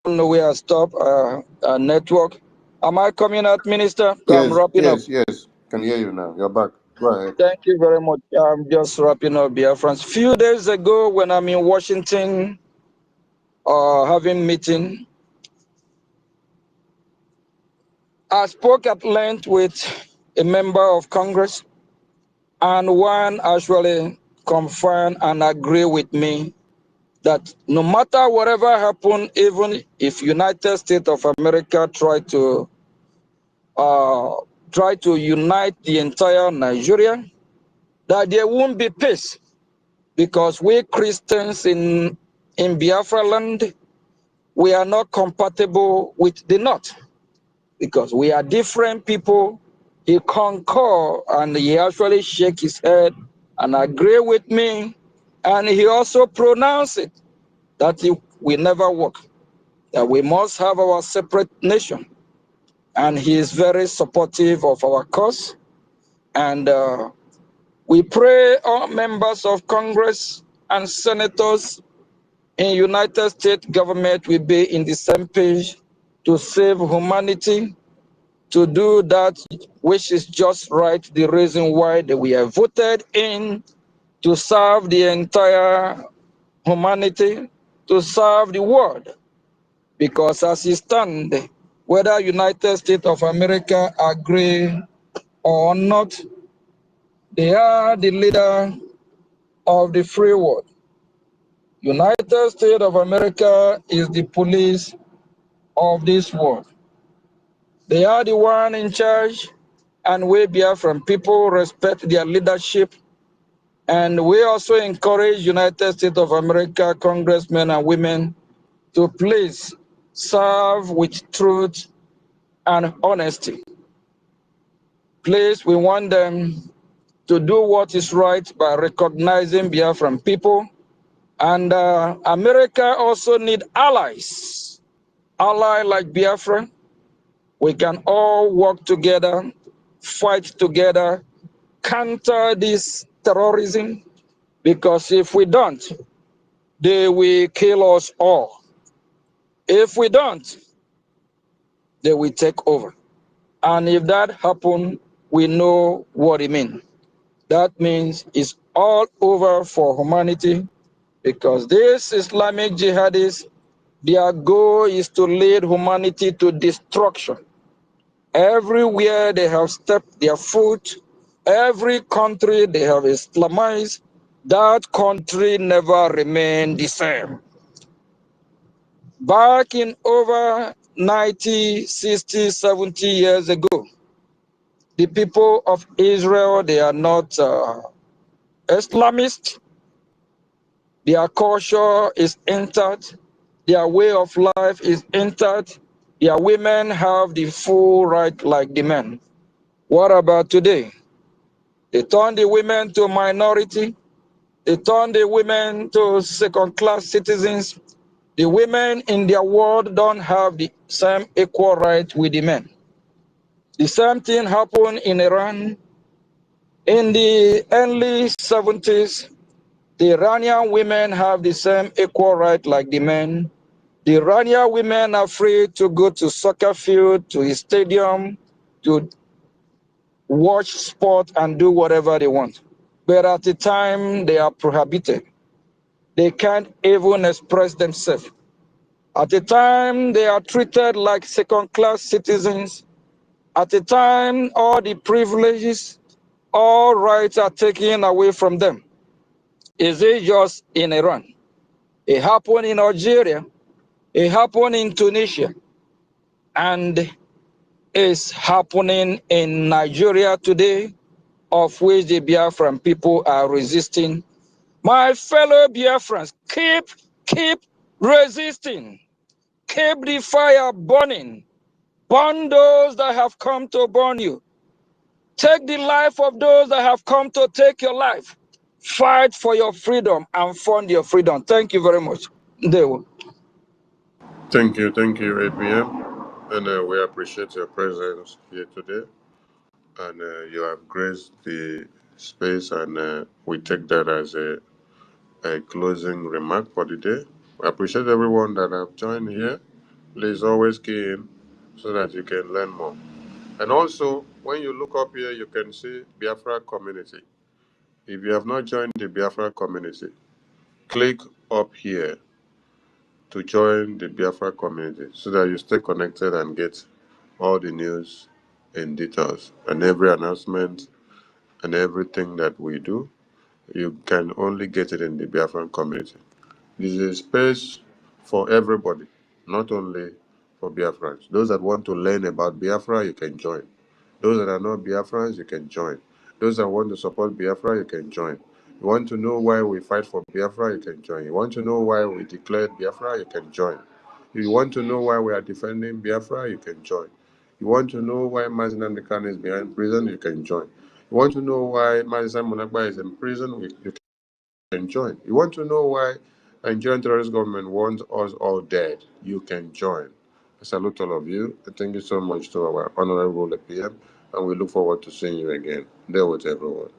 I don't know where I stop. Network. Am I coming out, Minister? I'm Yes, wrapping up. yes, yes. Can hear you now. You're back. Go ahead. Thank you very much. I'm just wrapping up, Biafrans. Few days ago, when I'm in Washington, having meeting, I spoke at length with a member of Congress, and one actually confirmed and agreed with me that no matter whatever happened, even if United States of America try to unite the entire Nigeria, that there won't be peace, because we Christians in Biafra land, we are not compatible with the North, because we are different people. He concur and he actually shake his head and agree with me, and he also pronounced it that it will never work, that we must have our separate nation. And he is very supportive of our cause. And we pray all members of Congress and senators in United States government will be in the same page to save humanity, to do that which is just right, the reason why we are voted in, to serve the entire humanity, to serve the world. Because as it stands, whether United States of America agree or not, they are the leader of the free world. United States of America is the police of this world. They are the one in charge, and we Biafran people respect their leadership. And we also encourage United States of America congressmen and women to please serve with truth and honesty. Please, we want them to do what is right by recognizing Biafran people. And America also need allies. Ally like Biafra, we can all work together, fight together, counter this terrorism, because if we don't, they will kill us all. If we don't, they will take over. And if that happens, we know what it means. That means it's all over for humanity, because these Islamic jihadists, their goal is to lead humanity to destruction. Everywhere they have stepped their foot, every country they have Islamized, that country never remained the same. Back in over 90, 60, 70 years ago, the people of Israel, they are not Islamists. Their culture is intact. Their way of life is intact. Their women have the full right like the men. What about today? They turn the women to minority. They turn the women to second-class citizens. The women in their world don't have the same equal right with the men. The same thing happened in Iran. In the early 70s, the Iranian women have the same equal right like the men. The Iranian women are free to go to soccer field, to a stadium, to watch sport and do whatever they want. But at the time, they are prohibited. They can't even express themselves. At the time, they are treated like second-class citizens. At the time, all the privileges, all rights are taken away from them. Is it just in Iran? It happened in Algeria. It happened in Tunisia. And is happening in Nigeria today, of which the Biafran people are resisting. My fellow Biafrans, keep resisting. Keep the fire burning. Burn those that have come to burn you. Take the life of those that have come to take your life. Fight for your freedom and fund your freedom. Thank you very much. Ndewo. Thank you, APM. And we appreciate your presence here today. And you have graced the space, and we take that as a closing remark for the day. We appreciate everyone that have joined here. Please always key in so that you can learn more. And also, when you look up here, you can see Biafra community. If you have not joined the Biafra community, click up here to join the Biafra community so that you stay connected and get all the news and details and every announcement and everything that we do. You can only get it in the Biafran community. This is a space for everybody, not only for Biafrans. Those that want to learn about Biafra, you can join. Those that are not Biafrans, you can join. Those that want to support Biafra, you can join. You want to know why we fight for Biafra, you can join. You want to know why we declared Biafra, you can join. You want to know why we are defending Biafra, you can join. You want to know why Mazi Nnamdi Kanu is behind prison, you can join. You want to know why Mazi Simon Ekpa is in prison, you can join. You want to know why Nigerian terrorist government wants us all dead, you can join. I salute all of you, and thank you so much to our honorable PM, and we look forward to seeing you again. There with everyone.